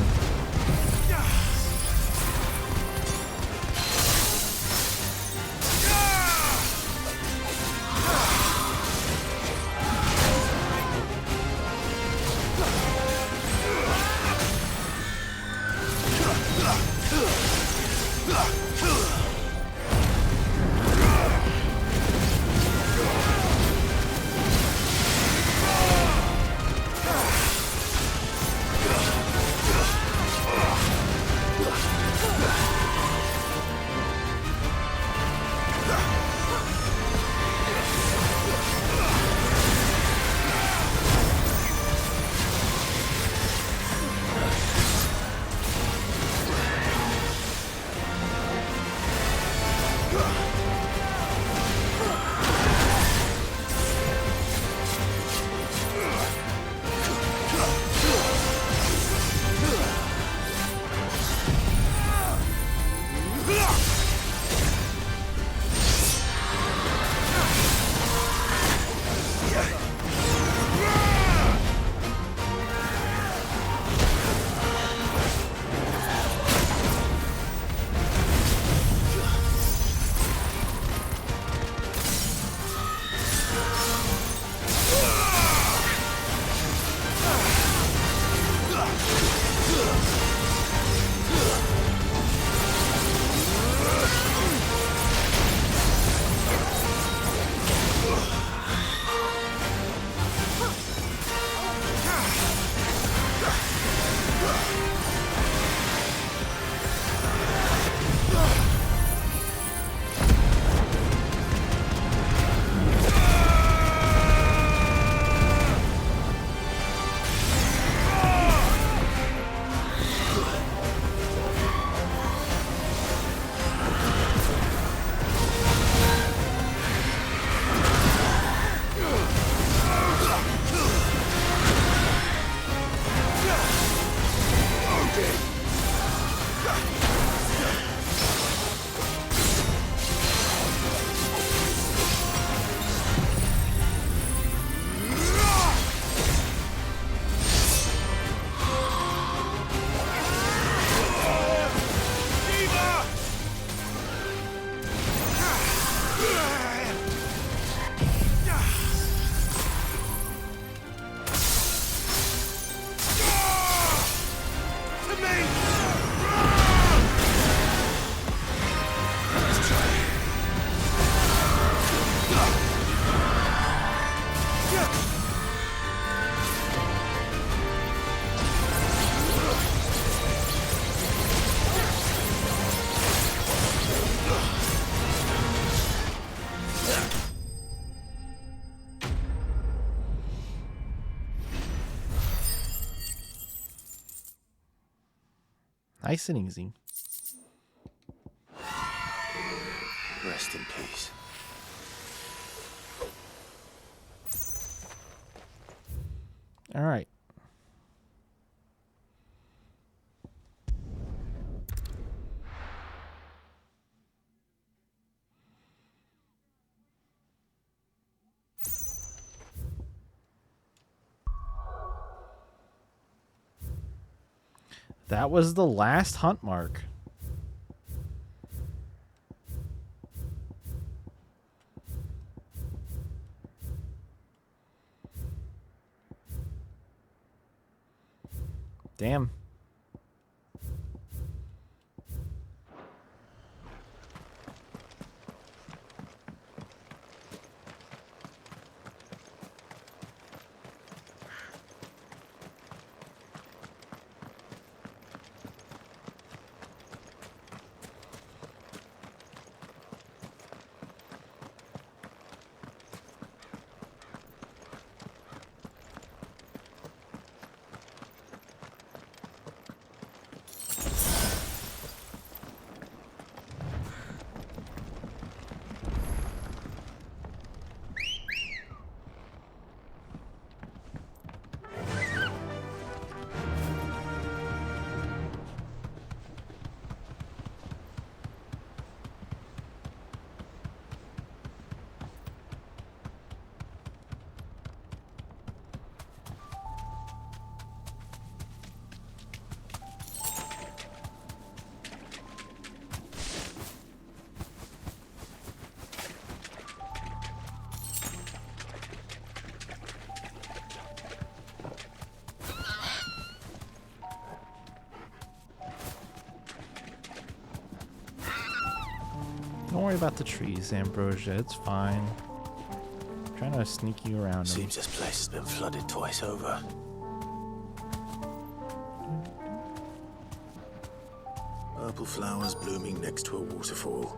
Nice and easy. Rest in peace. All right. That was the last hunt mark. Damn. Don't worry about the trees, Ambrosia. It's fine. I'm trying to sneak you around them. Seems this place has been flooded twice over. Purple flowers blooming next to a waterfall.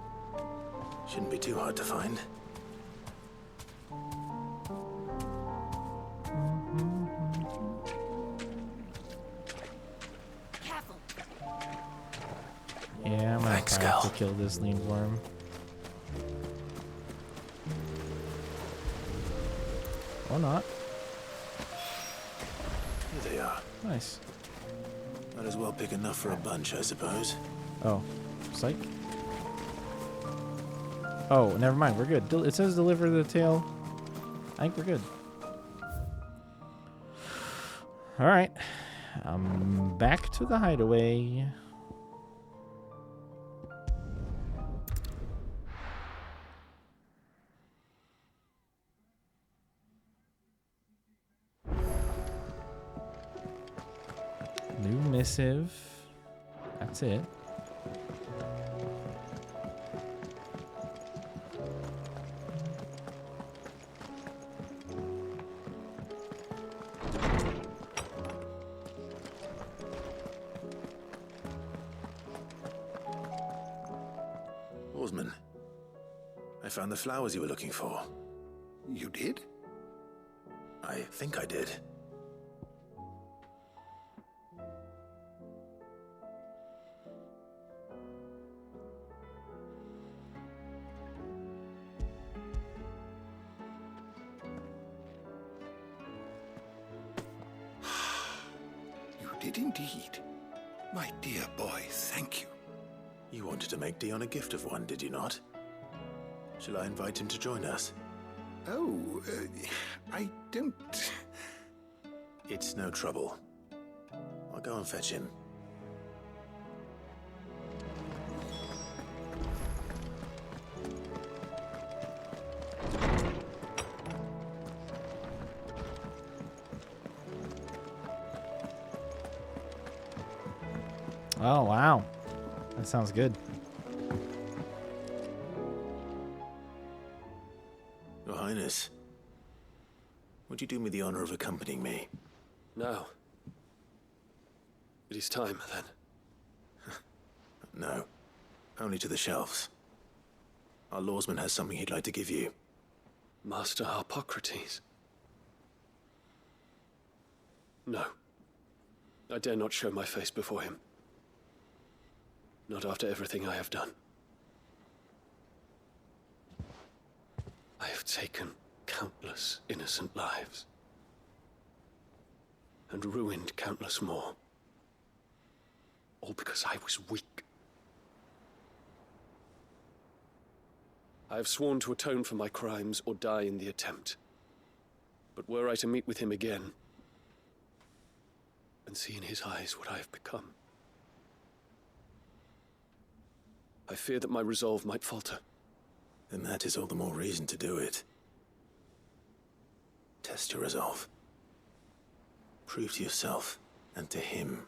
Shouldn't be too hard to find. Careful. Yeah, I'm gonna have to kill this lindworm. Or not. Here they are. Nice. Might as well pick enough for a bunch, I suppose. Oh, psych. Oh, never mind. We're good. It says deliver the tail. I think we're good. All right. I'm back to the hideaway. New missive. That's it. Oarsman, I found the flowers you were looking for. You did? I think I did. You did indeed. My dear boy, thank you. You wanted to make Dion a gift of one, did you not? Shall I invite him to join us? Oh, I don't... It's no trouble. I'll go and fetch him. Oh, wow. That sounds good. Your Highness, would you do me the honor of accompanying me? No. It is time, then. No. Only to the shelves. Our lawsman has something he'd like to give you. Master Harpocrates. No. I dare not show my face before him. Not after everything I have done. I have taken countless innocent lives. And ruined countless more. All because I was weak. I have sworn to atone for my crimes or die in the attempt. But were I to meet with him again, and see in his eyes what I have become, I fear that my resolve might falter. Then that is all the more reason to do it. Test your resolve. Prove to yourself, and to him,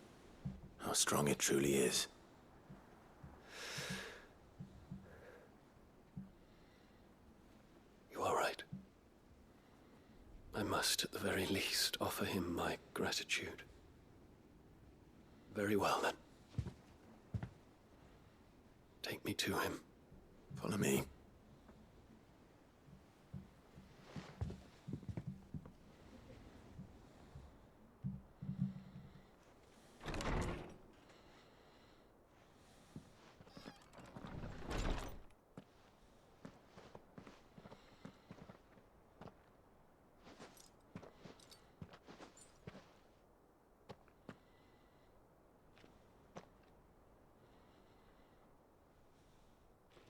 how strong it truly is. You are right. I must, at the very least, offer him my gratitude. Very well, then. Take me to him. Follow me.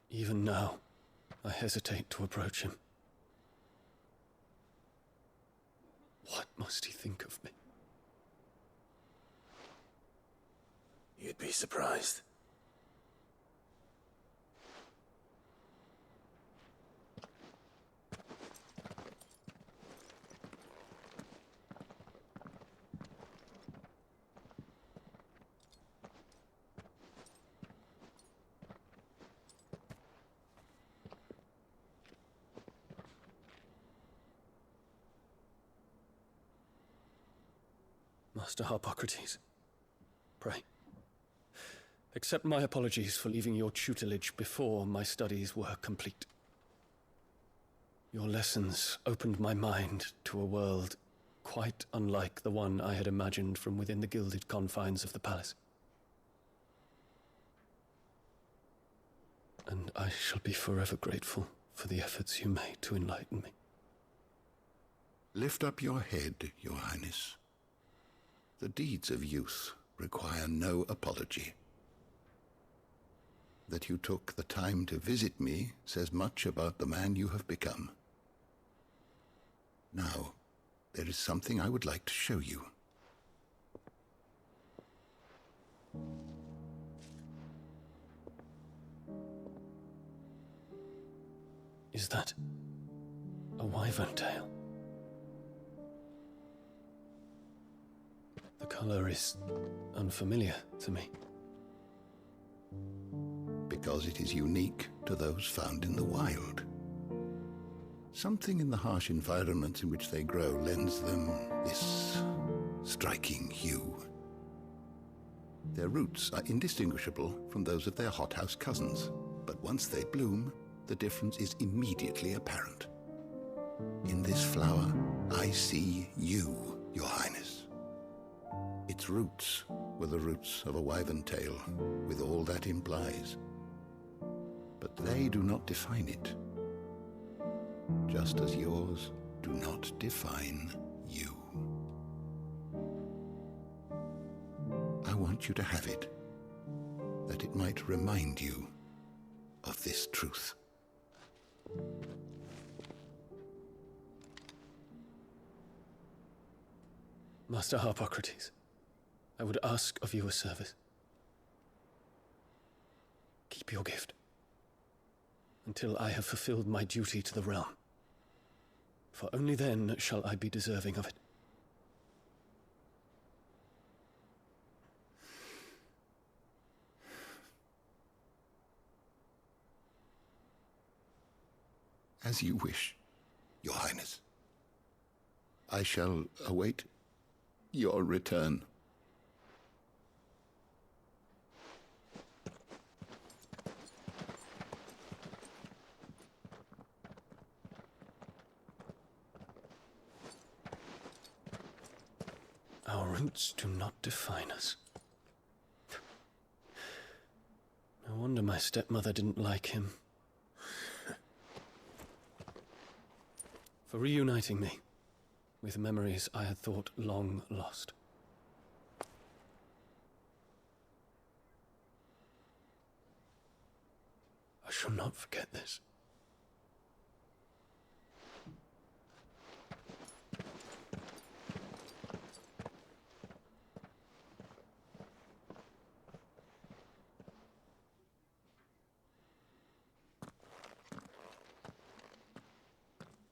Even now, I hesitate to approach him. What must he think of me? You'd be surprised. Master Harpocrates, pray, accept my apologies for leaving your tutelage before my studies were complete. Your lessons opened my mind to a world quite unlike the one I had imagined from within the gilded confines of the palace. And I shall be forever grateful for the efforts you made to enlighten me. Lift up your head, Your Highness. The deeds of youth require no apology. That you took the time to visit me says much about the man you have become. Now, there is something I would like to show you. Is that a wyvern tail? The color is unfamiliar to me. Because it is unique to those found in the wild. Something in the harsh environments in which they grow lends them this striking hue. Their roots are indistinguishable from those of their hothouse cousins, but once they bloom, the difference is immediately apparent. In this flower, I see you, Your Highness. Its roots were the roots of a wyvern tail, with all that implies. But they do not define it, just as yours do not define you. I want you to have it, that it might remind you of this truth. Master Harpocrates, I would ask of you a service. Keep your gift until I have fulfilled my duty to the realm, for only then shall I be deserving of it. As you wish, Your Highness. I shall await your return. Our roots do not define us. No wonder my stepmother didn't like him. For reuniting me with memories I had thought long lost. I shall not forget this.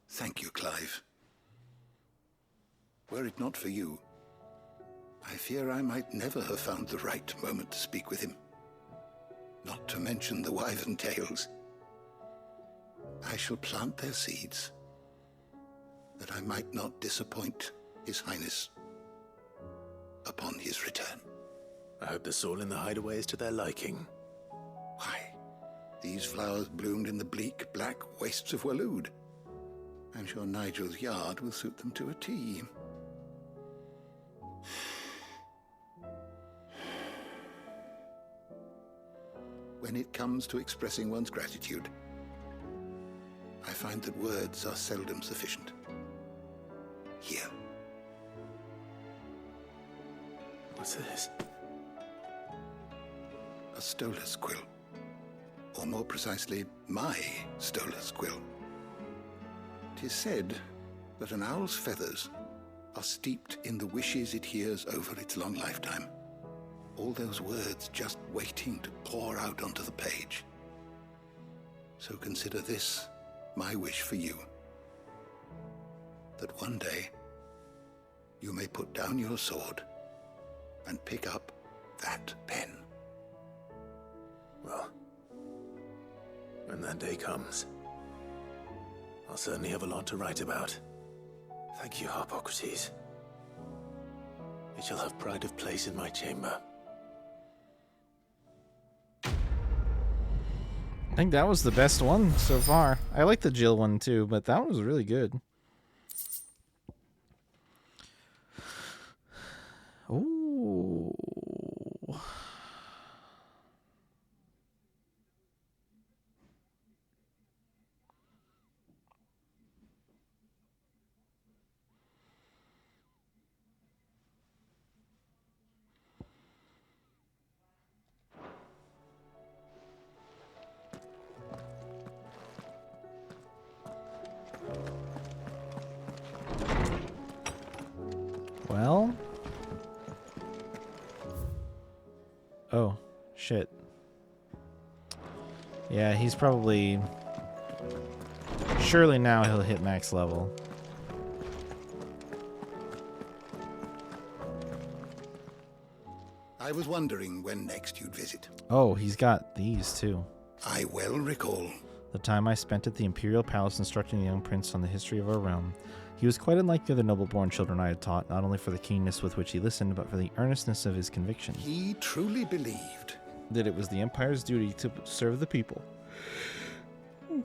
Thank you, Clive. Were it not for you, I fear I might never have found the right moment to speak with him. Not to mention the wyvern tales. I shall plant their seeds, that I might not disappoint His Highness upon his return. I hope the soul in the hideaway is to their liking. Why, these flowers bloomed in the bleak, black wastes of Waloed. I'm sure Nigel's yard will suit them to a T. When it comes to expressing one's gratitude, I find that words are seldom sufficient. Here. What's this? A stolas quill. Or more precisely, my stolas quill. 'Tis said that an owl's feathers are steeped in the wishes it hears over its long lifetime. All those words just waiting to pour out onto the page. So consider this my wish for you. That one day you may put down your sword and pick up that pen. Well, when that day comes, I'll certainly have a lot to write about. Thank you, Harpocrates. It shall have pride of place in my chamber. I think that was the best one so far. I like the Jill one too, but that one was really good. Ooh. Well. Oh, shit. Yeah, he's probably... Surely now he'll hit max level. I was wondering when next you'd visit. Oh, he's got these too. I well recall. The time I spent at the Imperial Palace instructing the young prince on the history of our realm. He was quite unlike the other noble-born children I had taught, not only for the keenness with which he listened, but for the earnestness of his conviction. He truly believed that it was the Empire's duty to serve the people. He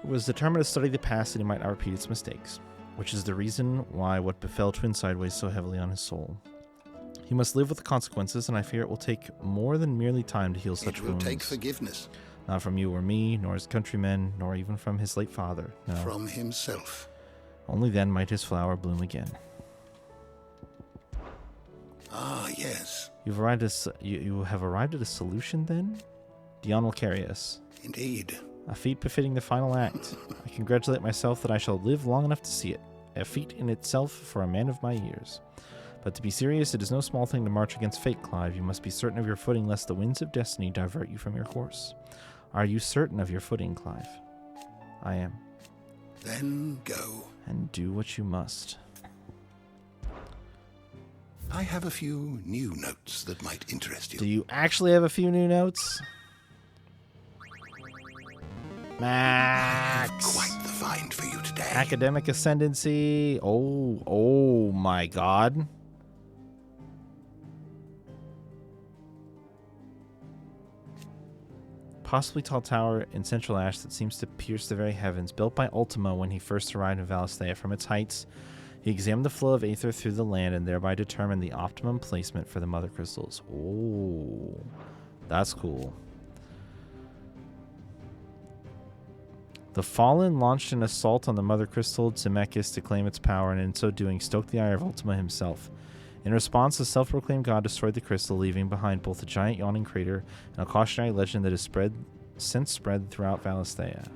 was determined to study the past that he might not repeat its mistakes, which is the reason why what befell Twin Side weighs so heavily on his soul. He must live with the consequences, and I fear it will take more than merely time to heal such wounds. It will take forgiveness. Not from you or me, nor his countrymen, nor even from his late father. No. From himself. Only then might his flower bloom again. Ah, yes. You have arrived at a solution, then? Dion will carry us. Indeed. A feat befitting the final act. I congratulate myself that I shall live long enough to see it. A feat in itself for a man of my years. But to be serious, it is no small thing to march against fate, Clive. You must be certain of your footing, lest the winds of destiny divert you from your course. Are you certain of your footing, Clive? I am. Then go. And do what you must. I have a few new notes that might interest you. Do you actually have a few new notes? Max! Quite the find for you today. Academic ascendancy. Oh my god. Possibly tall tower in central ash that seems to pierce the very heavens, built by Ultima when he first arrived in Valisthea. From its heights, he examined the flow of aether through the land and thereby determined the optimum placement for the mother crystals. Oh, that's cool. The Fallen launched an assault on the Mother Crystal Zemeckis to claim its power, and in so doing stoked the ire of Ultima himself. In response, the self-proclaimed god destroyed the crystal, leaving behind both a giant yawning crater and a cautionary legend that has since spread throughout Valisthea.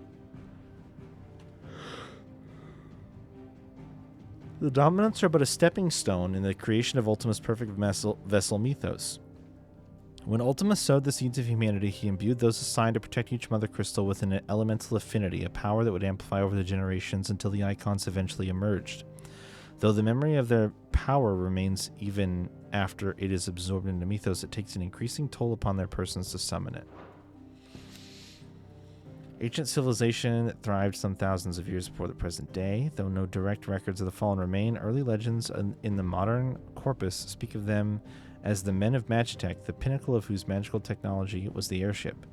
The Dominants are but a stepping stone in the creation of Ultima's perfect vessel mythos. When Ultima sowed the seeds of humanity, he imbued those assigned to protect each Mother Crystal with an elemental affinity, a power that would amplify over the generations until the icons eventually emerged. Though the memory of their power remains even after it is absorbed into mythos, it takes an increasing toll upon their persons to summon it. Ancient civilization that thrived some thousands of years before the present day. Though no direct records of the Fallen remain, early legends in the modern corpus speak of them as the Men of Magitech, the pinnacle of whose magical technology was the airship.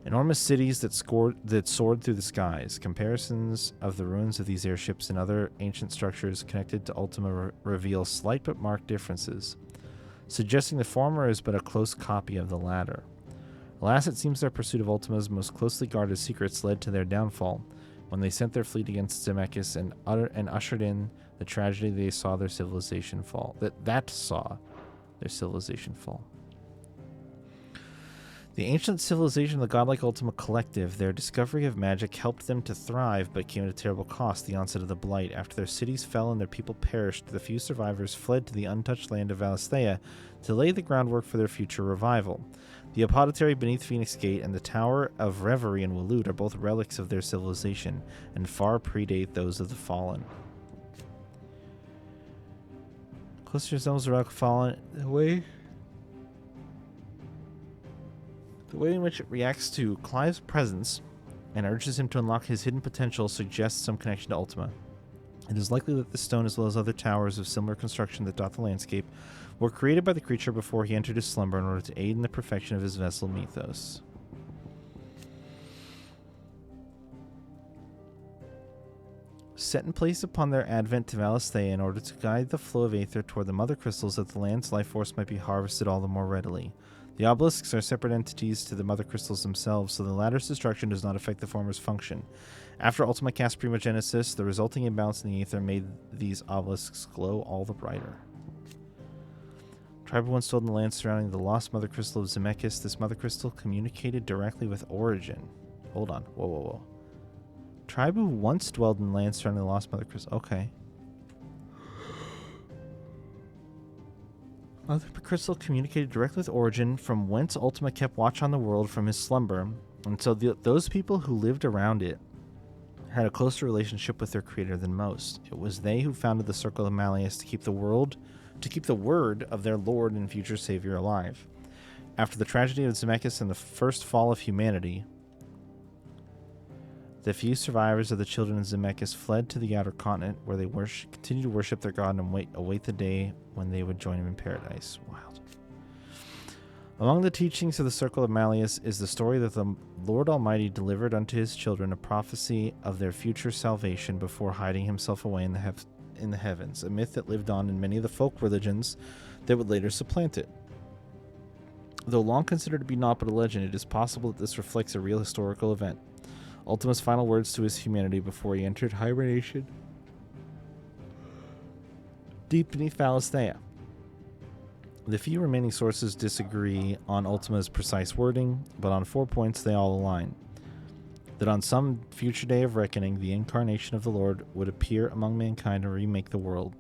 Enormous cities that soared through the skies. Comparisons of the ruins of these airships and other ancient structures connected to Ultima reveal slight but marked differences, suggesting the former is but a close copy of the latter. Alas, it seems their pursuit of Ultima's most closely guarded secrets led to their downfall, when they sent their fleet against Zemeckis and ushered in the tragedy they saw their civilization fall. That saw their civilization fall. The ancient civilization of the godlike Ultima Collective, their discovery of magic helped them to thrive, but came at a terrible cost, the onset of the Blight. After their cities fell and their people perished, the few survivors fled to the untouched land of Valisthea to lay the groundwork for their future revival. The Apothecary beneath Phoenix Gate and the Tower of Reverie in Waloed are both relics of their civilization, and far predate those of the Fallen. Closer yourselves to Rock Fallen, the way in which it reacts to Clive's presence and urges him to unlock his hidden potential suggests some connection to Ultima. It is likely that this stone, as well as other towers of similar construction that dot the landscape, were created by the creature before he entered his slumber in order to aid in the perfection of his vessel mythos. Set in place upon their advent to Valisthea in order to guide the flow of aether toward the mother crystals that the land's life force might be harvested all the more readily. The obelisks are separate entities to the mother crystals themselves, so the latter's destruction does not affect the former's function. After Ultima cast Primogenesis, the resulting imbalance in the aether made these obelisks glow all the brighter. Tribe once dwelled in the land surrounding the lost mother crystal of Zemeckis. This mother crystal communicated directly with Origin. Hold on. Whoa. Tribe who once dwelled in the land surrounding the lost mother crystal. Okay. Mother crystal communicated directly with Origin, from whence Ultima kept watch on the world from his slumber. And so those people who lived around it had a closer relationship with their creator than most. It was they who founded the Circle of Malleus to keep the word of their lord and future savior alive. After the tragedy of Zemeckis and the first fall of humanity, the few survivors of the children of Zemeckis fled to the outer continent, where they continued to worship their god and await the day when they would join him in paradise. Wild. Among the teachings of the Circle of Malleus is the story that the Lord Almighty delivered unto his children a prophecy of their future salvation before hiding himself away in the heavens, a myth that lived on in many of the folk religions that would later supplant it. Though long considered to be naught but a legend, it is possible that this reflects a real historical event. Ultima's final words to his humanity before he entered hibernation deep beneath Valisthea. The few remaining sources disagree on Ultima's precise wording, but on 4 points they all align. That on some future day of reckoning, the incarnation of the Lord would appear among mankind and remake the world.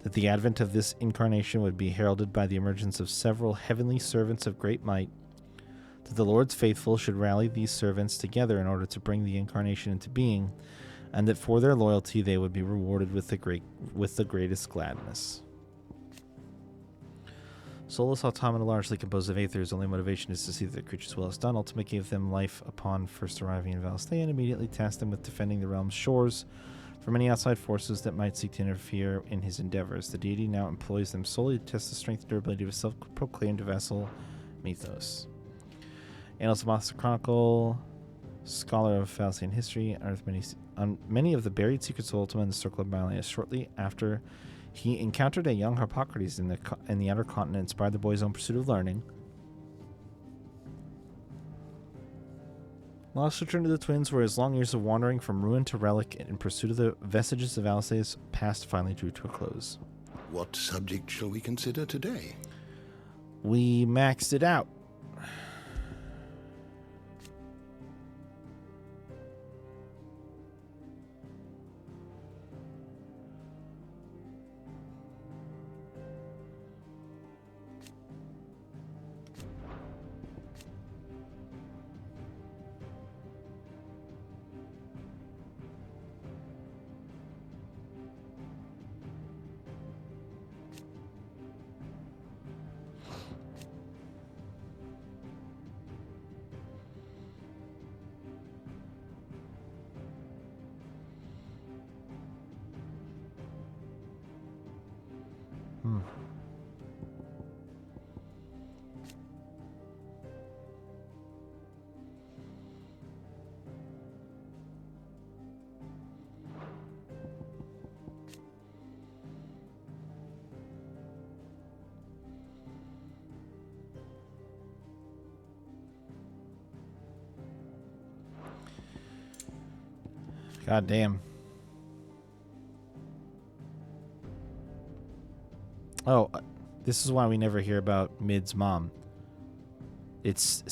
That the advent of this incarnation would be heralded by the emergence of several heavenly servants of great might. That the Lord's faithful should rally these servants together in order to bring the incarnation into being, and that for their loyalty they would be rewarded with the greatest gladness. Soulless automata largely composed of aether, whose only motivation is to see that the creature's will is done. Ultima gave them life upon first arriving in Valisthea and immediately tasked them with defending the realm's shores from any outside forces that might seek to interfere in his endeavors. The deity now employs them solely to test the strength and durability of his self-proclaimed vessel, Mythos. Annals of Moths Chronicle, scholar of Falsian history, unearthed many of the buried secrets of Ultima in the Circle of Malleus. Shortly after he encountered a young Harpocrates in the outer continent, inspired the boy's own pursuit of learning. Lost returned to the twins, where his long years of wandering from ruin to relic in pursuit of the vestiges of Alsace's past finally drew to a close. What subject shall we consider today? We maxed it out. God damn. Oh, this is why we never hear about Mid's mom. It's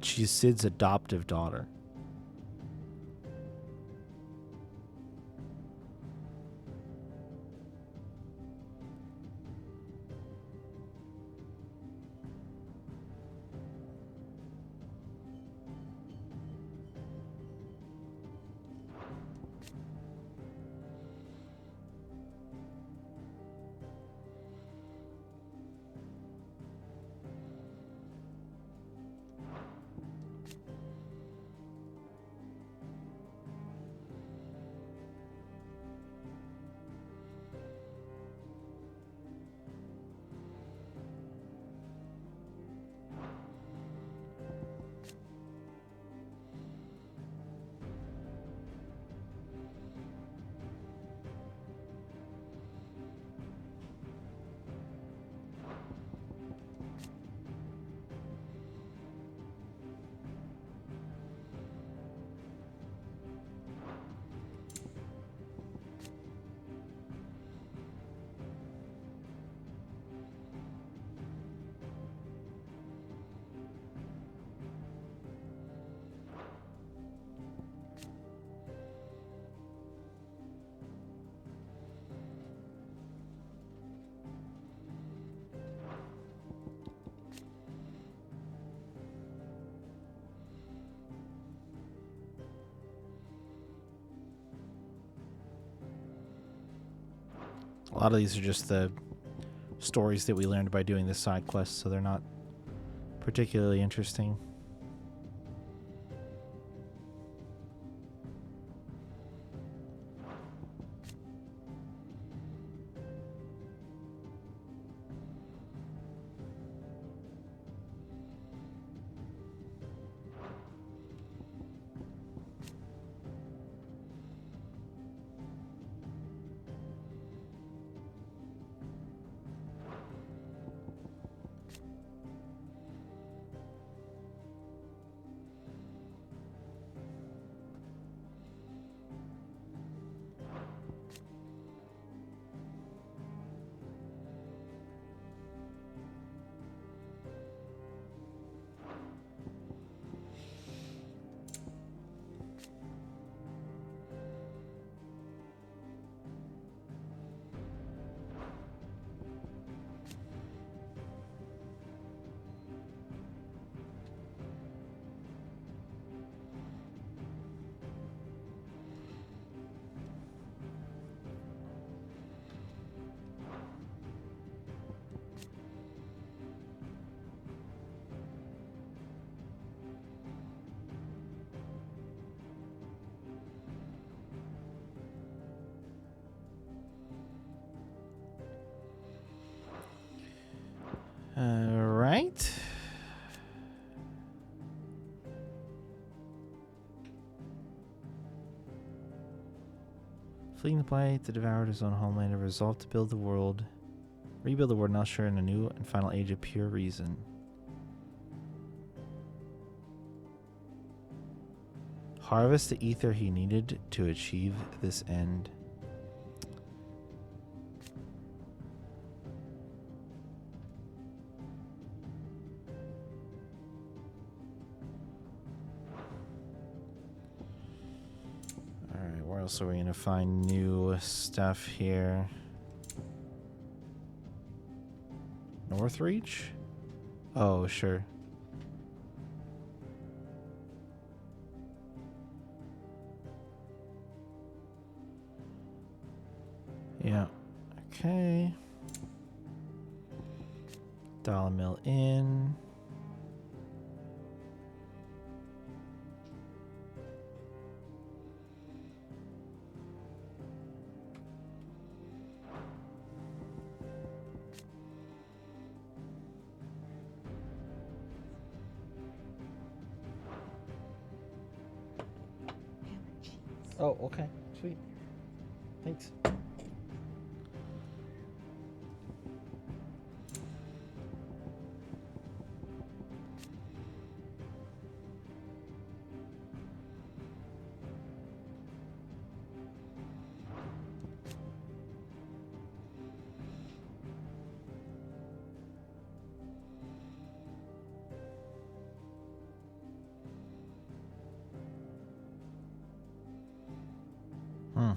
she's Sid's adoptive daughter. A lot of these are just the stories that we learned by doing this side quest, so they're not particularly interesting. Right. Fleeing the blight that devoured his own homeland, and resolved to rebuild the world, and usher in a new and final age of pure reason. Harvest the ether he needed to achieve this end. Alright, where else are we gonna find new stuff here? Northreach? Oh, sure. Yeah. Okay. Dollar Mill Inn. Oh, okay. Sweet. Thanks. Hmm.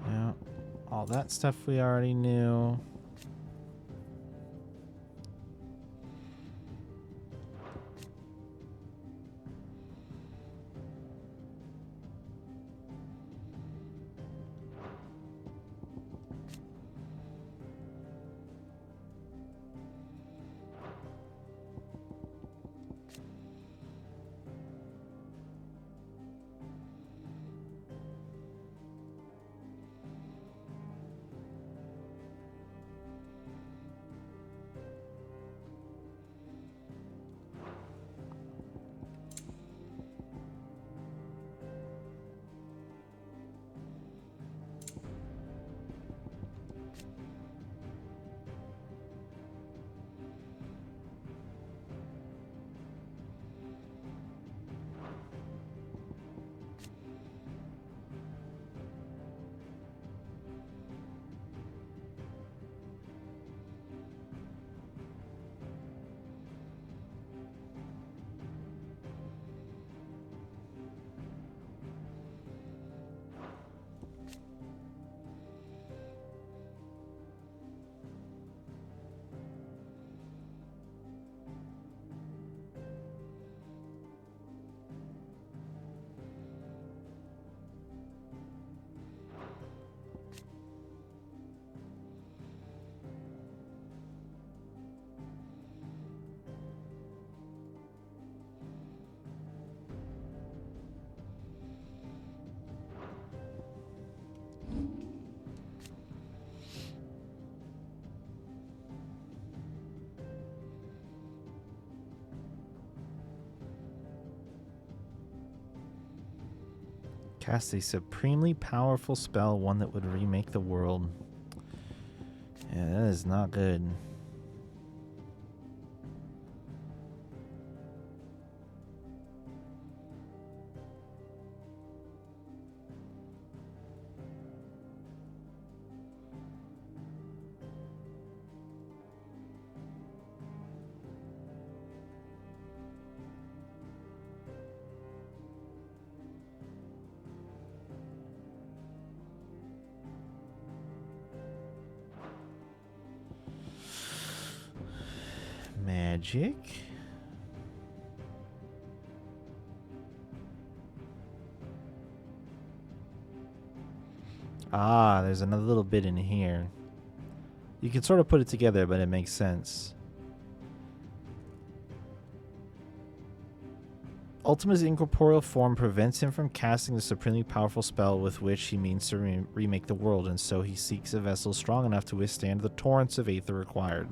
Yeah. All that stuff we already knew. Cast a supremely powerful spell, one that would remake the world. Yeah, that is not good. Magic. Ah, there's another little bit in here. You can sort of put it together, but it makes sense. Ultima's incorporeal form prevents him from casting the supremely powerful spell with which he means to remake the world, and so he seeks a vessel strong enough to withstand the torrents of aether required.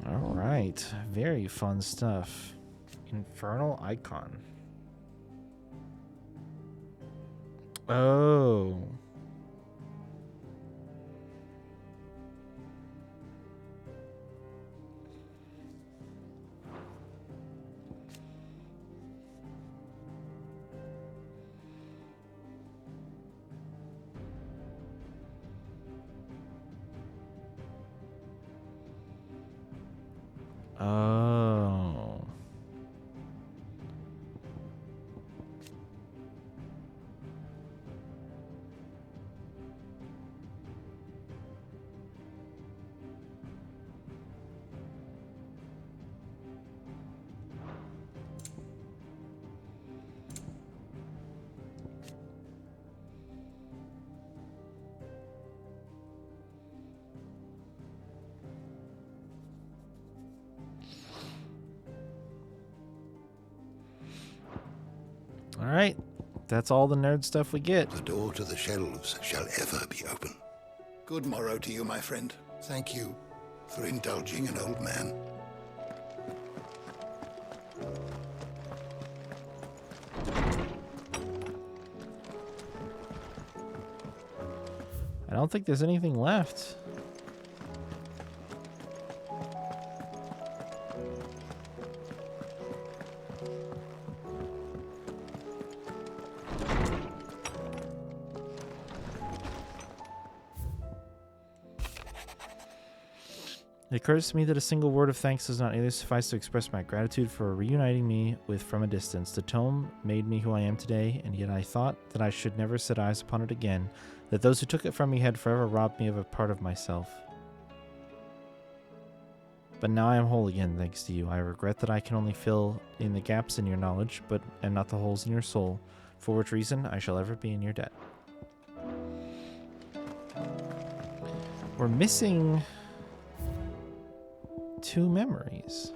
All right, very fun stuff. Infernal Icon. Oh. Oh. All right. That's all the nerd stuff we get. The door to the shelves shall ever be open. Good morrow to you, my friend. Thank you for indulging an old man. I don't think there's anything left. It occurs to me that a single word of thanks does not nearly suffice to express my gratitude for reuniting me with from a distance. The tome made me who I am today, and yet I thought that I should never set eyes upon it again, that those who took it from me had forever robbed me of a part of myself. But now I am whole again, thanks to you. I regret that I can only fill in the gaps in your knowledge, and not the holes in your soul, for which reason I shall ever be in your debt. We're missing 2 memories.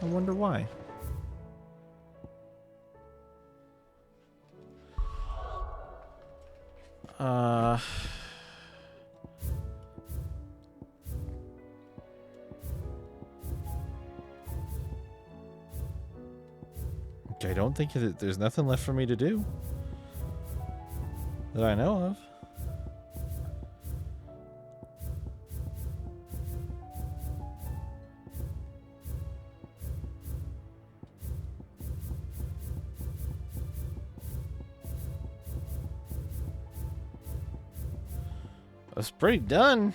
I wonder why. I don't think that there's nothing left for me to do that I know of. That's pretty done.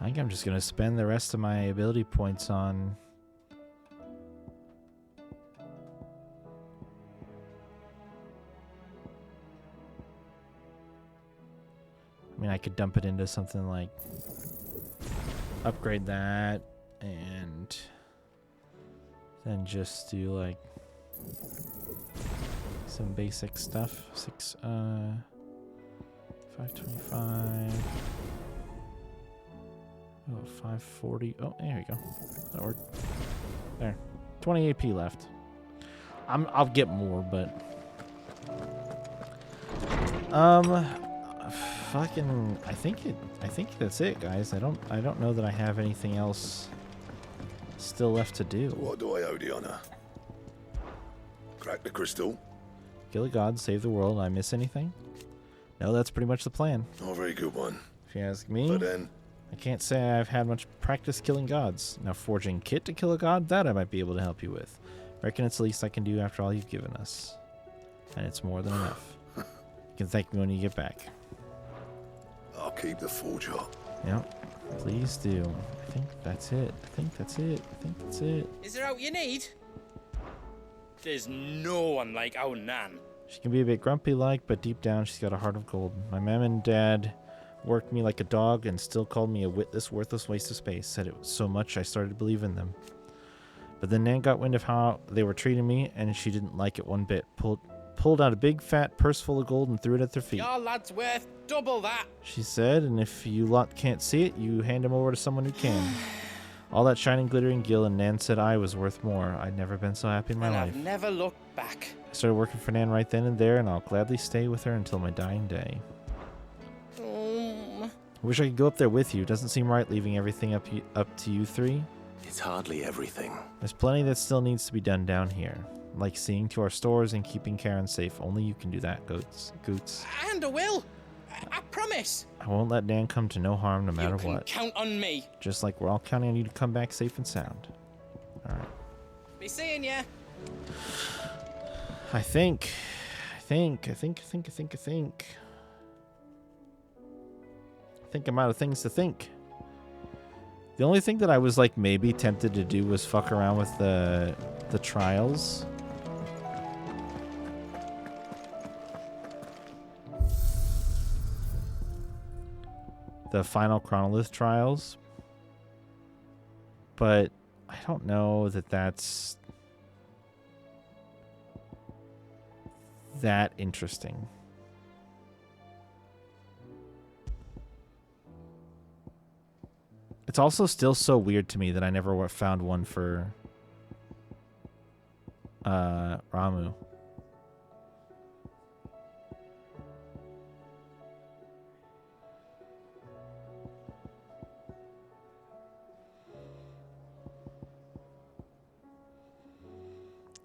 I think I'm just going to spend the rest of my ability points on... I mean, I could dump it into something like... upgrade that, and... then just do, like... some basic stuff. 525... Oh, 540. Oh, there you go. That worked. There. 20 AP left. I'll get more, but Fucking, I think that's it, guys. I don't know that I have anything else still left to do. What do I owe the honor? Crack the crystal? Kill a god, save the world. I miss anything? No, that's pretty much the plan. Oh, a very good one. If you ask me, But then, I can't say I've had much practice killing gods. Now, forging kit to kill a god, that I might be able to help you with. Reckon it's the least I can do after all you've given us. And it's more than enough. You can thank me when you get back. I'll keep the forge up. Yep, please do. I think that's it. I think that's it. Is there out you need? There's no one like our Nan. She can be a bit grumpy-like, but deep down she's got a heart of gold. My mom and dad worked me like a dog and still called me a witless, worthless waste of space. Said it was so much I started to believe in them. But then Nan got wind of how they were treating me, and she didn't like it one bit. Pulled out a big fat purse full of gold and threw it at their feet. Your lad's worth double that. She said, and if you lot can't see it, you hand him over to someone who can. All that shining, glittering gil, and Nan said I was worth more. I'd never been so happy in my life. I've never looked back. I started working for Nan right then and there, and I'll gladly stay with her until my dying day. I wish I could go up there with you. It doesn't seem right leaving everything up to you three. It's hardly everything. There's plenty that still needs to be done down here. Like seeing to our stores and keeping Karen safe. Only you can do that, Goots. And I will. I promise. I won't let Dan come to no harm no matter You can what. count on me. Just like we're all counting on you to come back safe and sound. Alright. Be seeing ya. I think I'm out of things to think. The only thing that I was like maybe tempted to do was fuck around with the trials. The final Chronolith trials. But I don't know that that's that interesting. It's also still so weird to me that I never found one for Ramu.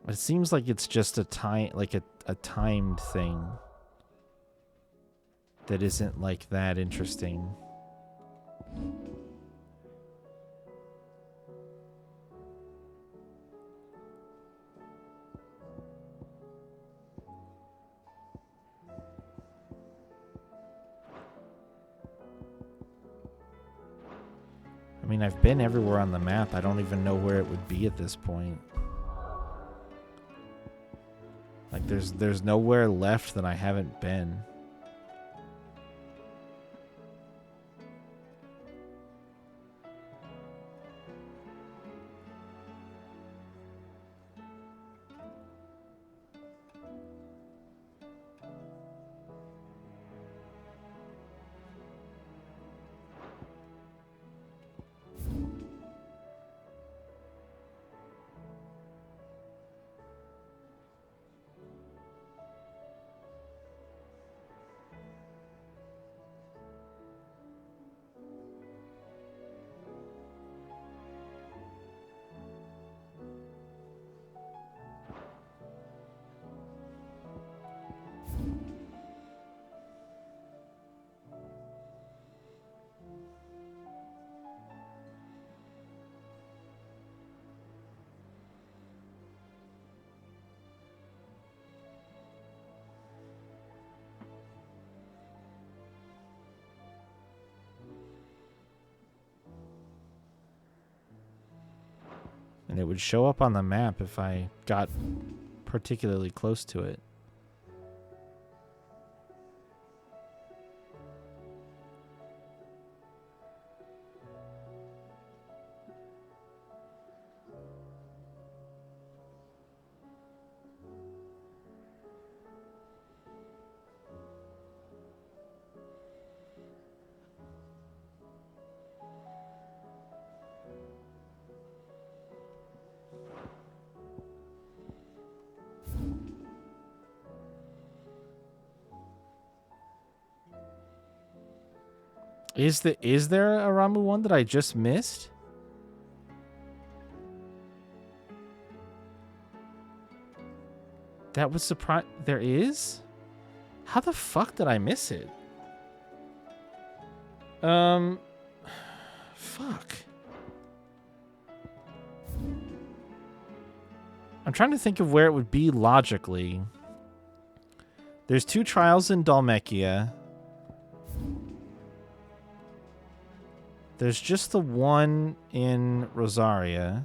It seems like it's just a timed thing that isn't like that interesting. I mean, I've been everywhere on the map. I don't even know where it would be at this point. Like, there's nowhere left that I haven't been. And it would show up on the map if I got particularly close to it. Is there a Ramu one that I just missed? That was surprise. There is? How the fuck did I miss it? Fuck. I'm trying to think of where it would be logically. There's 2 trials in Dhalmekia. There's just the one in Rosaria.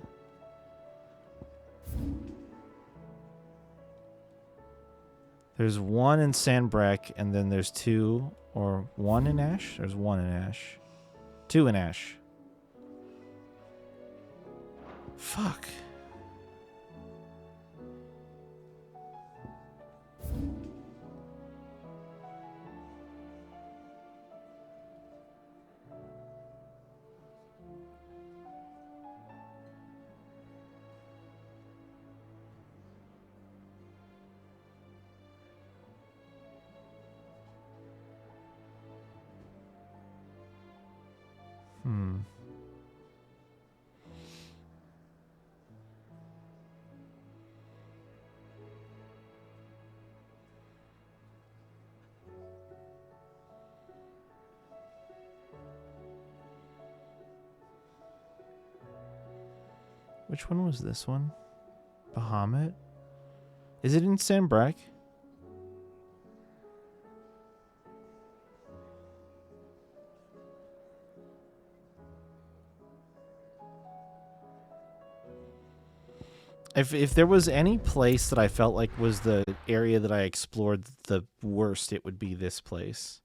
There's one in Sandbreck, and then there's 2, or 1 in Ash? There's 1 in Ash. 2 in Ash. Fuck. Which one was this one? Bahamut? Is it in Sandbreck? If there was any place that I felt like was the area that I explored the worst, it would be this place.